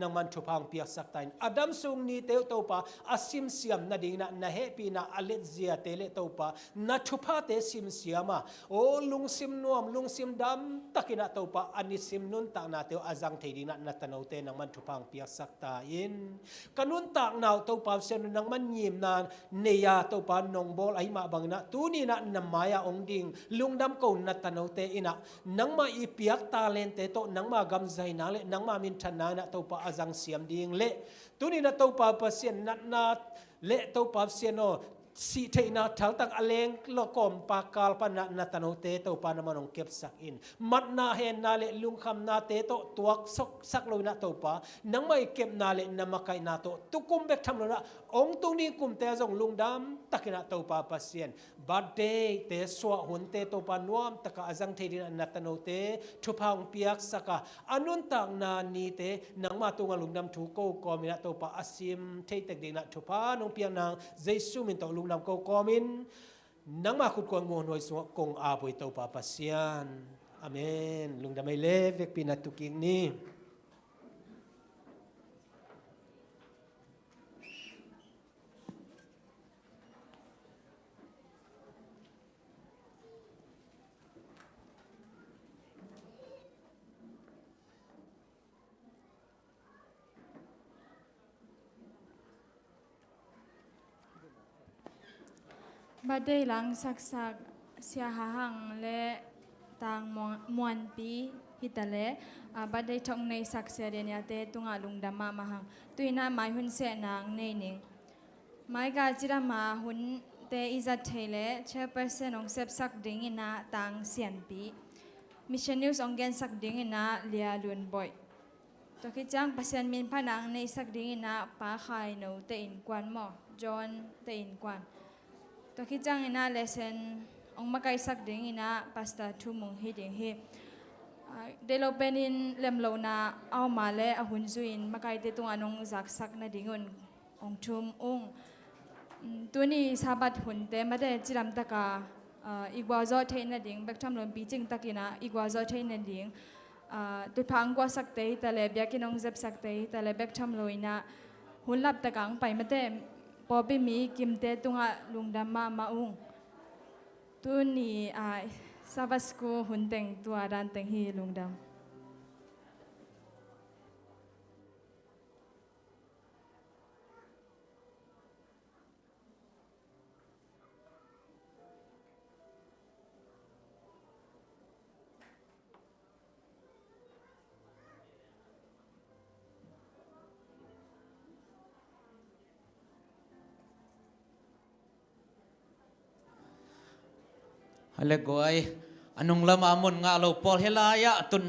นังมันทุพังเปียกสักตายอดัมซุงนี่เตวตัวป้าอาซิมเสียมนาดิ่งนะเฮปีนะอเลเซียเตเลตัวป้านัทุพาเตซิมเสียมาโอลุงซิมนวมลุงซิมดำตะกินะตัวป้าอันนี้ซิมนุนตากนาเตวอาจังเทดิ่งนะนัตโนเตนังมันทุพังเปียกสักตายกันุนตากนาวตัวป้าเสนนังมันยิมนานเนียตัวป้านงบอลไอมาบังนะตัวนี้นะนำมายาองดิ่งลุงดำกูนัตโนเตอินะนังมาอีเปียกตาเลนเตโตนังมากำใจนาเลนังมามินชนะนะตัวป้าอาจังเสียมดิ่งเละตัวนี้นะตัวป้าเปอร์เซ็นต์นัดนาเละตัวป้าเสียนโอสิเทนาทัลตังอเลงโลกอมปากาลปนัตโนเตโตปานมันองเก็บสักอินมัดนาเฮนนาเลลุงคำนาเตโตตัวสักลอยนาโตปานังไม่เก็บนาเลนามาไกนาโตตุกุมเบกทำแล้วนะองตุนี้กุมเตจงลุงดำตักนาโตปาปัสเซียนบัดเดเตสวะหุนเตโตปานวมตะกาจังเทดินัตโนเตทุพังเปียกสักอนุนตังนานีเตนังมาตุงลุงดำทุโกกอมินาโตปาอาซิมเทตกดินาทุพานองเปียงนางเจสุมินโตลุงดำโกกอมินนังมาขุดกวนงวนหน่วยสวะกงอาบุยโตปาปัสเซียนอาเมนลุงดำไม่เล็กปีนัตุกิงนี้บัดได้หลังสักเสียหาหังและต่างมวนปีฮิตาเลบัดได้ท่องในสักเสียเดียนเตตุงาลุงดามามาหังตุยนาไม้หุ่นเสนางในนิงไม้กาจิรามาหุ่นเตอิจัดเทเลเชเปอร์เซนองเซบสักดิ่งอินาต่างเสียนปีมิชชันนิวส์องเกนสักดิ่งอินาเลียลุนบอยตัวคิดจังเปอร์เซ็นต์มินพนังในสักดิ่งอินาป้าขายโนเตอินกวนหมอจอห์นเตอินกวนตัวคิดจังอินาเลเซนองมาไกสักดิ่งอินาพาสต้าทูมุงฮิดิ่งฮิเดลเปนินเลมโลนาเอามาเลอหุนจุอินมาไกเตตุงอันองจักสักนาดิ่งอุนองทุมองตัวนี้สาบัดหุ่นเตมาได้จิรำตะกาอีกว่าจอเทนดิ่งแบกทำลมปีจิงตะกินะอีกว่าจอเทนดิ่งตุพังกว่าสักเตยแต่เลยเบียกินองเจ็บสักเตยแต่เลยแบกทำลอยนะหุ่นลับตะกังไปมาได้พอไปมีกิมเตตุงะลุงดำมาอุ้งตัวนี้สาบัสกูหุ่นเต็งตัวดันเต็งฮีลุงดำฮัลโหลกอยอันนุ่งละมามุนงาโลปอลเฮลายะตุน